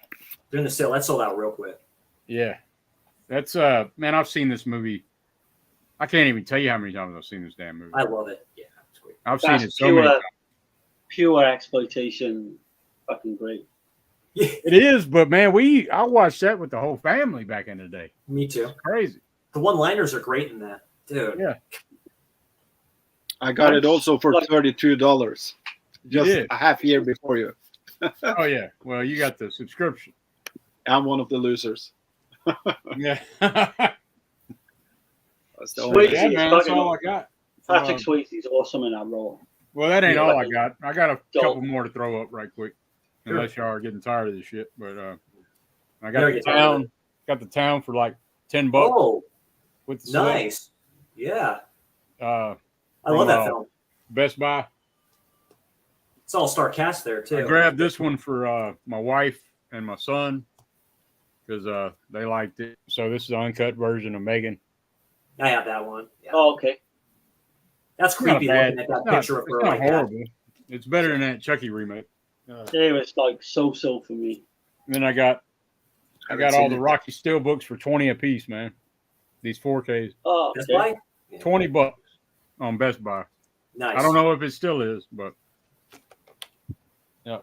During the sale, that sold out real quick. Yeah. That's man, I've seen this movie. I can't even tell you how many times I've seen this damn movie. I love it. Yeah, it's great. I've seen That's it so many times. pure exploitation. Fucking great. Yeah, It is, but man, I watched that with the whole family back in the day. me too. Crazy. The one-liners are great in that, dude. Yeah. I got it also for $32, just did? a half year before you. Oh yeah. Well, you got the subscription. I'm one of the losers. Yeah. That's the only Sweet. Yeah, It's man, that's fucking- all I got. Patrick Swayze's awesome in that role. Well, that ain't Yeah. all I got. I got a Dope. couple more to throw up right quick, Sure. unless y'all are getting tired of this shit. But I got Never the get tired of town. Got the town for like $10 Oh, with the sale. nice. Yeah, Uh, I love that From, film. Best Buy. It's all-star cast there too. I grabbed this one for my wife and my son because they liked it. So this is the uncut version of Megan. I have that one. Yeah. Oh, okay. That's It's not creepy bad. looking at that It's not- picture of it's her not like that. horrible. It's better than that Chucky remake. It was like so for me. And then I got Haven't all seen the it. Rocky Steel books for 20 a piece, man. These 4Ks, Oh, Best okay. Buy? Yeah. $20 on Best Buy. Nice. I don't know if it still is, but yeah.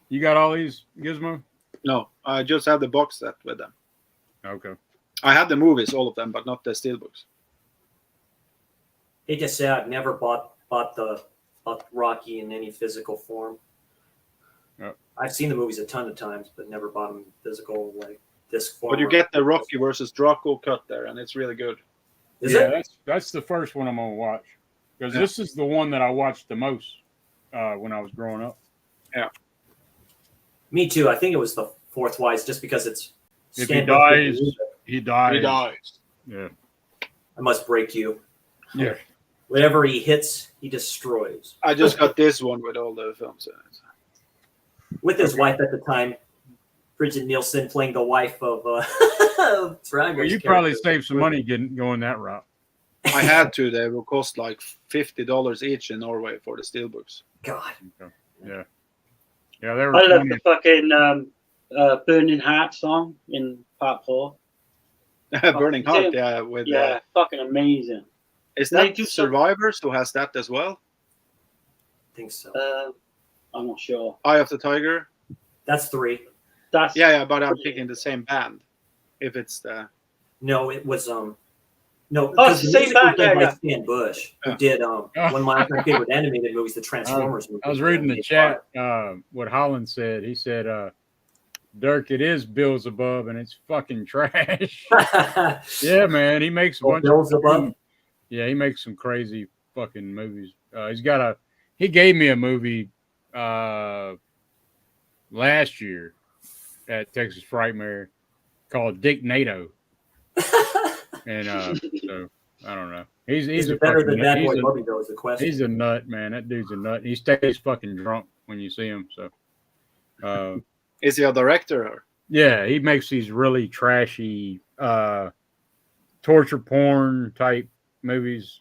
You got all these, Gizmo? No, I just have the box set with them. Okay. I had the movies, all of them, but not the steelbooks. Hate to say I've never bought Rocky in any physical form. Yep. I've seen the movies a ton of times, but never bought them in physical like disc form. But you or- get the Rocky versus Draco cut there, and it's really good. Is yeah, it? that's the first one I'm gonna watch because Yeah. this is the one that I watched the most when I was growing up. Me too. I think it was the fourth wise, just because it's. If he standard dies, music. he dies. He dies. Yeah. I must break you. Yeah. Whatever he hits, he destroys. I just got this one with all the films in it. With his wife at the time, Bridget Nielsen playing the wife of of Drago's Well, you probably character. saved some money going that route. I had to. They will cost like $50 each in Norway for the steelbooks. God. Yeah. Yeah, they were. I love 20. the fucking Burning Heart song in part 4. Burning Heart, yeah. With Yeah, fucking amazing. is They that do some- Survivors who has that as well? I think so. I'm not sure. Eye of the Tiger. That's 3. That's Yeah, but I'm picking the same band. If it's the No, it was no. Oh, because the same music was band, done yeah, by Stan Bush, who Yeah. did one of my favorite animated movies, the Transformers movie. I was reading the chat. What Holland said. He said, "Dirk, it is Beelzebub, and it's fucking trash." Yeah, man. He makes a bunch Beelzebub? of. Yeah, he makes some crazy fucking movies. He gave me a movie last year at Texas Frightmare called Dick NATO. And so I don't know. He's a better fucking than nut. Bad Boy Bubby though is the question. He's a nut, man. That dude's a nut. He stays fucking drunk when you see him. So is he a director? Or? Yeah, he makes these really trashy torture porn type movies.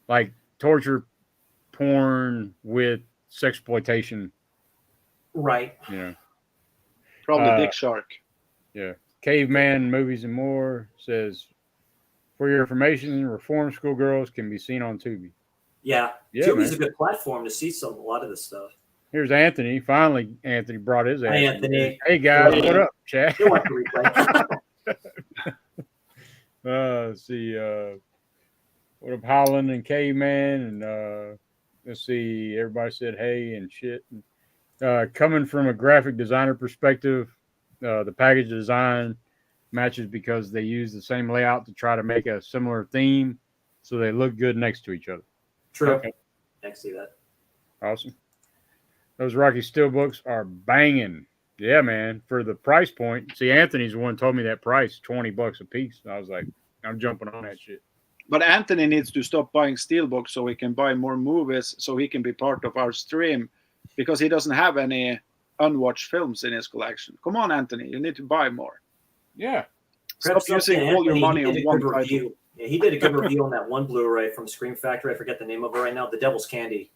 Like torture porn with sexploitation. Right. You know. Probably Dick Shark. Yeah. Caveman Movies and More says, for your information, Reform School Girls can be seen on Tubi. Yeah. Tubi's a good platform to see a lot of this stuff. Here's Anthony. Finally, Anthony brought his ass. Hey, Anthony. Hey, guys. What up, Chad? Let's see. What up, Holland and Caveman? And let's see. Everybody said hey and shit. Coming from a graphic designer perspective, the package design matches because they use the same layout to try to make a similar theme, so they look good next to each other. True. Okay. I can see that. Awesome. Those Rocky Steelbooks are banging. Yeah, man. For the price point. See, Anthony's the one who told me that price, $20 a piece. I was like, I'm jumping on that shit. But Anthony needs to stop buying Steelbooks so he can buy more movies so he can be part of our stream, because he doesn't have any unwatched films in his collection. Come on, Anthony. You need to buy more. Yeah. Stop using all your money on one title. Yeah, he did a good review on that one Blu-ray from Scream Factory. I forget the name of it right now. The Devil's Candy.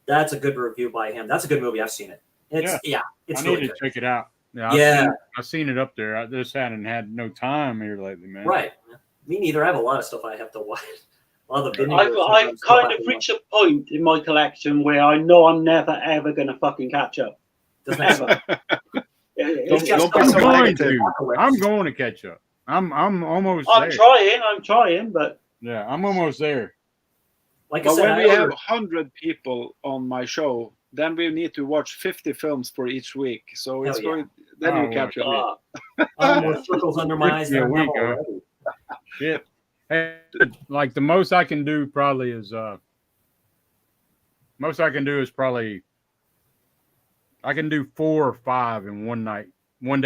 That's a good review by him. That's a good movie. I've seen it. It's I really need good. to check it out. Yeah, I've seen it up there. I just hadn't had no time here lately, man. Right. Me neither. I have a lot of stuff I have to watch. A lot of the I've kind of reached a point in my collection where I know I'm never ever going to fucking catch up. Doesn't ever. I'm going to catch up. I'm almost there. I'm trying, but yeah, I'm almost there. Like but I said, when we have 100 people on my show, then we need to watch 50 films for each week. So it's going. Then you catch up. More circles under my eyes. Shit. Hey, like the most I can do probably is I can do 4 or 5 in one day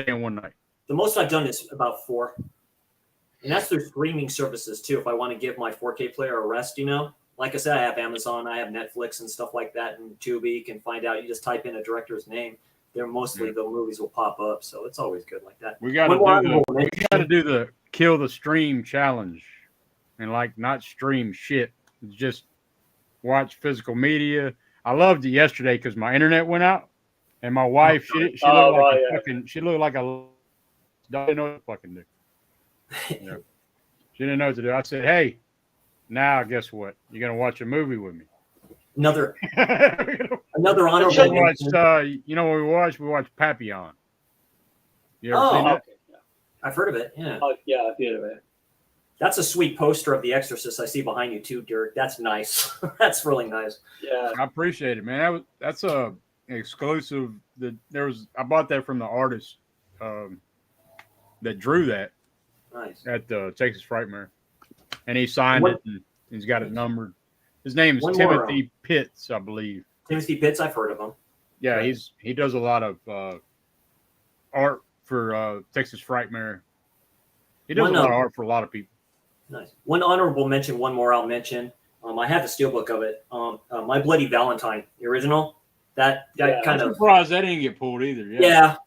and one night. The most I've done is about 4. And that's through streaming services too. If I want to give my 4K player a rest, like I said, I have Amazon, I have Netflix and stuff like that, and Tubi. You can find out. You just type in a director's name. They're mostly the movies will pop up, so it's always good like that. We got to do the kill the stream challenge, and like not stream shit, just watch physical media. I loved it yesterday because my internet went out, and my wife she looked like a fucking she looked like a didn't know what to fucking do. Yeah. She didn't know what to do. I said, hey. Now, guess what? You're gonna watch a movie with me. Another honorable. You know what we watched? We watched Papillon. You ever seen that? Okay. I've heard of it. Yeah. Yeah, I've heard of it. That's a sweet poster of The Exorcist I see behind you too, Dirk. That's nice. That's really nice. Yeah, I appreciate it, man. That's a exclusive. I bought that from the artist that drew that. Nice. At the Texas Frightmare. And he signed it, and he's got it numbered. His name is Timothy Pitts, I believe. Timothy Pitts, I've heard of him. Yeah, right. He does a lot of art for Texas Frightmare. He does a lot of art for a lot of people. Nice. One honorable mention, one more I'll mention. I have the steelbook of it. My Bloody Valentine, the original. That kind of. I'm surprised that didn't get pulled either. Yeah.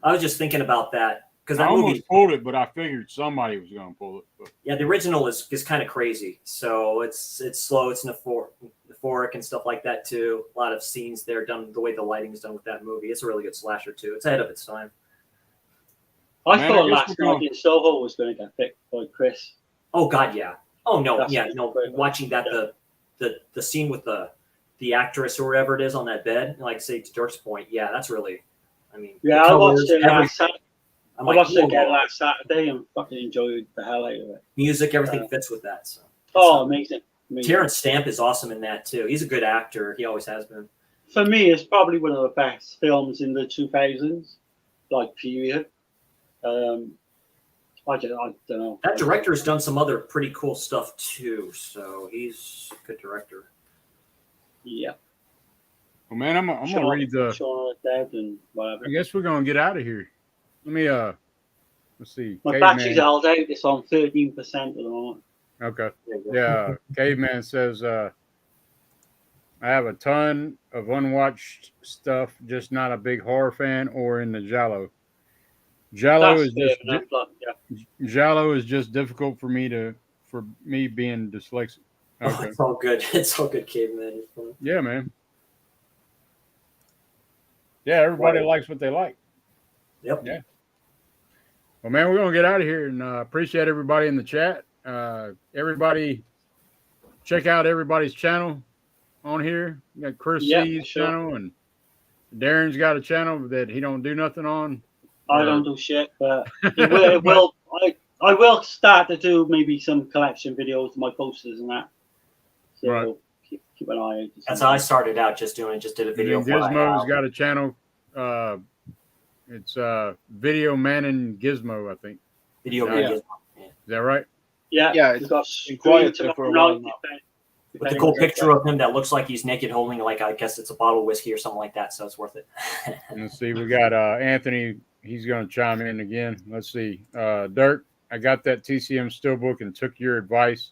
I was just thinking about that. I almost pulled it, but I figured somebody was going to pull it. But. Yeah, the original is kind of crazy. So it's slow. It's euphoric and stuff like that too. A lot of scenes there done the way the lighting's done with that movie. It's a really good slasher too. It's ahead of its time. I thought Last Night in Soho was going to get picked by Chris. Oh God, yeah. Oh no, Watching that the scene with the actress or whatever it is on that bed, like say to Dirk's point, yeah, that's really. I mean, yeah, I watched it last Saturday and fucking enjoyed the hell out of it. Music, everything fits with that. So. Amazing. Terrence Stamp is awesome in that too. He's a good actor. He always has been. For me, it's probably one of the best films in the 2000s, like period. I don't know. That director has done some other pretty cool stuff too, so he's a good director. Yeah. Well, man, I'm gonna read the. Shaun of the Dead and whatever. I guess we're gonna get out of here. Let me let's see. My Caveman. battery's held out. It's on 13% at the moment. Okay. Yeah. Caveman says I have a ton of unwatched stuff, just not a big horror fan or in the Giallo. Giallo is just Giallo is just difficult for me being dyslexic. Okay. Oh, it's all good. It's all good, Caveman. Yeah, man. Yeah, everybody likes what they like. Yep. Yeah. Well, man, we're gonna get out of here, and appreciate everybody in the chat. Everybody, check out everybody's channel on here. You got Chris C's channel, and Darren's got a channel that he don't do nothing on. I don't do shit, but it will. I will start to do maybe some collection videos of my posters and that. So right. Keep an eye out. That's how I started out, just did a video. Gizmo's got a channel. It's Video Man and Gizmo, I think. Video Man Gizmo. Yeah. Is that right? Yeah. It's been quiet for a while now. With the cool picture of him that looks like he's naked holding, like, I guess it's a bottle of whiskey or something like that, so it's worth it. Let's see. We got Anthony. He's going to chime in again. Let's see. Dirk, I got that TCM Steelbook and took your advice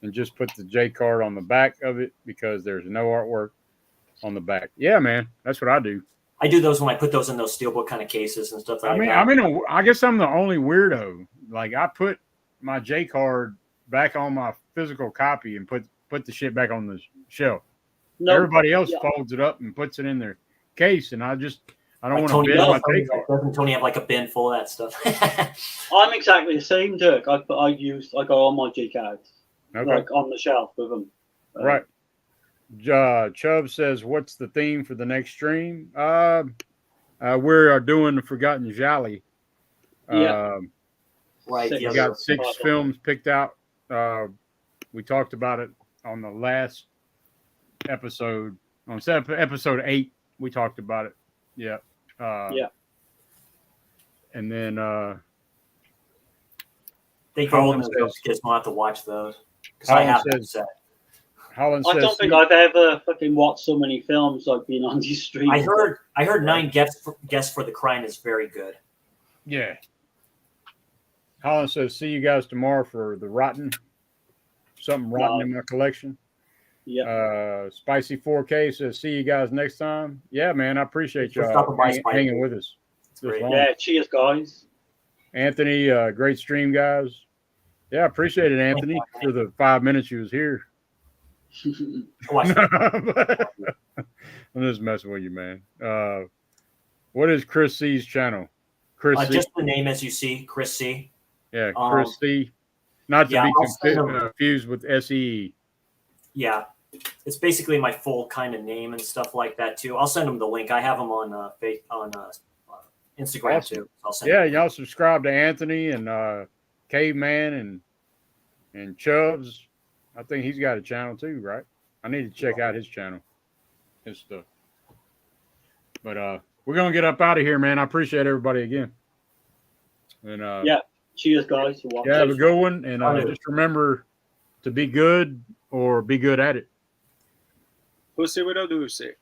and just put the J card on the back of it because there's no artwork on the back. Yeah, man. That's what I do. I do those when I put those in those Steelbook kind of cases and stuff like that. I guess I'm the only weirdo. Like, I put my J card back on my physical copy and put the shit back on the shelf. No, everybody else folds it up and puts it in their case, and I don't want to bin my J card. Doesn't Tony have like a bin full of that stuff? I'm exactly the same, Dirk. I go on my J cards, like on the shelf with them. Right. Chubb says, "What's the theme for the next stream?" We're doing the Forgotten Giallo. Right. We got 6 films picked out. We talked about it on the last episode. On episode 8, we talked about it. Yeah. And then they go on those kids. We'll have to watch those because I have them set. I don't think I've ever fucking watched so many films I've been on these streams. I heard 9 guests for the Crime is very good. Yeah. Holland says, "See you guys tomorrow for the Rotten. Something rotten in my collection." Yeah. Spicy 4K says, "See you guys next time." Yeah, man. I appreciate y'all hanging with us. Yeah. Cheers, guys. Anthony, great stream, guys. Yeah, I appreciate it, Anthony, for the 5 minutes you was here. I'm just messing with you, man. What is Chris C's channel? Chris C? Just the name as you see, Chris C. Yeah, Chris C. Not to be confused with SEE. Yeah, it's basically my full kind of name and stuff like that too. I'll send him the link. I have him on Instagram too. I'll send him. Y'all subscribe to Anthony and Caveman and Chubbs. I think he's got a channel too, right? I need to check out his channel, his stuff. But we're gonna get up out of here, man. I appreciate everybody again. And cheers, guys. Have a good one, and just remember to be good or be good at it. Pussy with a doozy.